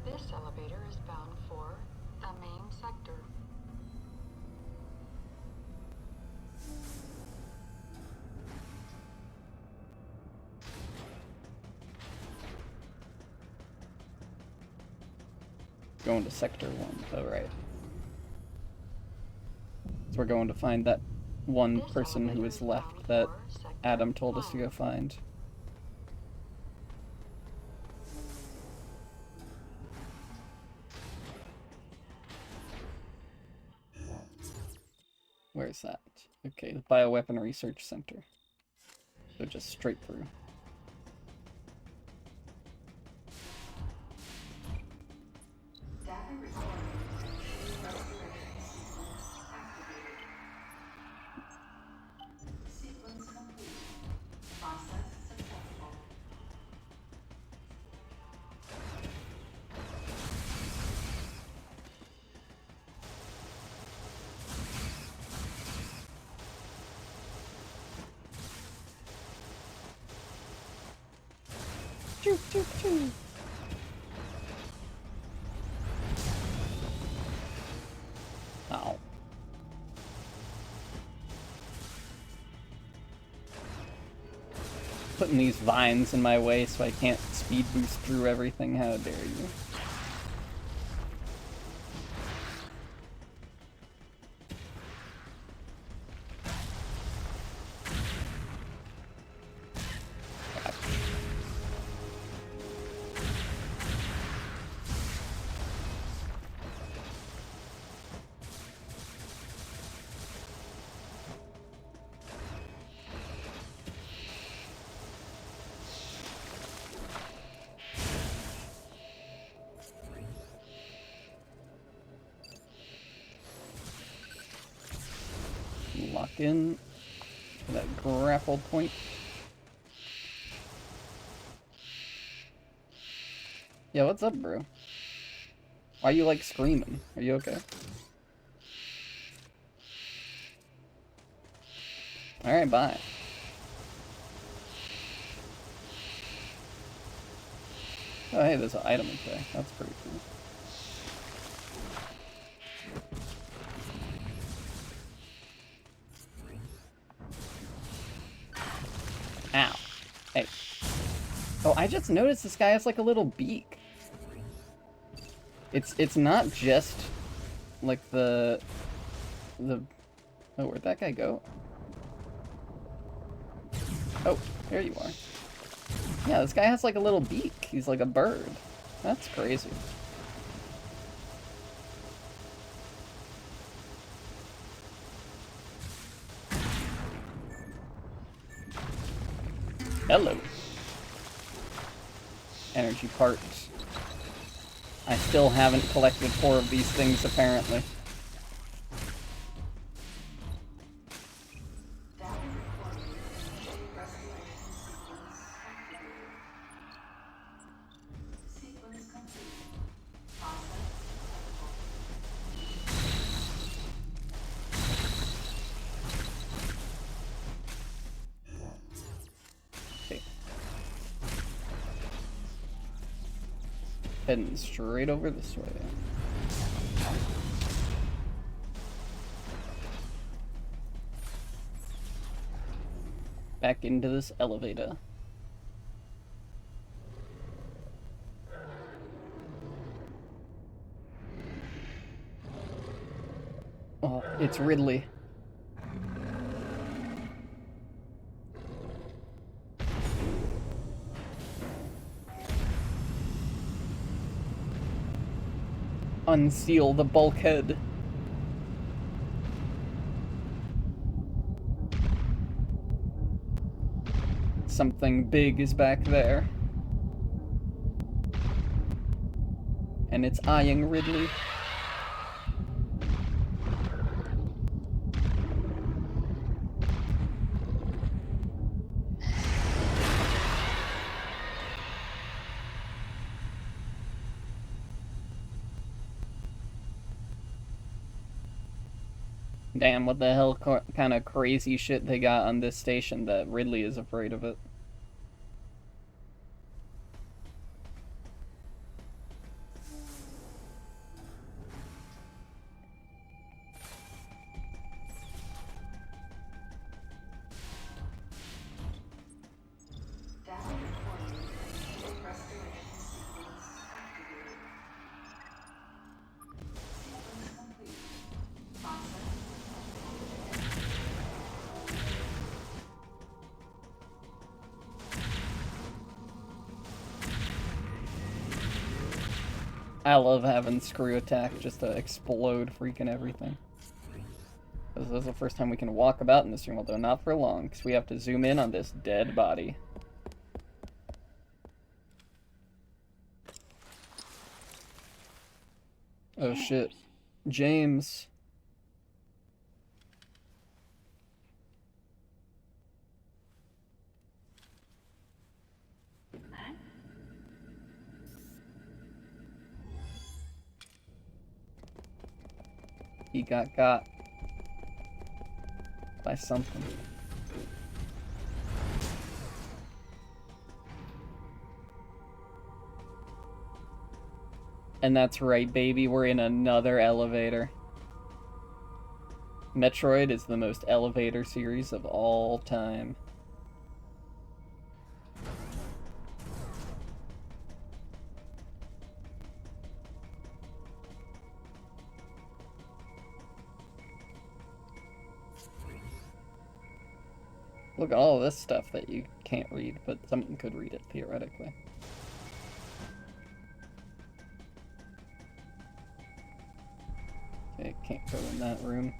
This elevator is bound for the main sector. Going to Sector 1. Oh, right. So we're going to find that one person who is left that Adam told us to go find. Where's that? Okay, the Bioweapon Research Center. So just straight through. Choo, choo, choo. Ow. Putting these vines in my way so I can't speed boost through everything. How dare you? Lock in for that grapple point. Yeah, what's up, bro? Why are you like screaming? Are you okay? Alright, bye. Oh, hey, there's an item in there. That's pretty cool. Ow. Hey. Oh, I just noticed this guy has like a little beak. It's not just like the oh, where'd that guy go? Oh, there you are. Yeah, this guy has like a little beak. He's like a bird. That's crazy. Hello. Energy parts. I still haven't collected 4 of these things, apparently. Heading straight over this way. Back into this elevator. Oh, it's Ridley. Unseal the bulkhead. Something big is back there. And it's eyeing Ridley. Damn, what the hell kind of crazy shit they got on this station that Ridley is afraid of it. I love having screw attack just to explode freaking everything. This is the first time we can walk about in this room, although not for long, because we have to zoom in on this dead body. Oh shit. James. He got by something. Okay. And that's right, baby, we're in another elevator. Metroid is the most elevator series of all time. Look at all this stuff that you can't read, but someone could read it, theoretically. Okay, can't go in that room.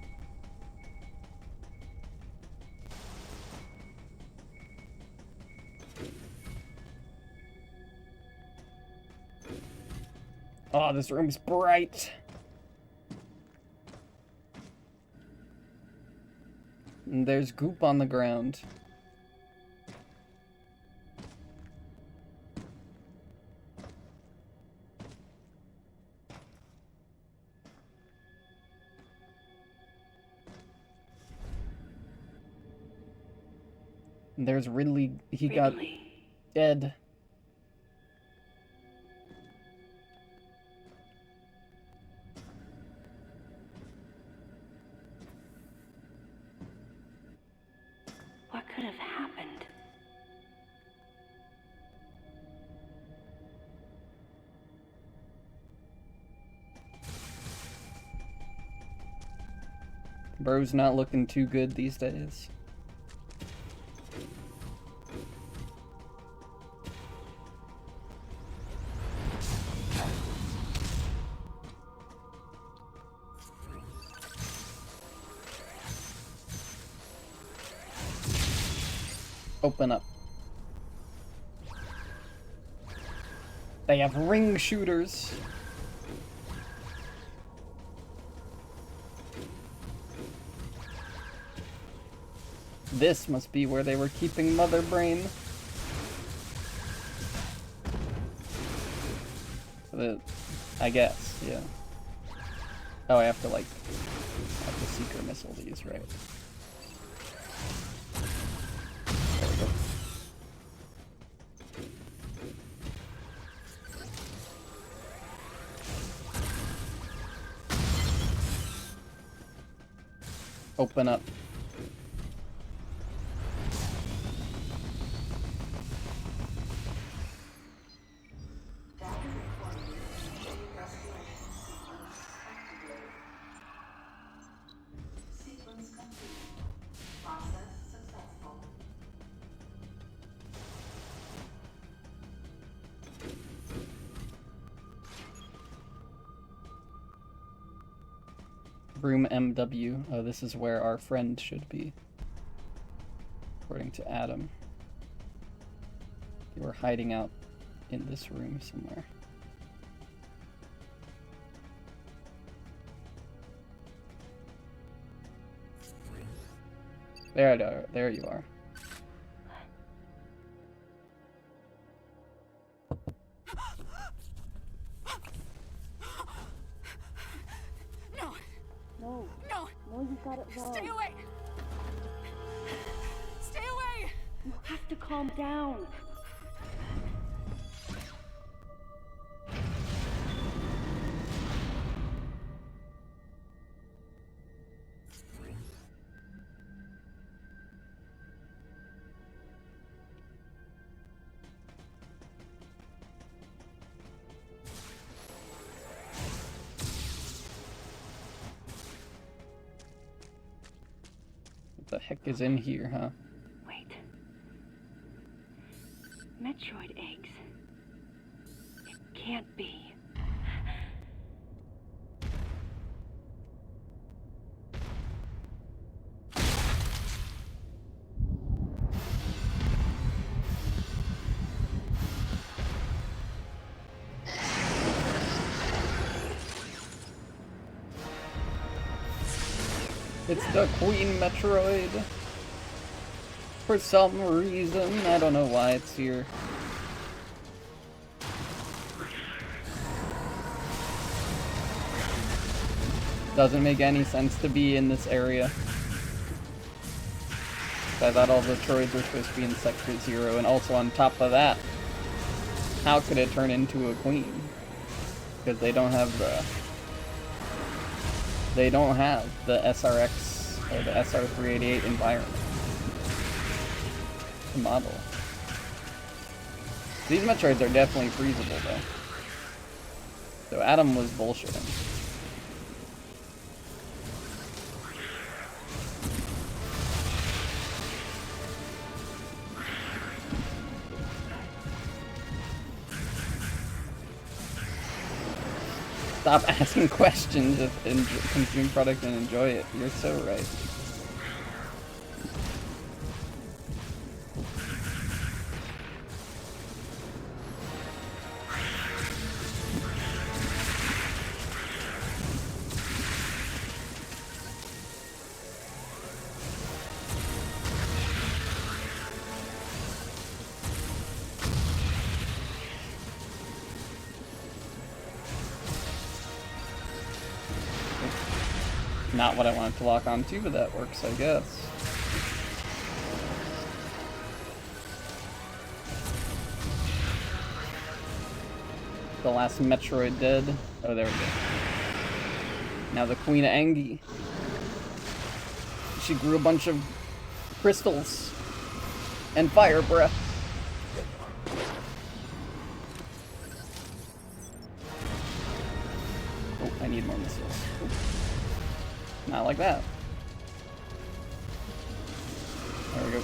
Oh, this room's bright! And there's goop on the ground. And there's Ridley. He got dead. What could have happened? Bro's not looking too good these days. Open up. They have ring shooters. This must be where they were keeping Mother Brain. I guess, yeah. Oh, I have to like, seeker missile these, right? There we go. Open up. Room MW. Oh, this is where our friend should be. According to Adam. They were hiding out in this room somewhere. There you are. You got it wrong. Stay away! Stay away! You have to calm down. What the heck is in here, huh? Wait. Metroid eggs. It can't be. It's the Queen Metroid. For some reason, I don't know why it's here. Doesn't make any sense to be in this area. I thought all the droids were supposed to be in Sector 0, and also on top of that, how could it turn into a queen? Because they don't have the SRX or the SR388 environment to model. These Metroids are definitely freezable though. So Adam was bullshitting. Stop asking questions, just consume product and enjoy it. You're so right. Not what I wanted to lock on to, but that works, I guess. The last Metroid dead. Oh, there we go. Now the Queen of Angie. She grew a bunch of crystals and fire breath. Oh, I need more missiles. Oh. Not like that. There we go.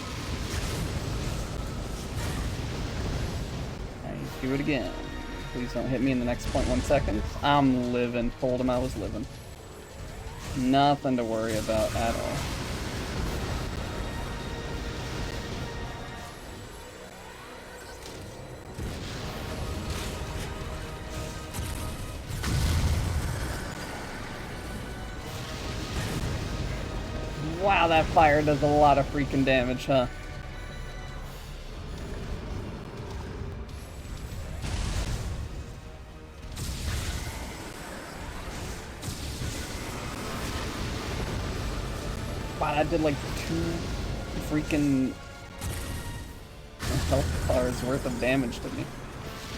I do it again. Please don't hit me in the next 0.1 seconds. I'm living. Told him I was living. Nothing to worry about at all. Wow, that fire does a lot of freaking damage, huh? Wow, that did like 2 freaking health bars worth of damage to me.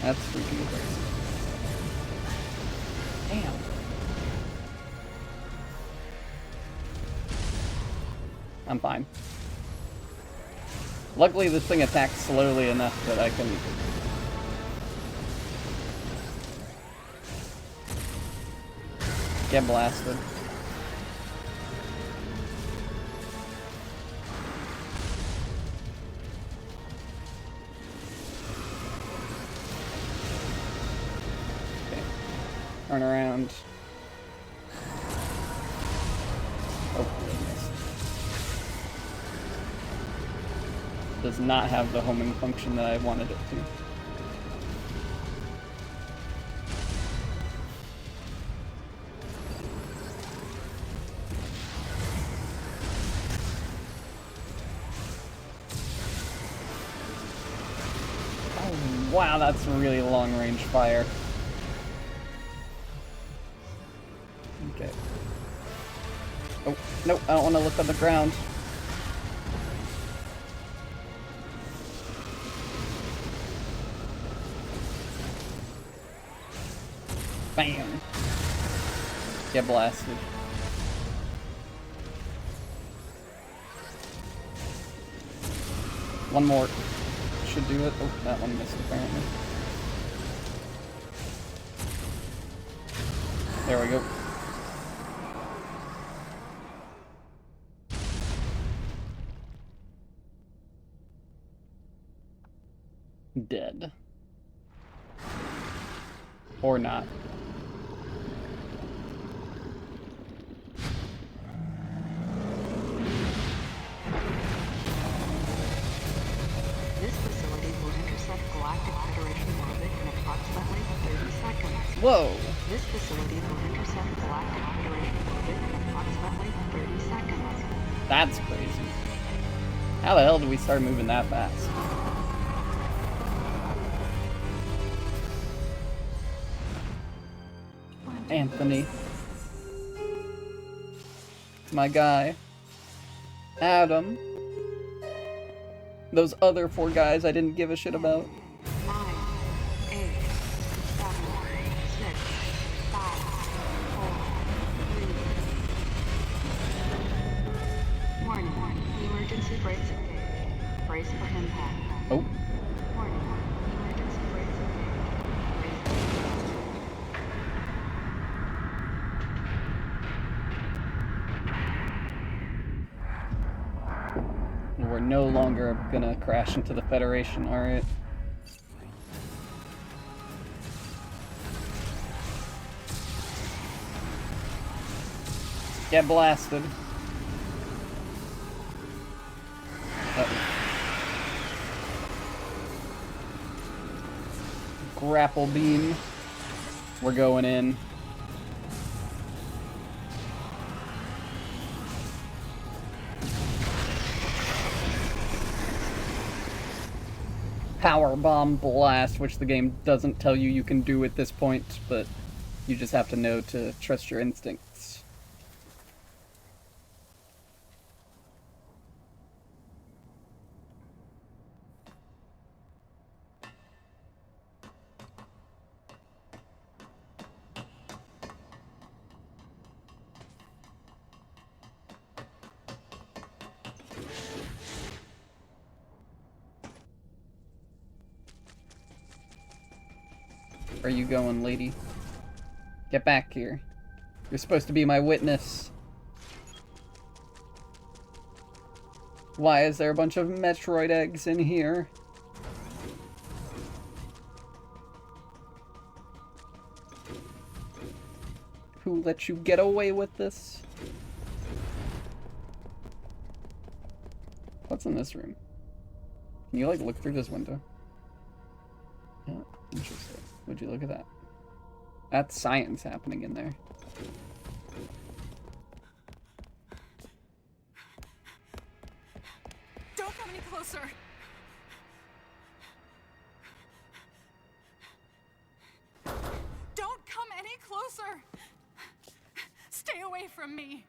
That's freaking crazy. Damn. I'm fine. Luckily, this thing attacks slowly enough that I can... get blasted. Okay. Turn around. Oh, goodness. Does not have the homing function that I wanted it to. Oh, wow, that's really long range fire. Okay. Oh, nope, I don't want to look on the ground. Bam! Get blasted. One more should do it. Oh, that one missed apparently. There we go. Dead. Or not. This facility will intercept Galactic Federation orbit in approximately 30 seconds. Whoa! This facility will intercept Galactic Federation orbit in approximately 30 seconds. That's crazy. How the hell did we start moving that fast? Anthony. My guy. Adam. Those other 4 guys I didn't give a shit about. 9, 8, 7, 6, Emergency brakes engaged. Brace for impact. Oh. Warning. Emergency brakes engaged. Brace for impact. We're no longer gonna crash into the Federation, alright. Get blasted. Grapple beam. We're going in. Power bomb blast, which the game doesn't tell you you can do at this point, but you just have to know to trust your instincts. Where are you going, lady? Get back here. You're supposed to be my witness. Why is there a bunch of Metroid eggs in here? Who let you get away with this? What's in this room? Can you, like, look through this window? Yeah, interesting. Would you look at that? That's science happening in there. Don't come any closer. Don't come any closer. Stay away from me.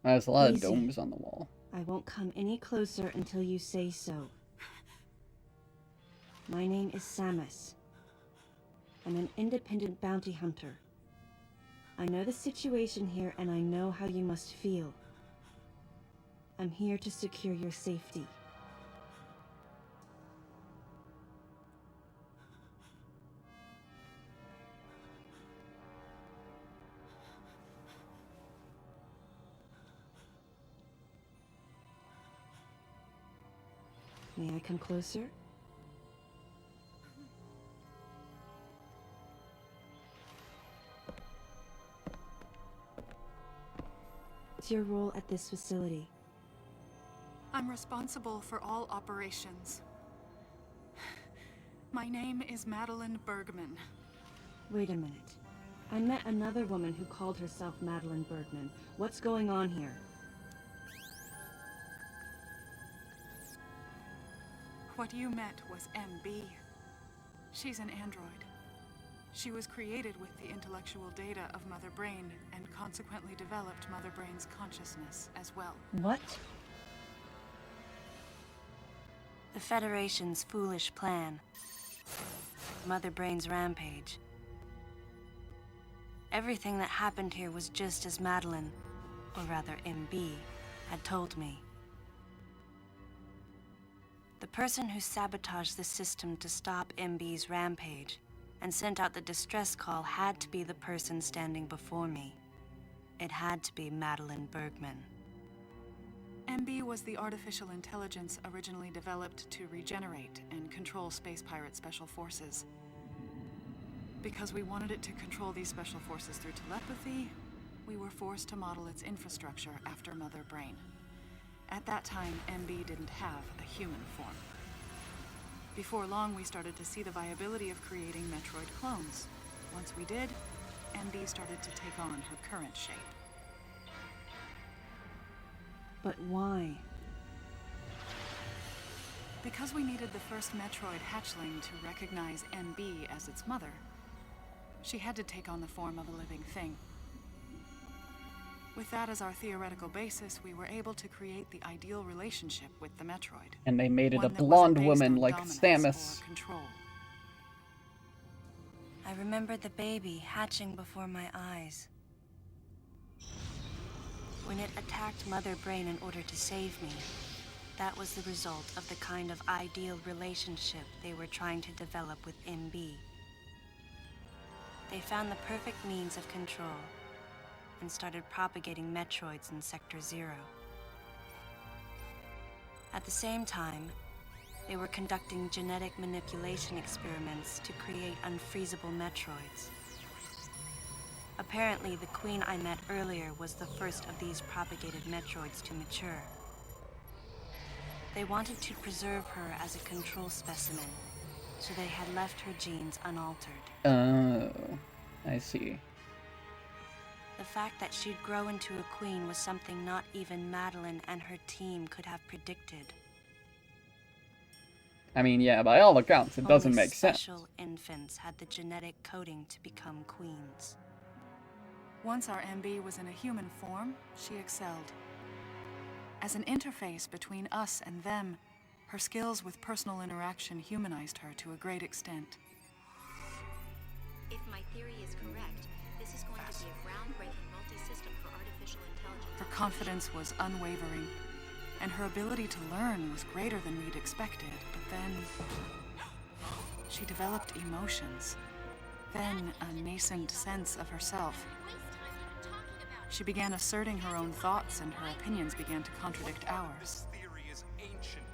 There's a lot of Easy. domes on the wall. I won't come any closer until you say so. My name is Samus. I'm an independent bounty hunter. I know the situation here and I know how you must feel. I'm here to secure your safety. May I come closer? What's your role at this facility? I'm responsible for all operations. My name is Madeline Bergman. Wait a minute. I met another woman who called herself Madeline Bergman. What's going on here? What you met was MB. She's an android. She was created with the intellectual data of Mother Brain and consequently developed Mother Brain's consciousness as well. What? The Federation's foolish plan. Mother Brain's rampage. Everything that happened here was just as Madeline, or rather MB, had told me. The person who sabotaged the system to stop MB's rampage and sent out the distress call had to be the person standing before me. It had to be Madeline Bergman. MB was the artificial intelligence originally developed to regenerate and control space pirate special forces. Because we wanted it to control these special forces through telepathy, we were forced to model its infrastructure after Mother Brain. At that time, MB didn't have a human form. Before long, we started to see the viability of creating Metroid clones. Once we did, MB started to take on her current shape. But why? Because we needed the first Metroid hatchling to recognize MB as its mother, she had to take on the form of a living thing. With that as our theoretical basis, we were able to create the ideal relationship with the Metroid. And they made it a One that wasn't blonde based woman on like dominance Samus. or control. I remember the baby hatching before my eyes. When it attacked Mother Brain in order to save me, that was the result of the kind of ideal relationship they were trying to develop with MB. They found the perfect means of control and started propagating metroids in Sector 0. At the same time, they were conducting genetic manipulation experiments to create unfreezable metroids. Apparently, the queen I met earlier was the first of these propagated metroids to mature. They wanted to preserve her as a control specimen, so they had left her genes unaltered. Oh, I see. The fact that she'd grow into a queen was something not even Madeline and her team could have predicted. I mean, yeah, by all accounts, it doesn't Only make sense. special infants had the genetic coding to become queens. Once our MB was in a human form, she excelled. As an interface between us and them, her skills with personal interaction humanized her to a great extent. If my theory is correct, this is going to be a groundbreaking multi-system for artificial intelligence. Her confidence was unwavering, and her ability to learn was greater than we'd expected. But then she developed emotions, then a nascent sense of herself. She began asserting her own thoughts, and her opinions began to contradict ours.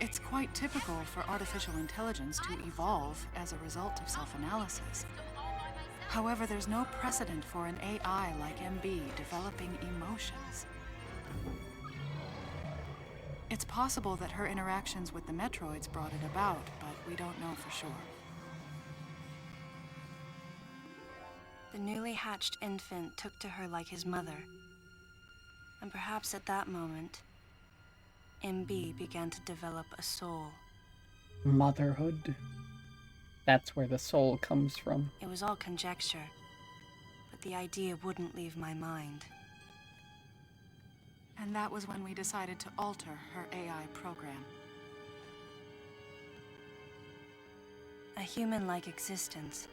It's quite typical for artificial intelligence to evolve as a result of self-analysis. However, there's no precedent for an AI like MB developing emotions. It's possible that her interactions with the Metroids brought it about, but we don't know for sure. The newly hatched infant took to her like his mother. And perhaps at that moment, MB began to develop a soul. Motherhood. That's where the soul comes from. It was all conjecture, but the idea wouldn't leave my mind. And that was when we decided to alter her AI program. A human-like existence,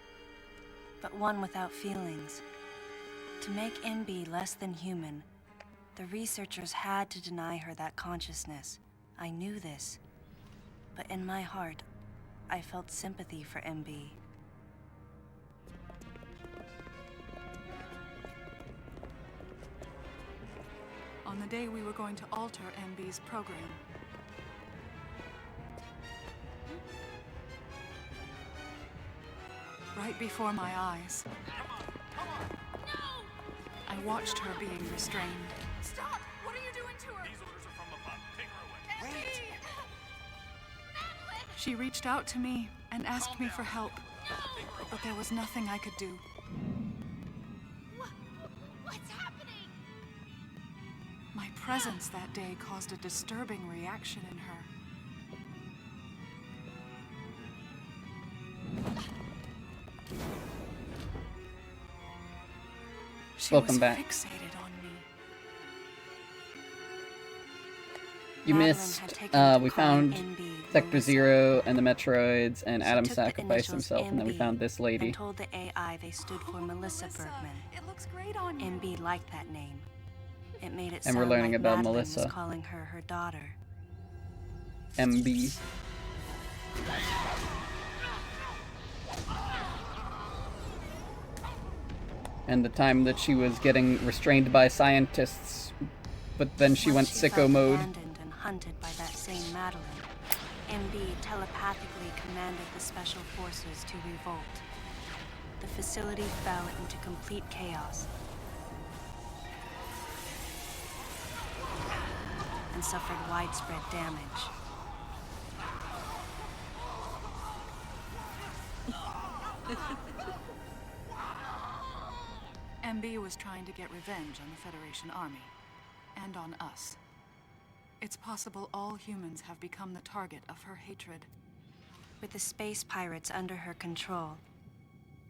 but one without feelings. To make MB less than human, the researchers had to deny her that consciousness. I knew this, but in my heart, I felt sympathy for MB. On the day we were going to alter MB's program, right before my eyes, I watched her being restrained. Stop! What are you doing to her? These orders are from above. Take her away. Wait! She reached out to me and asked me for help, but there was nothing I could do. What's happening? My presence that day caused a disturbing reaction in her. She Welcome was back. fixated on me. You Madeline missed, had taken to we calling found MB Sector Melissa. 0 and the Metroids, and She Adam took the sacrificed initials himself, and then we MB found this lady. and told the AI they stood for Melissa Bergman. It looks great on you. MB liked that name. It made it And we're sound learning like about Madeline Melissa. was calling her her daughter. MB. And the time that she was getting restrained by scientists, but then she went Once sicko felt mode. abandoned and hunted by that same Madeline, MB telepathically commanded the special forces to revolt. The facility fell into complete chaos and suffered widespread damage. MB was trying to get revenge on the Federation Army, and on us. It's possible all humans have become the target of her hatred. With the space pirates under her control,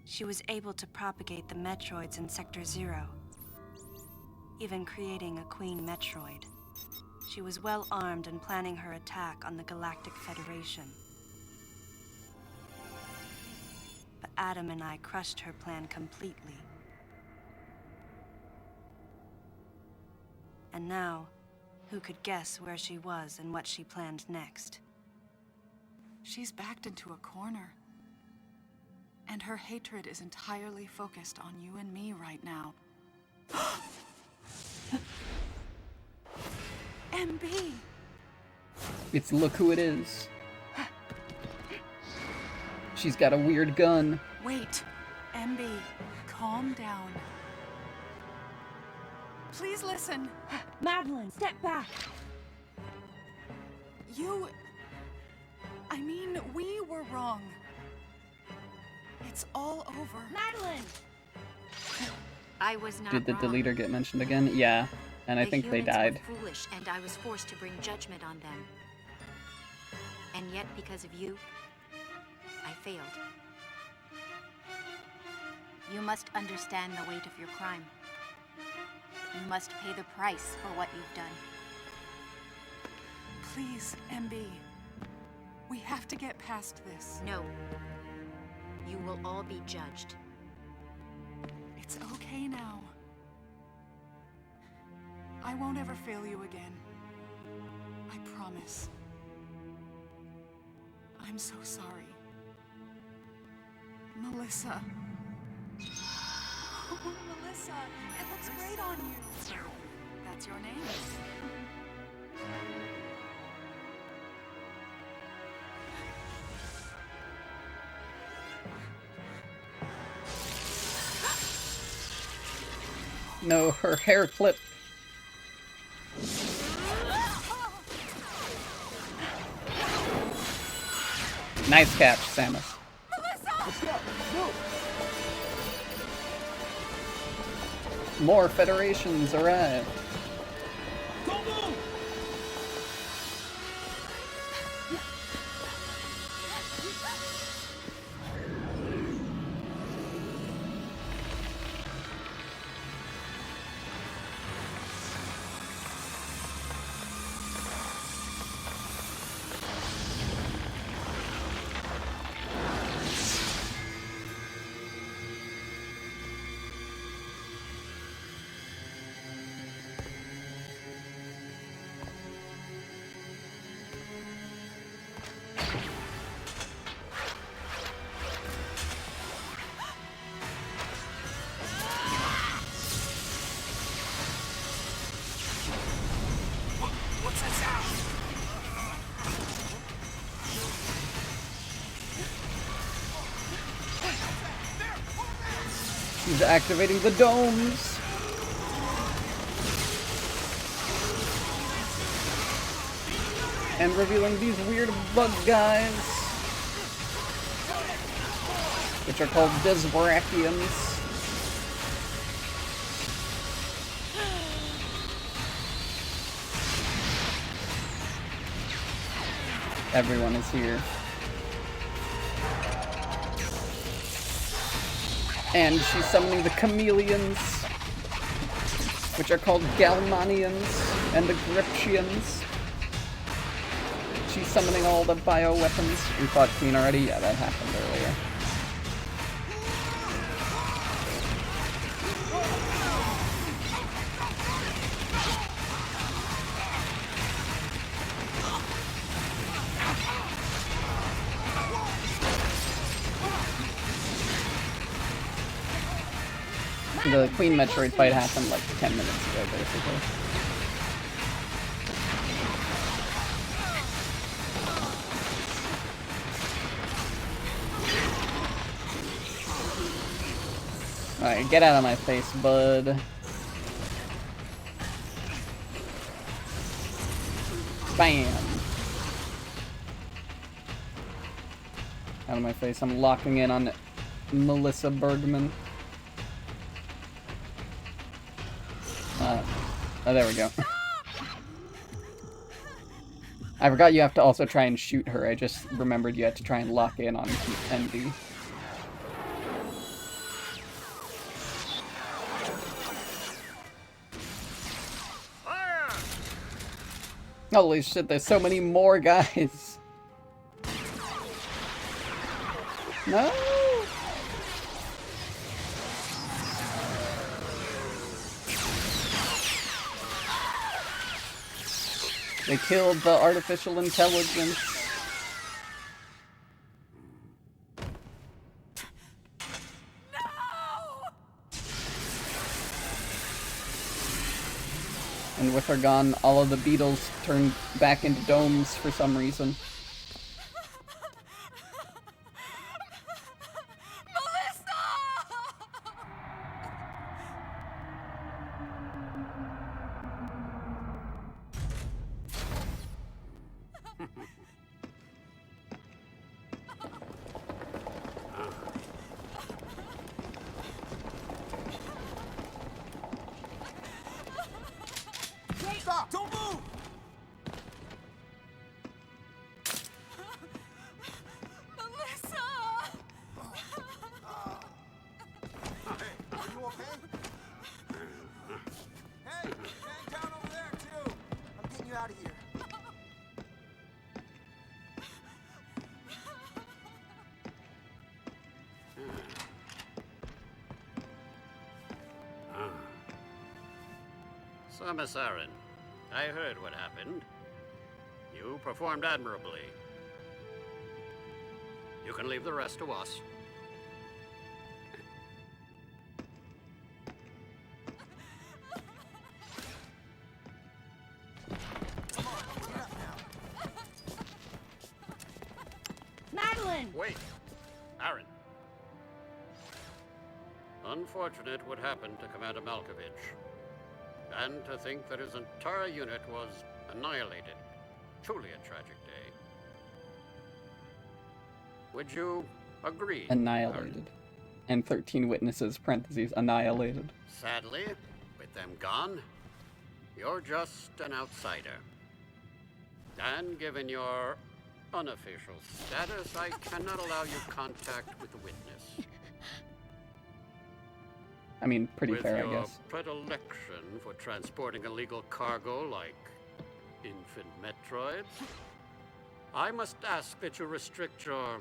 she was able to propagate the Metroids in Sector 0, even creating a Queen Metroid. She was well armed and planning her attack on the Galactic Federation. But Adam and I crushed her plan completely. And now, who could guess where she was and what she planned next? She's backed into a corner. And her hatred is entirely focused on you and me right now. MB! It's look who it is. She's got a weird gun. Wait, MB, calm down. Please listen. Madeline, step back. I mean, we were wrong. It's all over. Madeline! I was not Did the wrong. deleter get mentioned again? Yeah. And I think they humans died. were foolish, and I was forced to bring judgment on them. And yet, because of you, I failed. You must understand the weight of your crime. You must pay the price for what you've done. Please, MB. We have to get past this. No. You will all be judged. It's okay now. I won't ever fail you again. I promise. I'm so sorry. Melissa. Oh, Melissa, it looks great on you. That's your name. No, her hair clip. Nice catch, Samus. More Federations arrive. She's activating the domes. And revealing these weird bug guys, which are called Desbrachians. Everyone is here. And she's summoning the chameleons, which are called Galmanians and the Griptians. She's summoning all the bioweapons. We fought Queen already? Yeah, that happened earlier. The Queen Metroid fight happened like 10 minutes ago, basically. Alright, get out of my face, bud. Bam! Out of my face, I'm locking in on Melissa Bergman. Oh, there we go. I forgot you have to also try and shoot her. I just remembered you had to try and lock in on Envy. Holy shit, there's so many more guys. No! They killed the artificial intelligence. And with her gone, all of the beetles turned back into domes for some reason. Stop! Don't move! Melissa! Hey, are you okay? Hey, hang down over there too! I'm getting you out of here. So, Miss Aaron, I heard what happened. You performed admirably. You can leave the rest to us. Madeline! Wait, Aaron. Unfortunate what happened to Commander Malkovich. And to think that his entire unit was annihilated. Truly a tragic day. Would you agree? Annihilated. And 13 witnesses, parentheses, annihilated. Sadly, with them gone, you're just an outsider. And given your unofficial status, I cannot allow you contact with the witness. I mean, pretty fair, I With guess. your predilection for transporting illegal cargo like infant metroids, I must ask that you restrict your...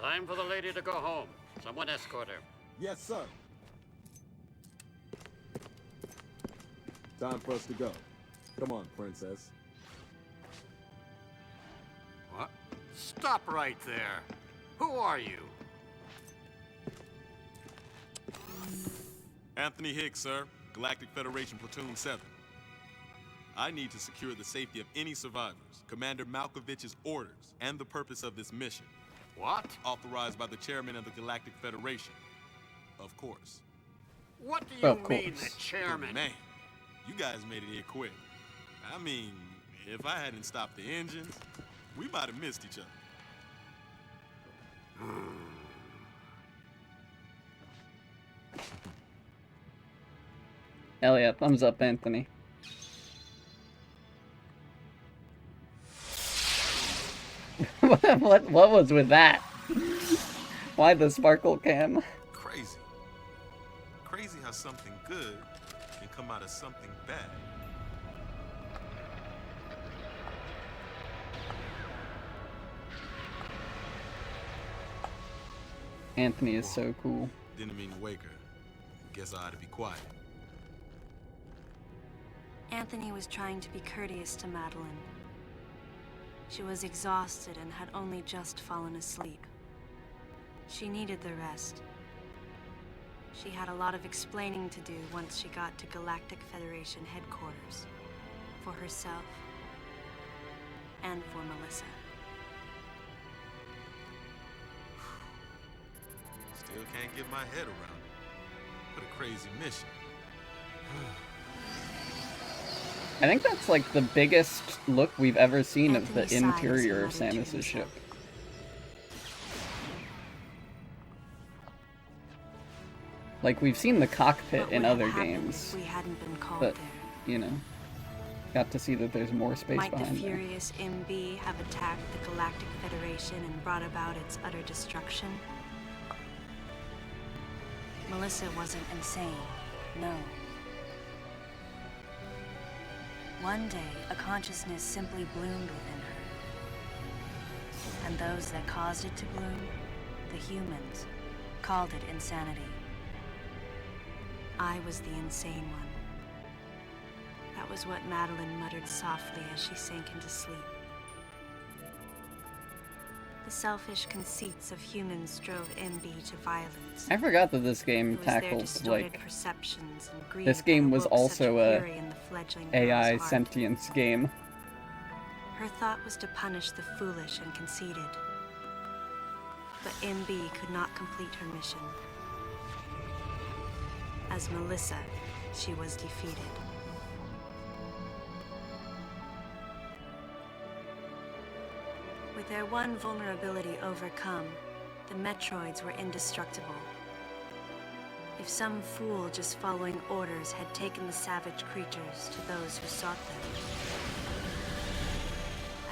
Time for the lady to go home. Someone escort her. Yes, sir. Time for us to go. Come on, princess. What? Stop right there. Who are you? Anthony Hicks, sir. Galactic Federation Platoon 7. I need to secure the safety of any survivors, Commander Malkovich's orders, and the purpose of this mission. What? Authorized by the chairman of the Galactic Federation. Of course. What do you Of mean, course. the chairman? Man, you guys made it here quick. I mean, if I hadn't stopped the engines, we might have missed each other. Hell yeah, thumbs up, Anthony. what was with that? Why the sparkle cam? Crazy. Crazy how something good can come out of something bad. Anthony is so cool. Didn't mean to wake her. Guess I ought to be quiet. Anthony was trying to be courteous to Madeline. She was exhausted and had only just fallen asleep. She needed the rest. She had a lot of explaining to do once she got to Galactic Federation headquarters. For herself. And for Melissa. Still can't get my head around it. What a crazy mission. I think that's like the biggest look we've ever seen of the Anthony sighed as he interior of muttered to Samus's himself. ship. Like, we've seen the cockpit What in would have other happened games, if we hadn't been called but, there? you know, got to see that there's more space Might the behind there. furious MB have attacked the Galactic Federation and brought about its utter destruction? Melissa wasn't insane, no. One day, a consciousness simply bloomed within her. And those that caused it to bloom, the humans, called it insanity. I was the insane one. That was what Madeline muttered softly as she sank into sleep. The selfish conceits of humans drove MB to violence. I forgot that this game It was their tackled, distorted like... perceptions and greed This game that was awoke also such a fury in the fledgling AI girl's heart. sentience game. Her thought was to punish the foolish and conceited. But MB could not complete her mission. As Melissa, she was defeated. With their one vulnerability overcome, the Metroids were indestructible. If some fool just following orders had taken the savage creatures to those who sought them,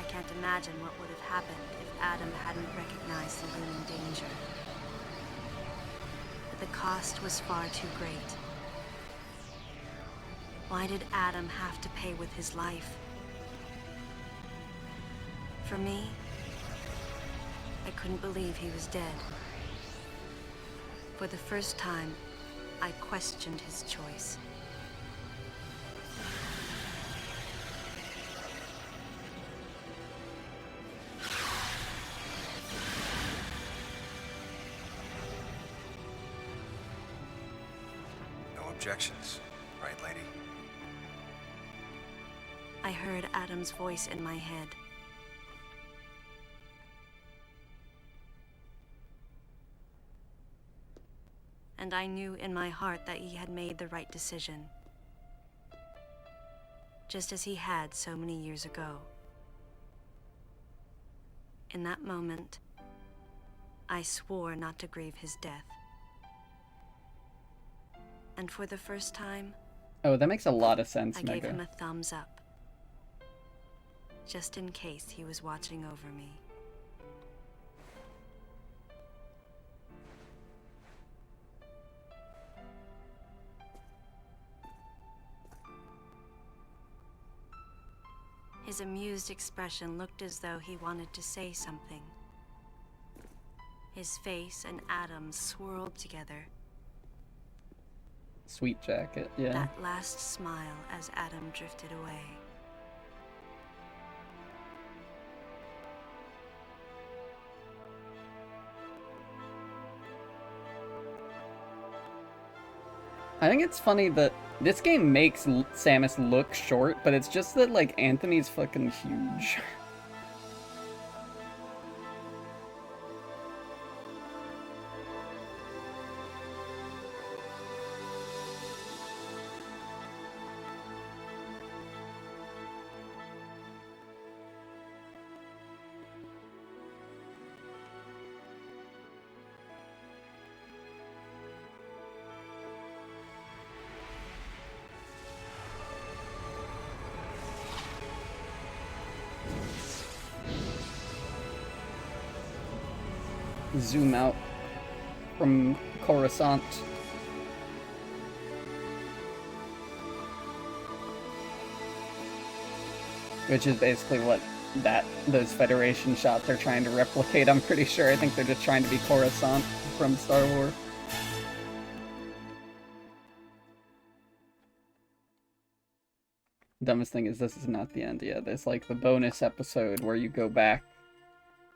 I can't imagine what would have happened if Adam hadn't recognized the looming danger. But the cost was far too great. Why did Adam have to pay with his life? For me, I couldn't believe he was dead. For the first time, I questioned his choice. No objections, right, lady? I heard Adam's voice in my head. And I knew in my heart that he had made the right decision. Just as he had so many years ago. In that moment, I swore not to grieve his death. And for the first time, Oh, that makes a lot of sense, I gave Mega. him a thumbs up. Just in case he was watching over me. His amused expression looked as though he wanted to say something. His face and Adam's swirled together. Sweet jacket, yeah. That last smile as Adam drifted away. I think it's funny that this game makes Samus look short, but it's just that, like, Anthony's fucking huge. Zoom out from Coruscant. Which is basically what those Federation shots are trying to replicate, I'm pretty sure. I think they're just trying to be Coruscant from Star Wars. Dumbest thing is this is not the end yet. There's like the bonus episode where you go back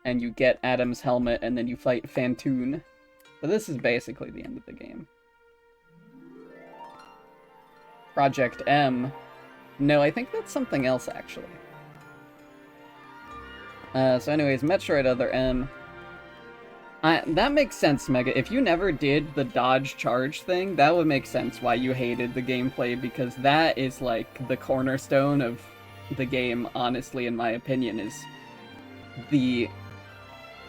and you get Adam's helmet, and then you fight Fantoon. But this is basically the end of the game. Project M. No, I think that's something else, actually. So anyways, Metroid Other M. That makes sense, Mega. If you never did the dodge charge thing, that would make sense why you hated the gameplay, because that is, like, the cornerstone of the game, honestly, in my opinion, is the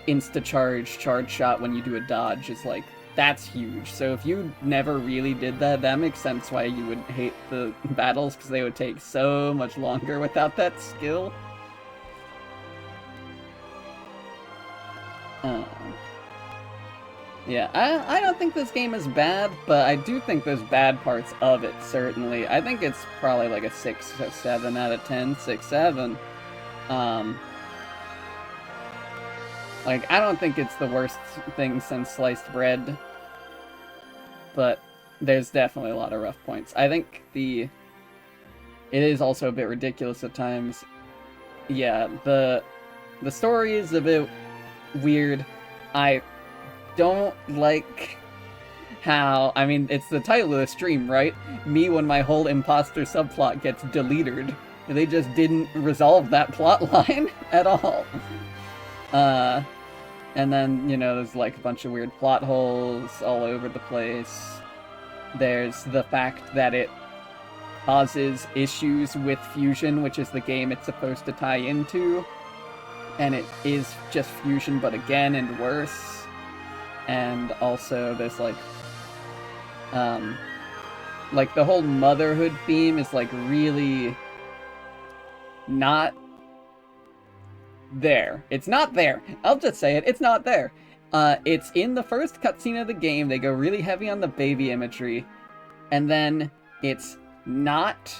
insta-charge shot when you do a dodge is like, that's huge. So if you never really did that, that makes sense why you would hate the battles, because they would take so much longer without that skill. Yeah, I don't think this game is bad, but I do think there's bad parts of it, certainly. I think it's probably like a 6 or 7 out of 10, 6, 7. Like, I don't think it's the worst thing since sliced bread, but there's definitely a lot of rough points. I think it is also a bit ridiculous at times. Yeah, the story is a bit weird. I don't like how, I mean, it's the title of the stream, right? Me when my whole imposter subplot gets deleter'd. They just didn't resolve that plot line at all. And then, you know, there's like a bunch of weird plot holes all over the place. There's the fact that it causes issues with Fusion, which is the game it's supposed to tie into. And it is just Fusion, but again, and worse. And also, there's like the whole motherhood theme is like really not there. It's not there. I'll just say it. It's not there. It's in the first cutscene of the game. They go really heavy on the baby imagery. And then it's not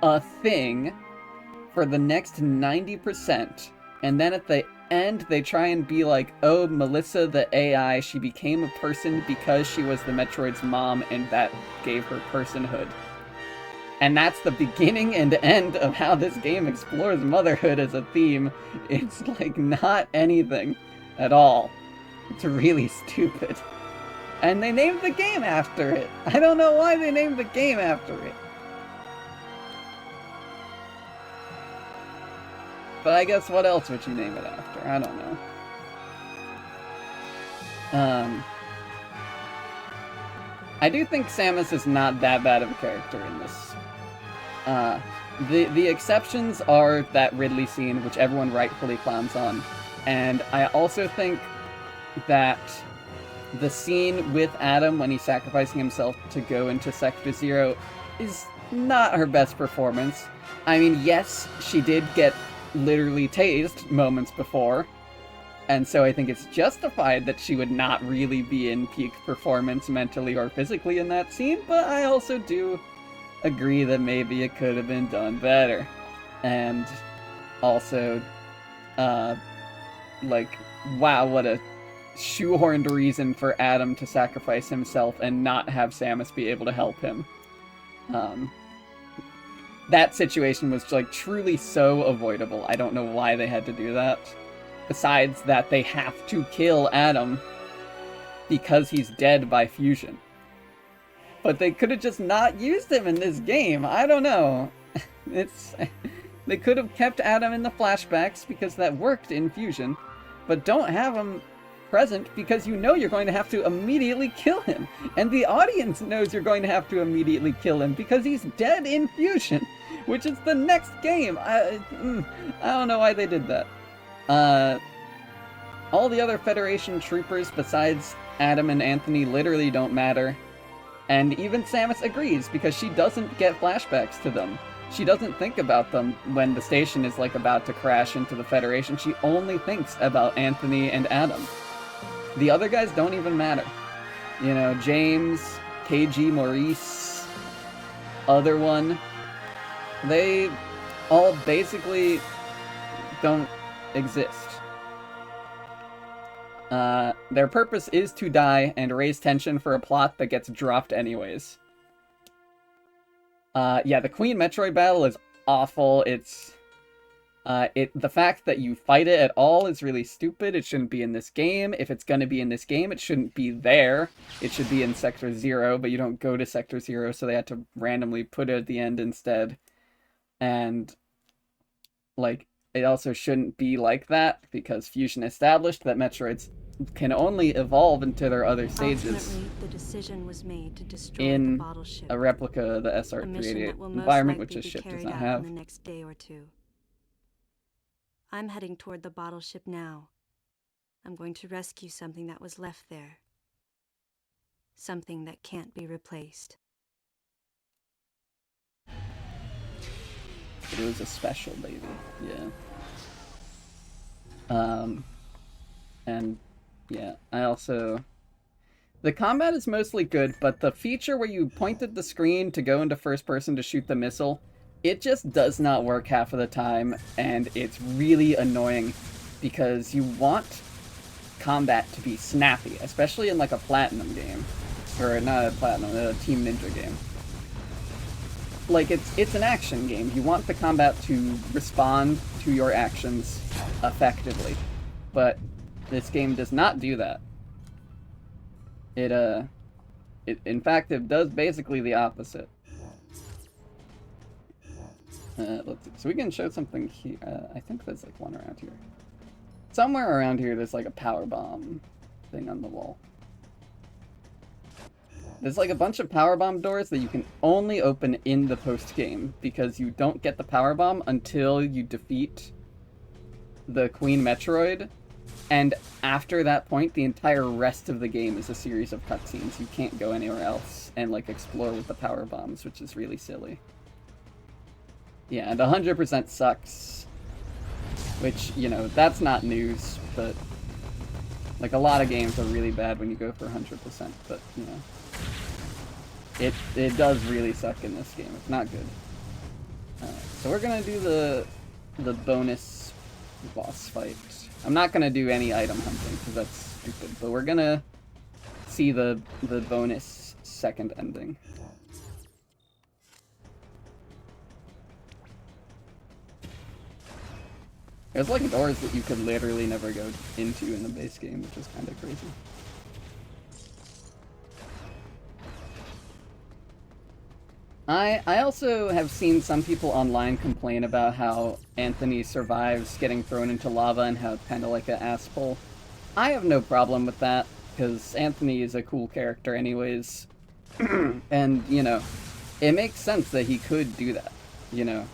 a thing for the next 90%. And then at the end, they try and be like, oh, Melissa the AI, she became a person because she was the Metroid's mom, and that gave her personhood. And that's the beginning and end of how this game explores motherhood as a theme. It's like not anything at all. It's really stupid. And they named the game after it. I don't know why they named the game after it. But I guess what else would you name it after? I don't know. I do think Samus is not that bad of a character in this. The exceptions are that Ridley scene, which everyone rightfully clowns on. And I also think that the scene with Adam when he's sacrificing himself to go into Sector Zero is not her best performance. I mean, yes, she did get literally tased moments before, and so I think it's justified that she would not really be in peak performance mentally or physically in that scene, but I also do agree that maybe it could have been done better. And also, like, wow, what a shoehorned reason for Adam to sacrifice himself and not have Samus be able to help him. That situation was, like, truly so avoidable. I don't know why they had to do that. Besides that, they have to kill Adam because he's dead by fusion. But they could have just not used him in this game. I don't know. They could have kept Adam in the flashbacks because that worked in Fusion, but don't have him present because you know you're going to have to immediately kill him. And the audience knows you're going to have to immediately kill him because he's dead in Fusion, which is the next game. I don't know why they did that. All the other Federation troopers besides Adam and Anthony literally don't matter. And even Samus agrees, because she doesn't get flashbacks to them. She doesn't think about them when the station is, like, about to crash into the Federation. She only thinks about Anthony and Adam. The other guys don't even matter. You know, James, KG, Maurice, other one, they all basically don't exist. Their purpose is to die and raise tension for a plot that gets dropped anyways. Yeah, the Queen Metroid battle is awful. It's, the fact that you fight it at all is really stupid. It shouldn't be in this game. If it's gonna be in this game, it shouldn't be there. It should be in Sector 0, but you don't go to Sector 0, so they had to randomly put it at the end instead. And, like, it also shouldn't be like that, because Fusion established that Metroids can only evolve into their other stages. Ultimately, the decision was made to destroy in the bottle ship, a replica of the SR-388 environment, which this ship does not have. In the next day or two. I'm heading toward the bottle ship now. I'm going to rescue something that was left there. Something that can't be replaced. It was a special baby, yeah. And yeah, I also... The combat is mostly good, but the feature where you point at the screen to go into first person to shoot the missile, it just does not work half of the time, and it's really annoying because you want combat to be snappy, especially in like a Platinum game. Or not a Platinum, a Team Ninja game. like, it's an action game. You want the combat to respond to your actions effectively. But this game does not do that. In fact, it does basically the opposite. Let's see. So we can show something here. I think there's like one around here. Somewhere around here, there's like a power bomb thing on the wall. There's like a bunch of power bomb doors that you can only open in the post game because you don't get the power bomb until you defeat the Queen Metroid. And after that point, the entire rest of the game is a series of cutscenes. You can't go anywhere else and like explore with the power bombs, which is really silly. Yeah, and 100% sucks. Which, you know, that's not news, but like a lot of games are really bad when you go for 100%, but you know. It does really suck in this game. It's not good. So we're gonna do the bonus boss fight. I'm not gonna do any item hunting because that's stupid, but we're gonna see the bonus second ending. There's like doors that you could literally never go into in the base game, which is kind of crazy. I also have seen some people online complain about how Anthony survives getting thrown into lava and how it's kind of like an asshole. I have no problem with that, because Anthony is a cool character anyways. And, you know, it makes sense that he could do that, you know.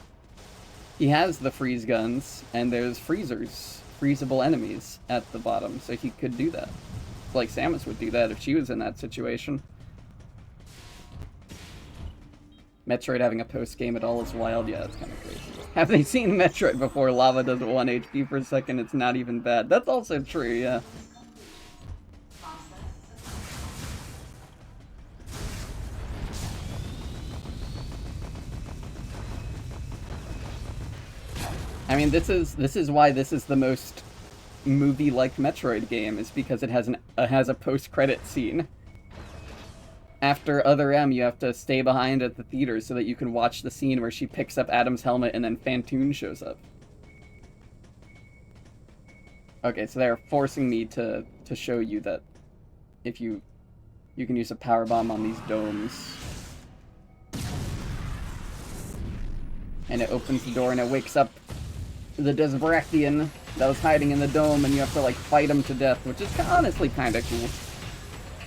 He has the freeze guns, and there's freezable enemies at the bottom, so he could do that. Like Samus would do that if she was in that situation. Metroid having a post-game at all is wild. Yeah, that's kind of crazy. Have they seen Metroid before? Lava does 1 HP per second. It's not even bad. That's also true, yeah. I mean, this is why this is the most movie-like Metroid game, is because it has a post-credit scene. After Other M, you have to stay behind at the theater so that you can watch the scene where she picks up Adam's helmet and then Phantoon shows up. Okay, so they're forcing me to show you that if you can use a power bomb on these domes. And it opens the door and it wakes up the Desbrachian that was hiding in the dome, and you have to like fight him to death, which is honestly kind of cool.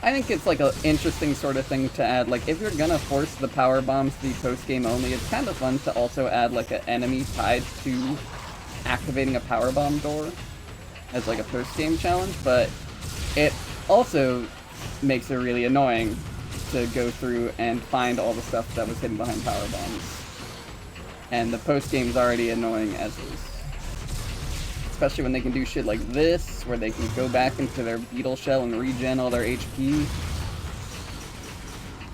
I think it's like an interesting sort of thing to add. Like, if you're gonna force the power bombs to be post-game only, it's kind of fun to also add like an enemy tied to activating a power bomb door as like a post-game challenge, but it also makes it really annoying to go through and find all the stuff that was hidden behind power bombs. And the post-game is already annoying as is. Especially when they can do shit like this, where they can go back into their beetle shell and regen all their HP.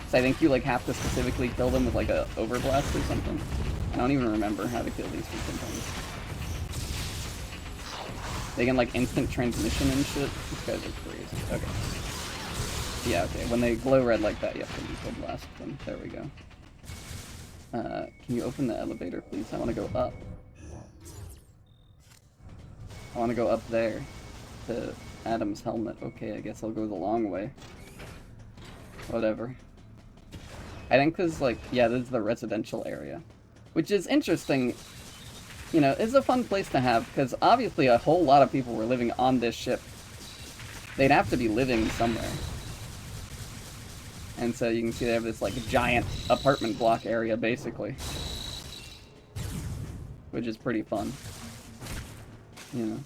So I think you like have to specifically kill them with like a overblast or something. I don't even remember how to kill these freaking things. They can like instant transmission and shit. These guys are crazy. Okay. Yeah, okay. When they glow red like that, you have to blast them. There we go. Can you open the elevator, please? I want to go up. I want to go up there to Adam's helmet. Okay, I guess I'll go the long way. Whatever. I think this is like, yeah, this is the residential area. Which is interesting. You know, it's a fun place to have, because obviously a whole lot of people were living on this ship. They'd have to be living somewhere. And so you can see they have this like giant apartment block area, basically. Which is pretty fun. You know.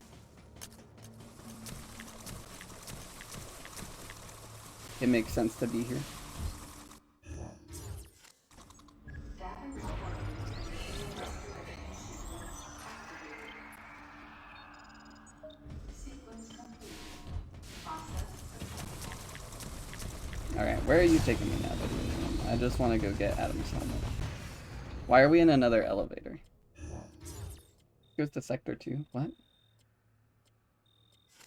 It makes sense to be here. Alright, where are you taking me now, buddy? I just want to go get Adam's helmet. Why are we in another elevator? Goes to Sector 2. What?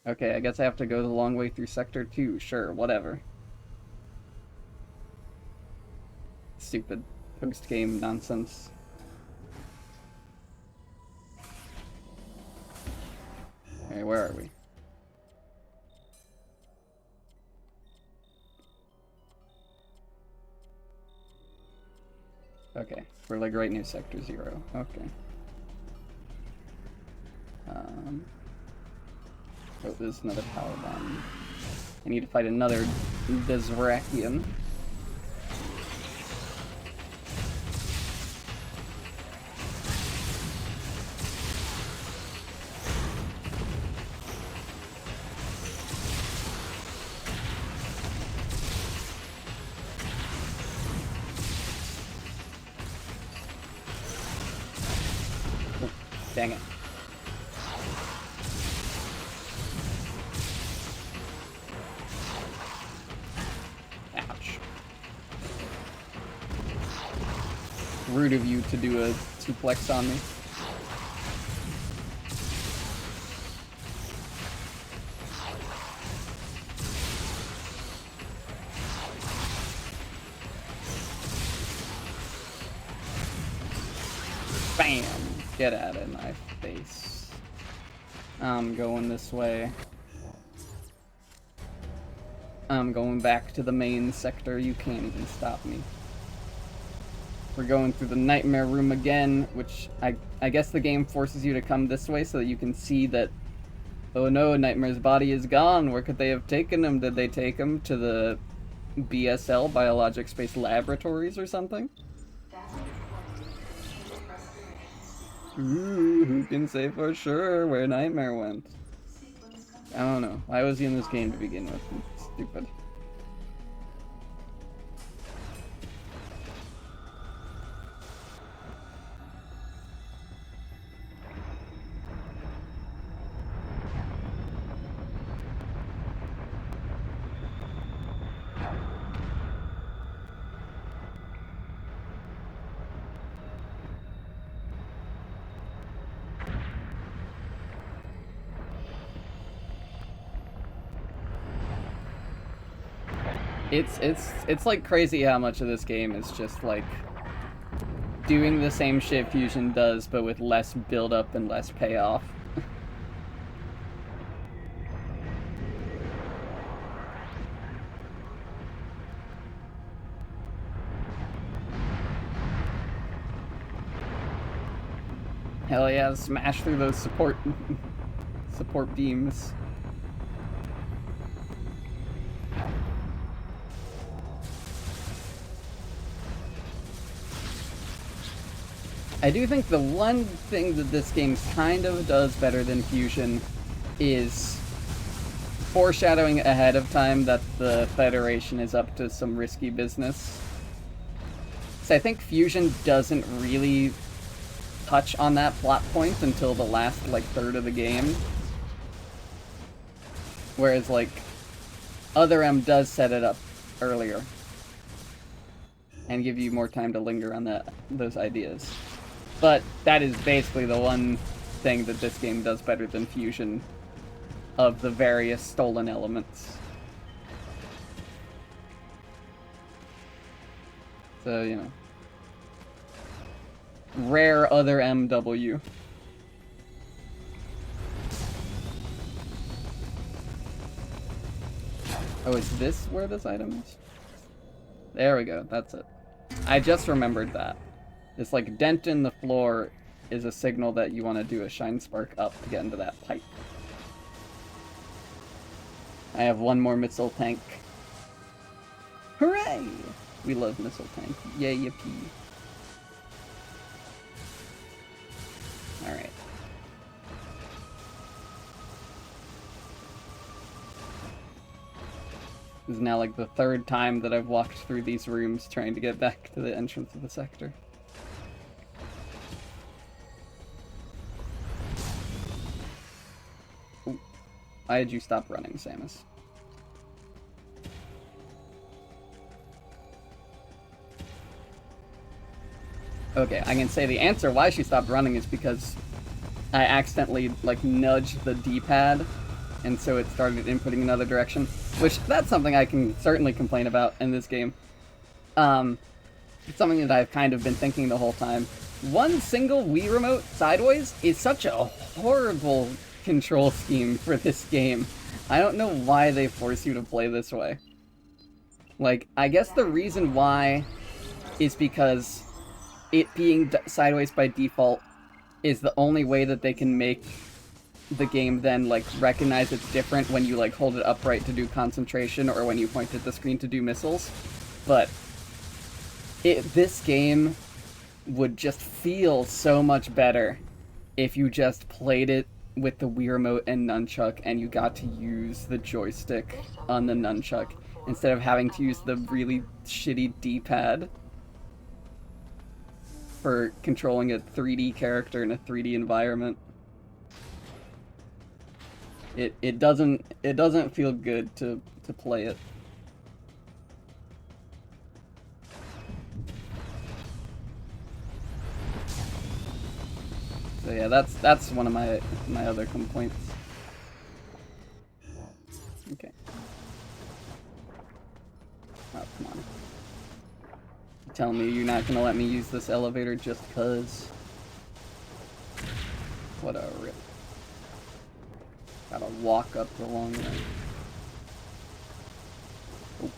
Okay, I guess I have to go the long way through Sector 2. Sure, whatever. Stupid post-game nonsense. Okay, where are we? Okay, we're like right near Sector 0. Okay. Oh, there's another power bomb. I need to fight another Desrakian. Oh, dang it. Rude of you to do a suplex on me. Bam! Get out of my face. I'm going this way. I'm going back to the main sector. You can't even stop me. We're going through the nightmare room again, which I guess the game forces you to come this way so that you can see that, oh no, Nightmare's body is gone. Where could they have taken him? Did they take him to the BSL, Biologic Space Laboratories or something? Ooh, who can say for sure where Nightmare went? I don't know. Why was he in this game to begin with? It's stupid. It's like crazy how much of this game is just like doing the same shit Fusion does, but with less build-up and less payoff. Hell yeah, smash through those support beams. I do think the one thing that this game kind of does better than Fusion is foreshadowing ahead of time that the Federation is up to some risky business. So I think Fusion doesn't really touch on that plot point until the last, like, third of the game. Whereas, like, Other M does set it up earlier. And give you more time to linger on those ideas. But that is basically the one thing that this game does better than Fusion of the various stolen elements. So, you know. Rare Other MW. Oh, is this where this item is? There we go, that's it. I just remembered that. This, like, dent in the floor is a signal that you want to do a Shine Spark up to get into that pipe. I have one more missile tank. Hooray! We love missile tank. Yay, yippee. Alright. This is now, like, the third time that I've walked through these rooms trying to get back to the entrance of the sector. Why did you stop running, Samus? Okay, I can say the answer why she stopped running is because I accidentally, like, nudged the D-pad, and so it started inputting another direction, which that's something I can certainly complain about in this game. It's something that I've kind of been thinking the whole time. One single Wii remote sideways is such a horrible control scheme for this game. I don't know why they force you to play this way. Like, I guess the reason why is because it being sideways by default is the only way that they can make the game then, like, recognize it's different when you, like, hold it upright to do concentration or when you point at the screen to do missiles. But this game would just feel so much better if you just played it with the Wii Remote and nunchuck and you got to use the joystick on the nunchuck instead of having to use the really shitty D-pad for controlling a 3D character in a 3D environment. It doesn't feel good to play it. So yeah, that's one of my other complaints. Okay. Oh, come on. You're telling me you're not gonna let me use this elevator just cause? What a rip. Gotta walk up the long way. Oh.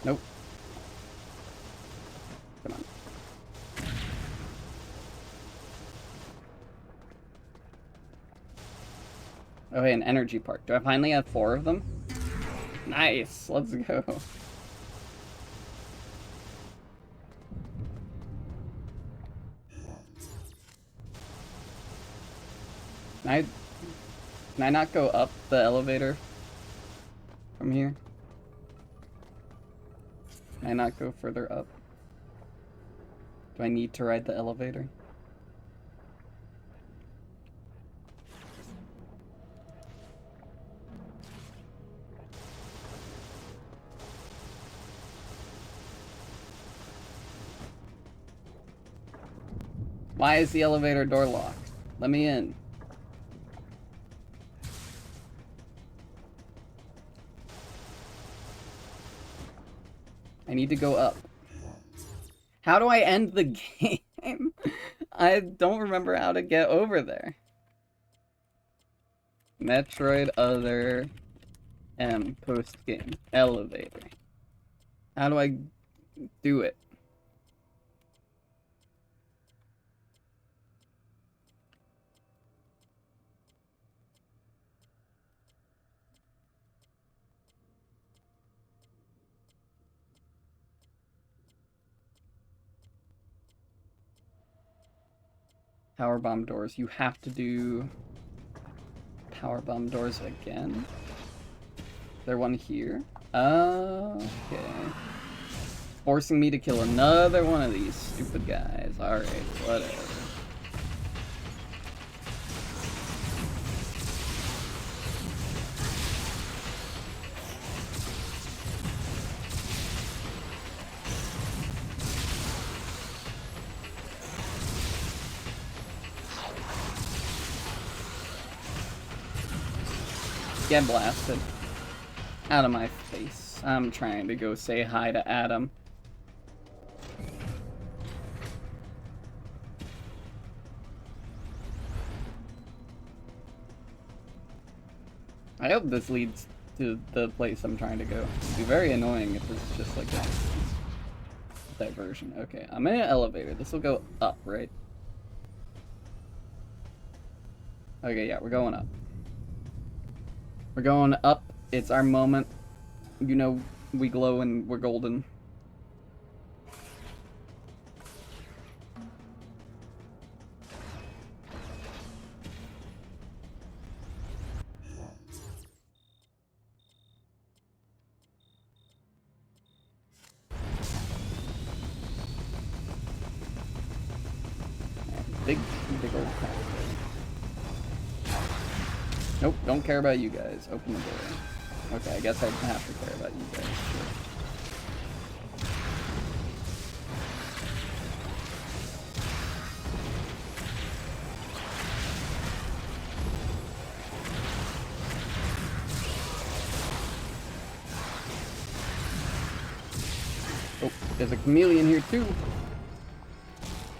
Nope. Come on. Oh, hey, an energy park. Do I finally have 4 of them? Nice! Let's go. Can I not go up the elevator from here? Can I not go further up? Do I need to ride the elevator? Why is the elevator door locked? Let me in. I need to go up. How do I end the game? I don't remember how to get over there. Metroid Other M post game. Elevator. How do I do it? Power bomb doors. You have to do power bomb doors again. Is there one here? Okay. Forcing me to kill another one of these stupid guys. Alright, whatever. Get blasted. Out of my face. I'm trying to go say hi to Adam. I hope this leads to the place I'm trying to go. It'd be very annoying if this is just like a diversion. Okay, I'm in an elevator. This will go up, right? Okay, yeah, we're going up. We're going up. It's our moment. You know, we glow and we're golden. Big old pack. Nope, don't care about you guys. Open the door. Okay, I guess I have to care about you guys. Sure. Oh, there's a chameleon here too.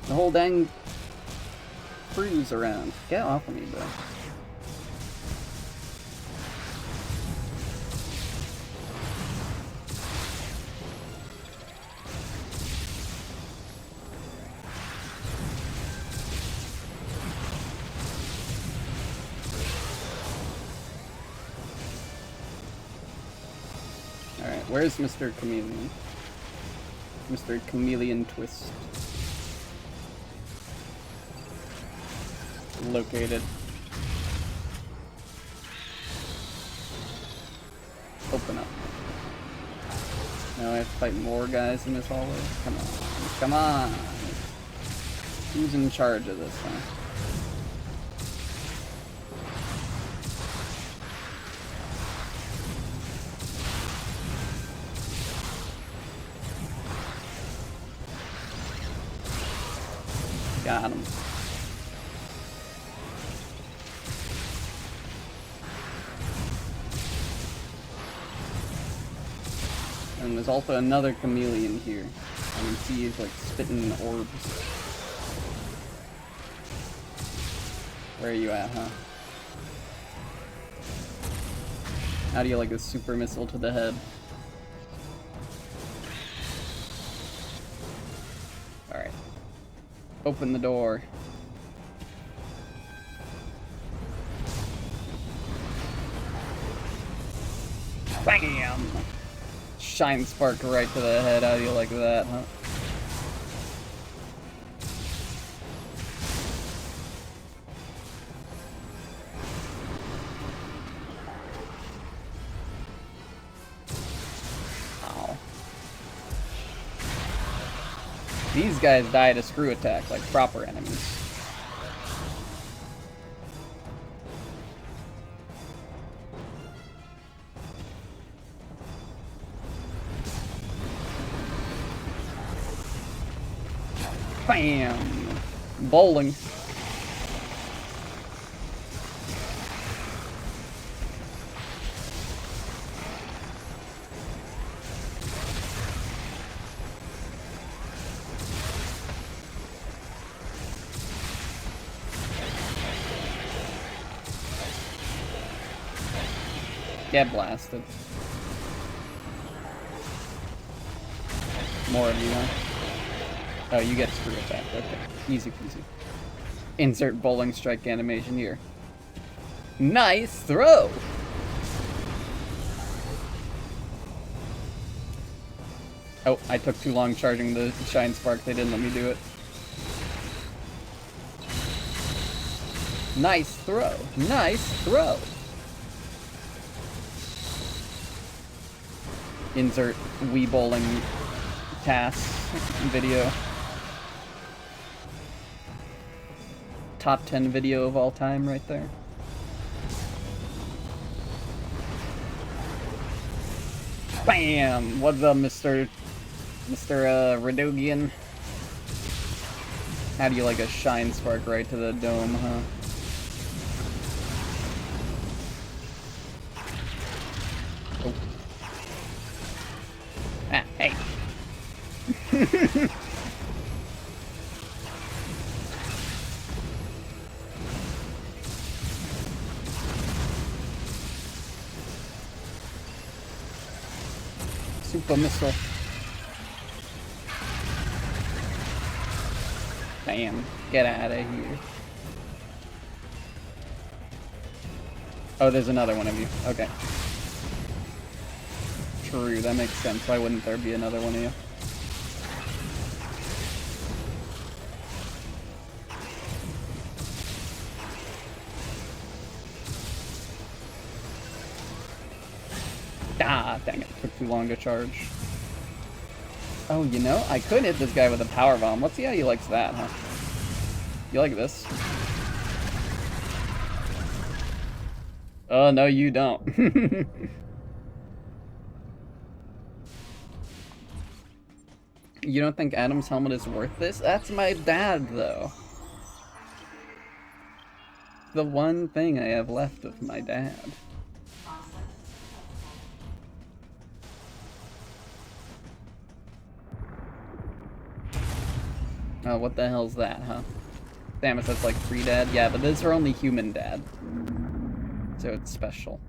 The whole dang crew's around. Get off of me, bro. Alright, where's Mr. Chameleon? Mr. Chameleon Twist. Located. Open up. Now I have to fight more guys in this hallway? Come on. Come on! Who's in charge of this, huh? Got him. And there's also another chameleon here. I can see he's like spitting orbs. Where are you at, huh? How do you like a super missile to the head? Alright. Open the door. Bam! Shine spark right to the head. How do you like that, huh? Ow. These guys die to screw attack like proper enemies. Bam! Bowling. Get blasted. More of you, huh? Oh, you get screw attack. Okay. Easy peasy. Insert bowling strike animation here. Nice throw! Oh, I took too long charging the shine spark. They didn't let me do it. Nice throw. Nice throw. Insert Wii bowling task video. Top 10 video of all time right there. Bam! What's up, Mr. Radogian? How do you like a shine spark right to the dome, huh? Oh. Ah, hey. Super missile. Bam. Get out of here. Oh, there's another one of you. Okay. True, that makes sense. Why wouldn't there be another one of you? Ah, dang it. Took too long to charge. Oh, you know, I could hit this guy with a power bomb. Let's see how he likes that, huh? You like this? Oh, no, you don't. You don't think Adam's helmet is worth this? That's my dad, though. The one thing I have left of my dad. Oh, what the hell's that, huh? Samus, that's like free dad? Yeah, but this is her only human dad. So it's special.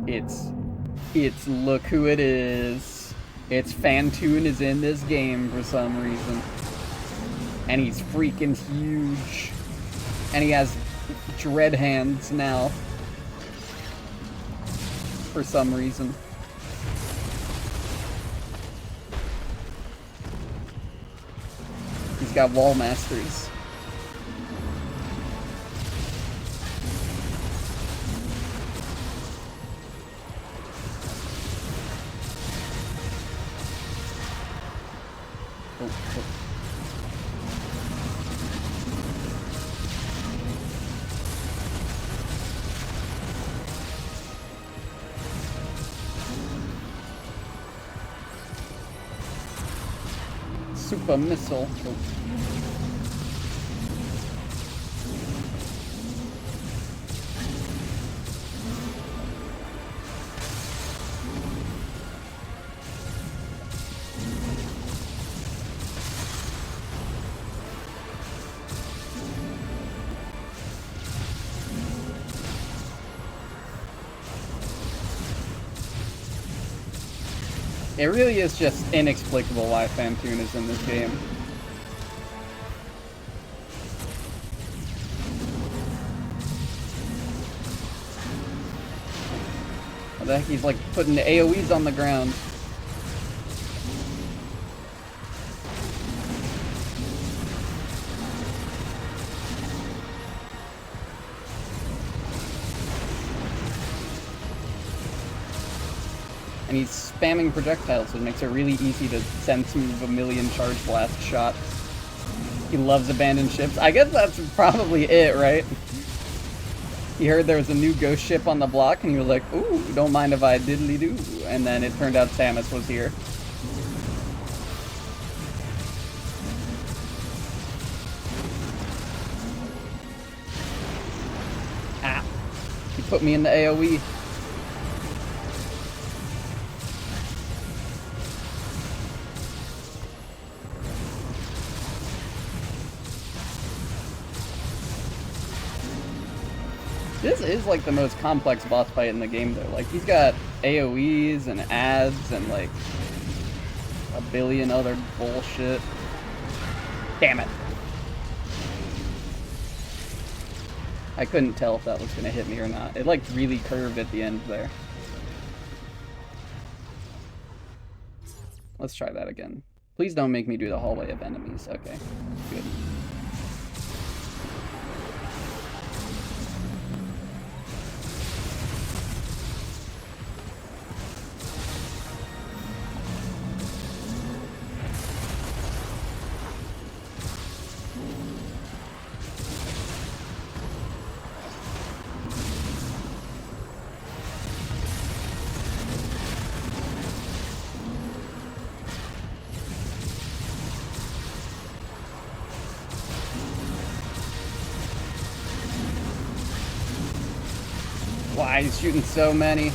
It's look who it is. It's Phantoon is in this game for some reason. And he's freaking huge. And he has dread hands now. For some reason. He's got wall masters. Super missile. Oh. It really is just inexplicable why Phantoon is in this game. What the heck, he's like putting the AoEs on the ground. And he's spamming projectiles, so it makes it really easy to send some of a million charge blast shots. He loves abandoned ships. I guess that's probably it, right? He heard there was a new ghost ship on the block, and he was like, ooh, don't mind if I diddly-do. And then it turned out Samus was here. Ah. He put me in the AoE. This is like the most complex boss fight in the game though. Like he's got AoEs and ads and like a billion other bullshit. Damn it. I couldn't tell if that was gonna hit me or not. It like really curved at the end there. Let's try that again. Please don't make me do the hallway of enemies. Okay, good. Why he's shooting so many?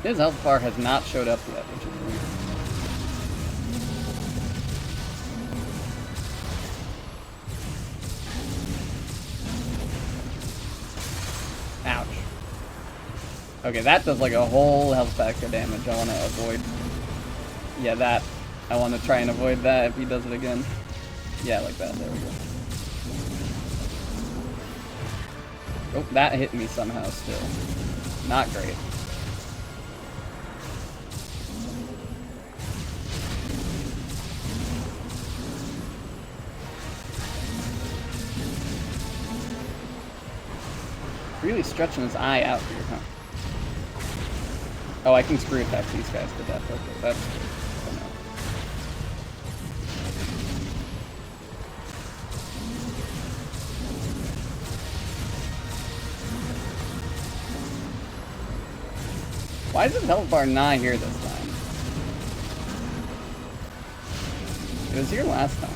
His health bar has not showed up yet, which is weird. Ouch. Okay, that does like a whole health pack of damage I want to avoid. Yeah, that. I want to try and avoid that if he does it again. Yeah, like that. There we go. Oh, that hit me somehow still. Not great. Really stretching his eye out here, huh? Oh, I can screw attack these guys to death. Okay, that's good. Oh, no. Why is his health bar not here this time? It was here last time.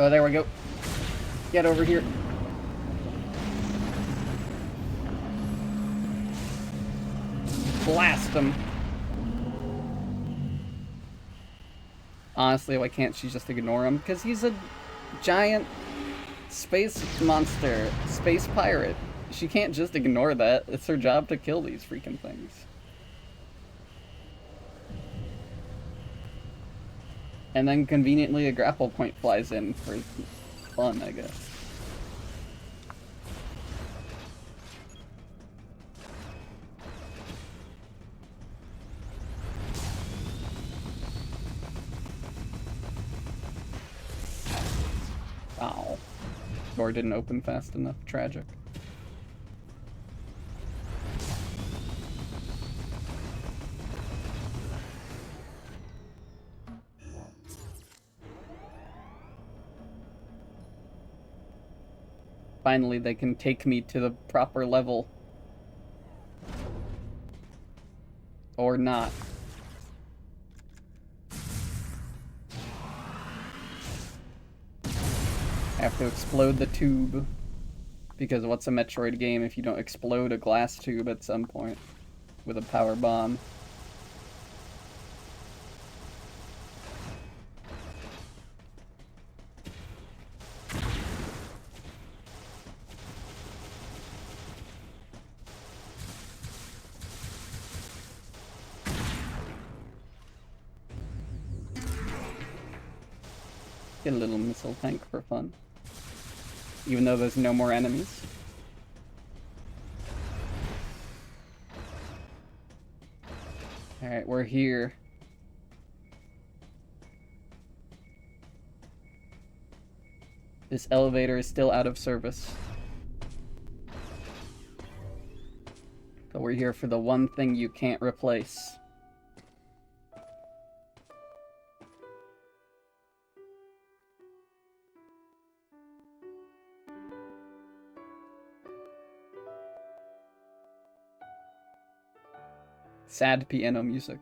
Oh, there we go. Get over here. Blast him. Honestly, why can't she just ignore him? Because he's a giant space monster, space pirate. She can't just ignore that. It's her job to kill these freaking things. And then conveniently a grapple point flies in for fun, I guess. Oh. Door didn't open fast enough. Tragic. Finally, they can take me to the proper level. Or not. I have to explode the tube. Because what's a Metroid game if you don't explode a glass tube at some point with a power bomb? Get a little missile tank for fun. Even though there's no more enemies. Alright, we're here. This elevator is still out of service. But we're here for the one thing you can't replace. Sad piano music.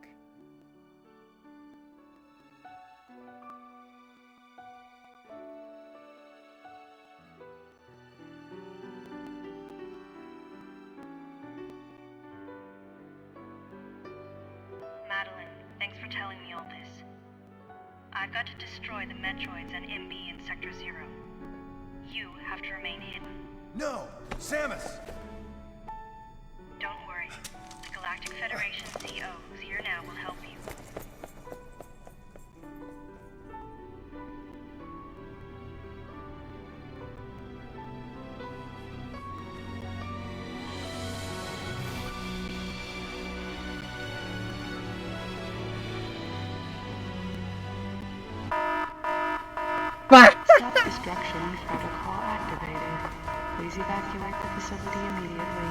Madeline, thanks for telling me all this. I've got to destroy the metroids and MB in Sector 0. You have to remain hidden. No! Samus! Don't worry. The Galactic Federation CO, who's here now, will help you. Self-destruction protocol activated. Please evacuate the facility immediately.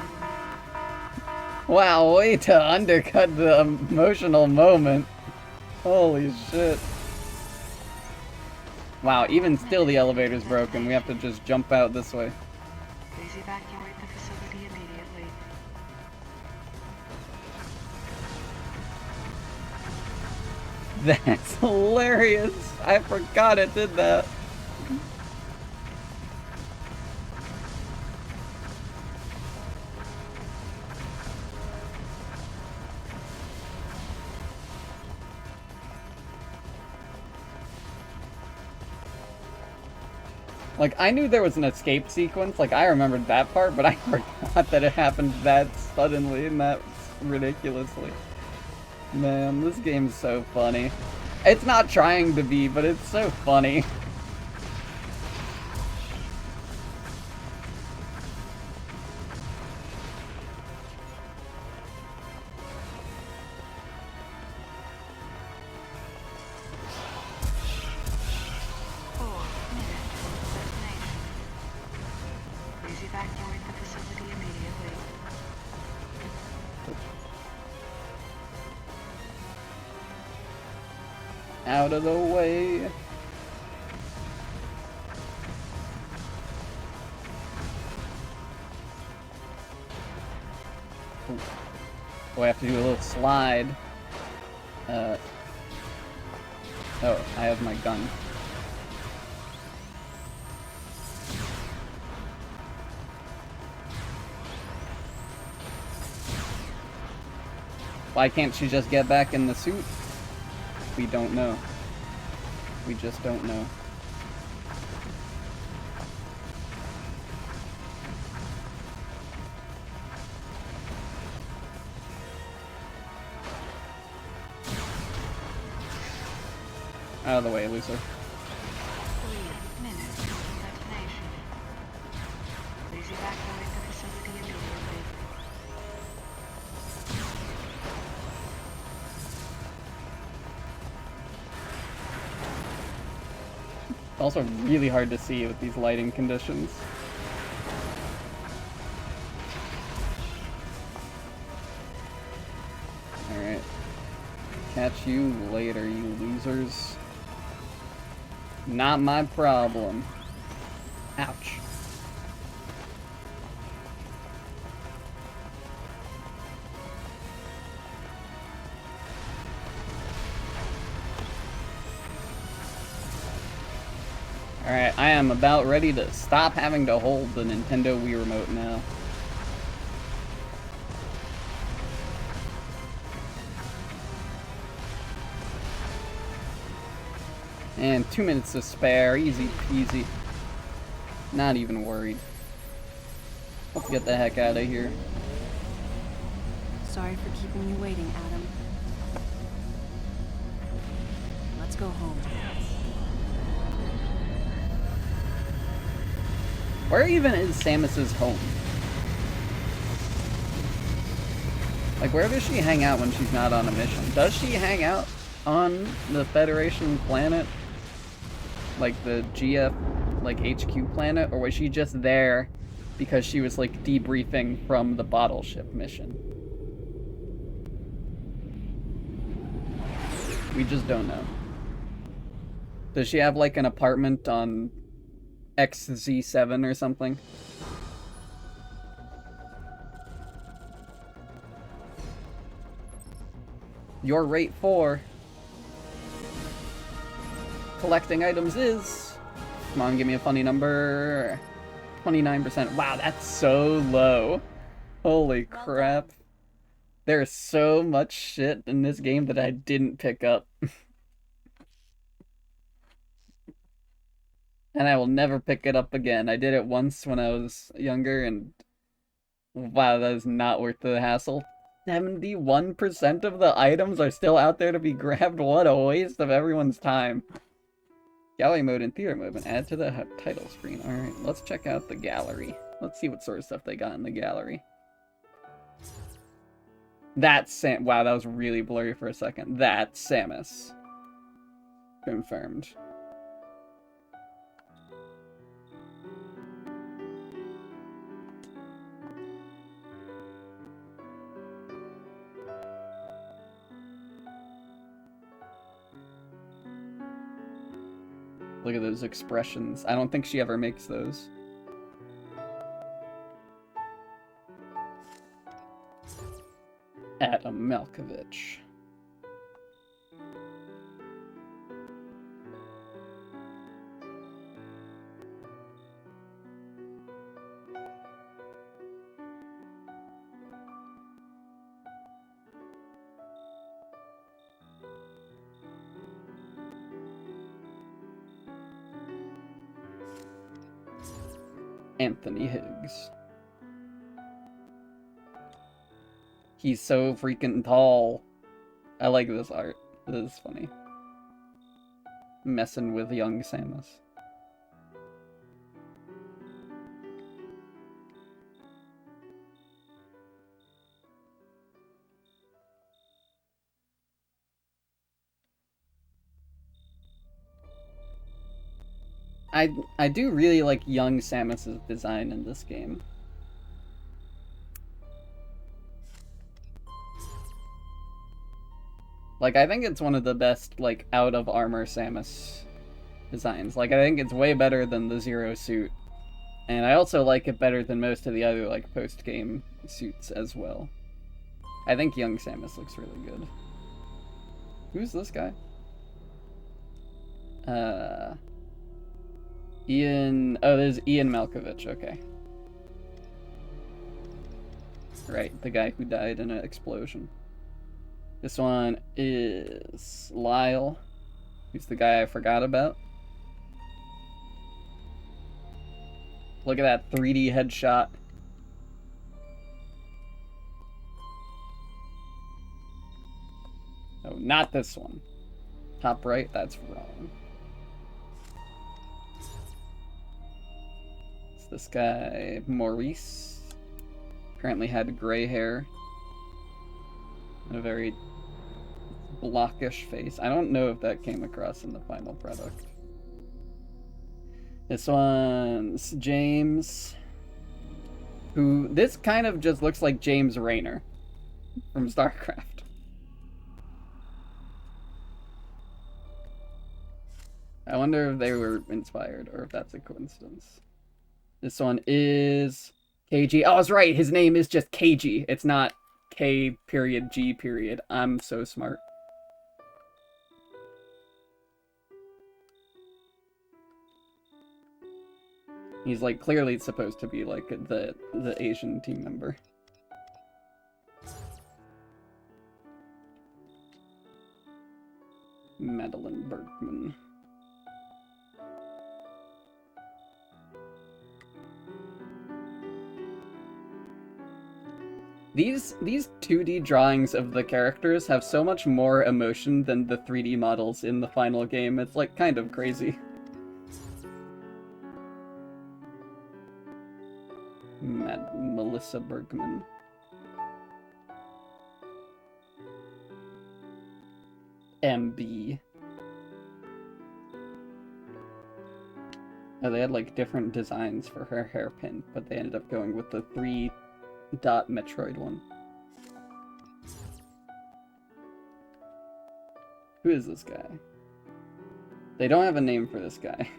Wow, way to undercut the emotional moment. Holy shit. Wow, even still the elevator's broken. We have to just jump out this way. Please evacuate the facility immediately. That's hilarious. I forgot it did that. Like, I knew there was an escape sequence, like, I remembered that part, but I forgot that it happened that suddenly and that ridiculously. Man, this game's so funny. It's not trying to be, but it's so funny. Please evacuate the facility immediately. Out of the way. Oh, I have to do a little slide. Oh, I have my gun. Why can't she just get back in the suit? We don't know. We just don't know. Out of the way, loser. 3 minutes to detonation. Please evacuate the facility immediately. It's also really hard to see with these lighting conditions. Alright. Catch you later, you losers. Not my problem. Ouch. Alright, I am about ready to stop having to hold the Nintendo Wii Remote now. And 2 minutes to spare, easy peasy. Not even worried. Let's get the heck out of here. Sorry for keeping you waiting, Adam. Let's go home. Where even is Samus's home? Like, where does she hang out when she's not on a mission? Does she hang out on the Federation planet? Like the GF, like HQ planet? Or was she just there because she was like debriefing from the bottle ship mission? We just don't know. Does she have like an apartment on XZ7 or something? Your rate for collecting items is... Come on, give me a funny number. 29%. Wow, that's so low. Holy crap. There's so much shit in this game that I didn't pick up. And I will never pick it up again. I did it once when I was younger, and wow, that is not worth the hassle. 71% of the items are still out there to be grabbed. What a waste of everyone's time. Gallery mode and theater mode, and add to the title screen. Alright, let's check out the gallery. Let's see what sort of stuff they got in the gallery. That's wow, that was really blurry for a second. That's Samus. Confirmed. Look at those expressions. I don't think she ever makes those. Adam Malkovich. Anthony Higgs. He's so freaking tall. I like this art. This is funny. Messing with young Samus. I do really like young Samus's design in this game. Like, I think it's one of the best, like, out-of-armor Samus designs. Like, I think it's way better than the Zero suit. And I also like it better than most of the other, like, post-game suits as well. I think young Samus looks really good. Who's this guy? Ian... Oh, there's Ian Malkovich, okay. Right, the guy who died in an explosion. This one is Lyle, who's the guy I forgot about. Look at that 3D headshot. Oh, not this one. Top right, that's wrong. It's this guy, Maurice. Apparently had gray hair. And a very blockish face. I don't know if that came across in the final product. This one's James. Who, this kind of just looks like James Raynor from StarCraft. I wonder if they were inspired or if that's a coincidence. This one is KG. Oh, I was right. His name is just KG. It's not K.G. I'm so smart. He's like clearly supposed to be like the Asian team member. Madeline Bergman. These 2D drawings of the characters have so much more emotion than the 3D models in the final game. It's like kind of crazy. Melissa Bergman. MB. Oh, they had like different designs for her hairpin, but they ended up going with the 3-dot Metroid one. Who is this guy? They don't have a name for this guy.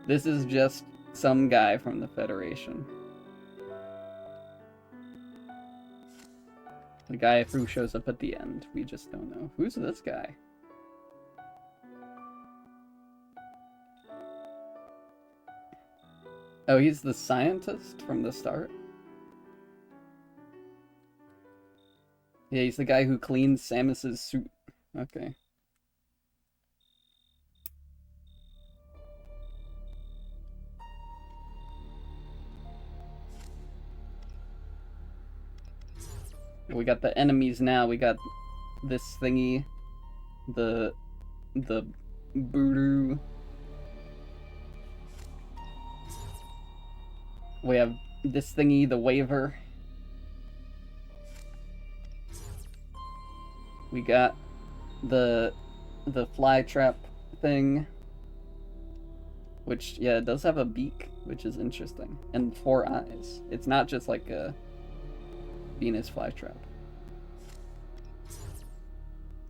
This is just some guy from the Federation. The guy who shows up at the end. We just don't know. Who's this guy? Oh, he's the scientist from the start? Yeah, he's the guy who cleans Samus's suit. Okay. We got the enemies now. We got this thingy. The Voodoo. We have this thingy, the Waver. We got the fly trap thing. Which, yeah, it does have a beak, which is interesting. And 4 eyes. It's not just like a Venus flytrap.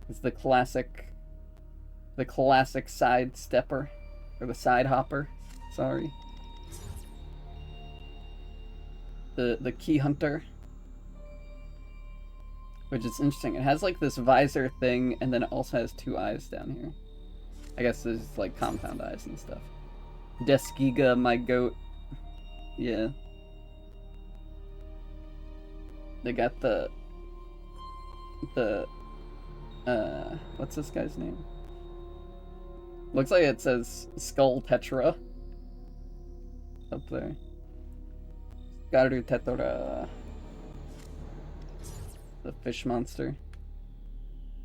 It's the classic side stepper, or the side hopper, sorry. The key hunter, which is interesting. It has like this visor thing, and then it also has 2 eyes down here. I guess there's like compound eyes and stuff. Deskiga, my goat. Yeah. They got what's this guy's name? Looks like it says Skull Tetra up there. Garu Tetra. The fish monster.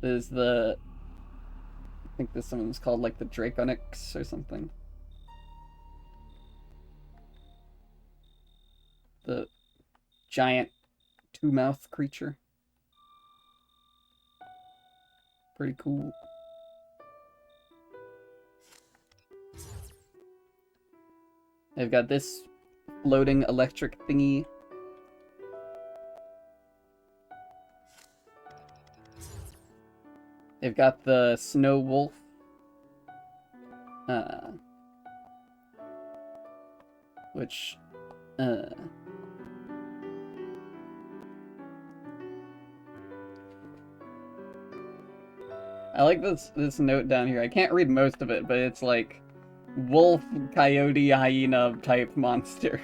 There's I think this one's called like the Draconix or something. The giant 2-mouth creature. Pretty cool. They've got this floating electric thingy. They've got the snow wolf. Which I like this note down here. I can't read most of it, but it's like wolf, coyote, hyena type monster.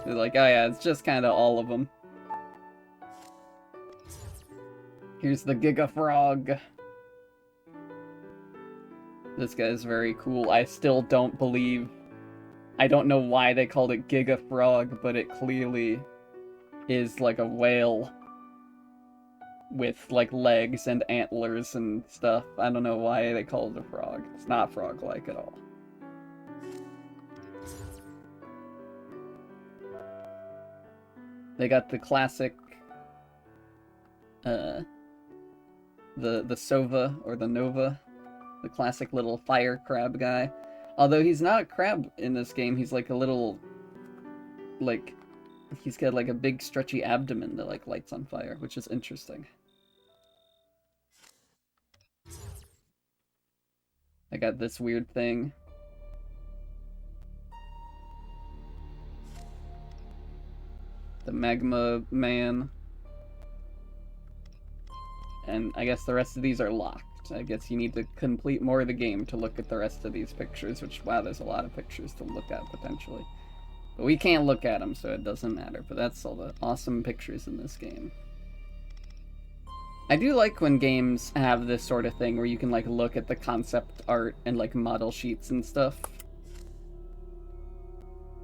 They're like, oh yeah, it's just kind of all of them. Here's the Giga Frog. This guy's very cool. I still don't believe... I don't know why they called it Giga Frog, but it clearly is like a whale with like legs and antlers and stuff. I don't know why they call it a frog. It's not frog-like at all. They got the classic the Sova or the Nova, the classic little fire crab guy. Although he's not a crab in this game, he's like a little, like, he's got like a big stretchy abdomen that like lights on fire, which is interesting. I got this weird thing. The Magma Man. And I guess the rest of these are locked. I guess you need to complete more of the game to look at the rest of these pictures, which, wow, there's a lot of pictures to look at, potentially. But we can't look at them, so it doesn't matter. But that's all the awesome pictures in this game. I do like when games have this sort of thing where you can, like, look at the concept art and, like, model sheets and stuff.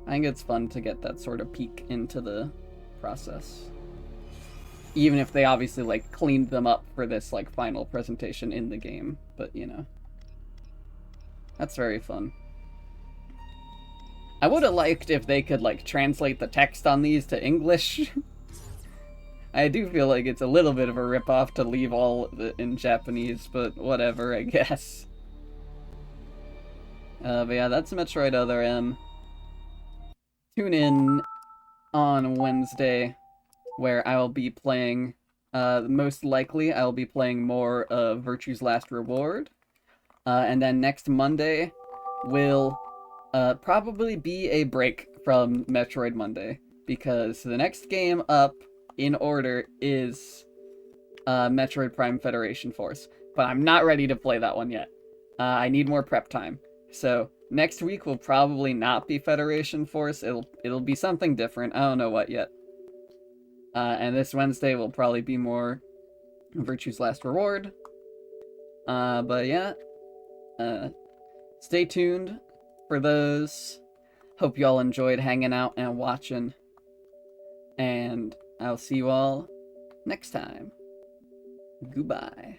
I think it's fun to get that sort of peek into the process. Even if they obviously, like, cleaned them up for this, like, final presentation in the game. But, you know. That's very fun. I would have liked if they could, like, translate the text on these to English. I do feel like it's a little bit of a ripoff to leave all in Japanese, but whatever, I guess. But yeah, that's Metroid Other M. Tune in on Wednesday, where I will be playing, most likely, I will be playing more of Virtue's Last Reward. And then next Monday will probably be a break from Metroid Monday, because the next game up in order is Metroid Prime Federation Force. But I'm not ready to play that one yet. I need more prep time. So next week will probably not be Federation Force. It'll be something different. I don't know what yet. And this Wednesday will probably be more Virtue's Last Reward. But yeah. Stay tuned for those. Hope y'all enjoyed hanging out and watching. And I'll see you all next time. Goodbye.